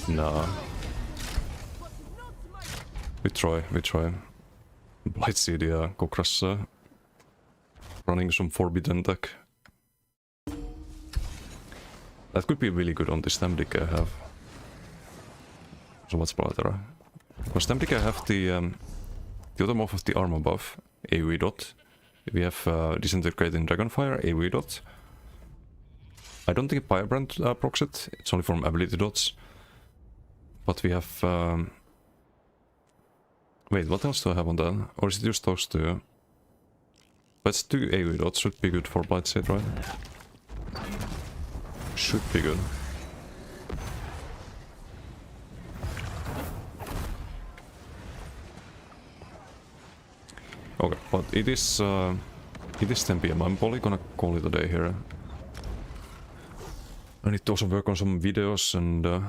S1: Nah. We try. Blightseed ja Kokrassa. Running some forbidden tech. That could be really good on the stem deck I have. So what's better? For stem deck I have the other move of the armor buff, AoE dot. We have Disintegrating Dragonfire, AoE dot. I don't think Firebrand procs it, it's only from ability dots. But we have... wait, what else do I have on that? Or is it just those two? But it's 2 AoE dots, should be good for Blightseed, right? Should be good. Okay, but it is 10 PM. I'm probably gonna call it a day here. I need to also work on some videos and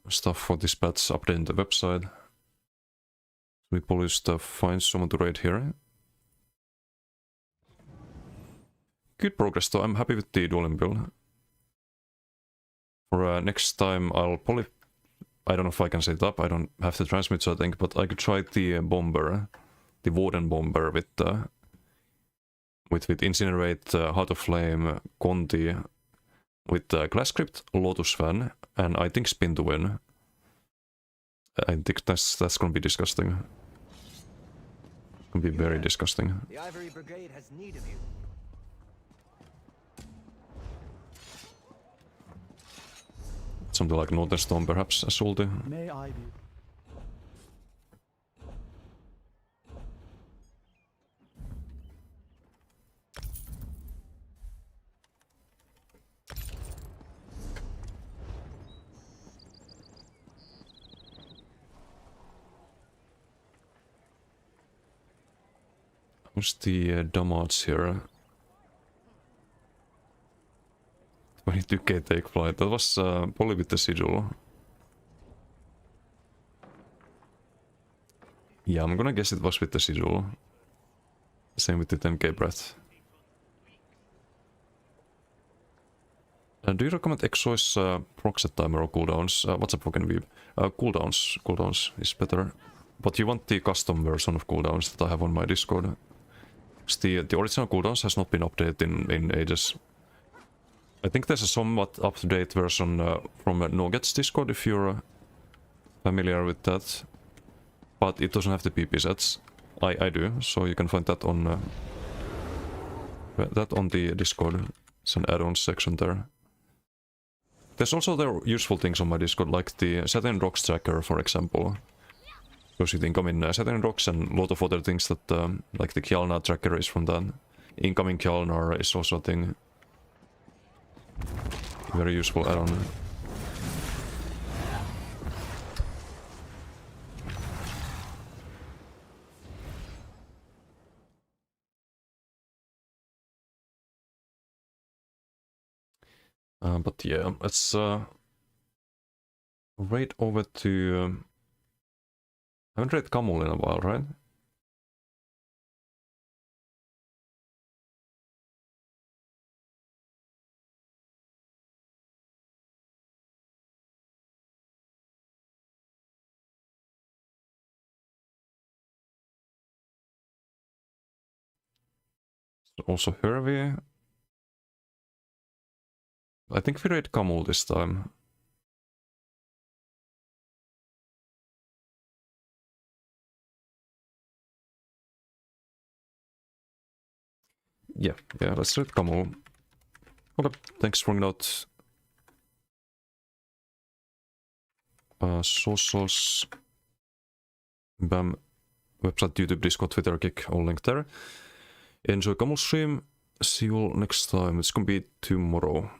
S1: stuff for this patch, updating the website. We probably just find someone to raid here. Good progress though, I'm happy with the dueling build. For next time I'll probably... I don't know if I can set it up, I don't have the transmit so I think, but I could try the bomber. The Warden bomber with Incinerate, Heart of Flame, Conti, with Glass Crypt, Lotus Fan, and I think Spin to win. I think that's gonna be disgusting. Gonna be very disgusting.
S2: The Ivory Brigade has need of you.
S1: Something like Northern Storm perhaps as ulti.
S2: May I be?
S1: What's the damage here? 22k take flight. That was probably with the sigil. Yeah, I'm gonna guess it was with the sigil. Same with the 10k breath. Do you recommend Exo's proxet timer or cooldowns? What's up, fucking Weeb? Cooldowns is better. But you want the custom version of cooldowns that I have on my Discord. The original cooldowns has not been updated in ages. I think there's a somewhat up-to-date version from Noget's Discord if you're familiar with that. But it doesn't have the PP sets. I do, so you can find that on the Discord. It's an add-ons section there. There's also other useful things on my Discord, like the Saturn Rocks tracker, for example. Because you incoming Saturn Rocks and a lot of other things that, like the Kjalnar tracker is from that. Incoming Kjalnar is also a thing. Very useful add-on. But yeah, let's raid over to... I haven't read Kamul in a while, right? Also Hervey. I think we raid Kamul this time. Yeah, let's raid Kamul. Okay, thanks for bringing out socials, BAM, website, YouTube, Discord, Twitter, Kick, all linked there. Enjoy Kamul stream. See you all next time. It's gonna be tomorrow.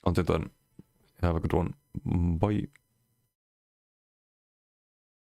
S1: Until then, have a good one. Bye.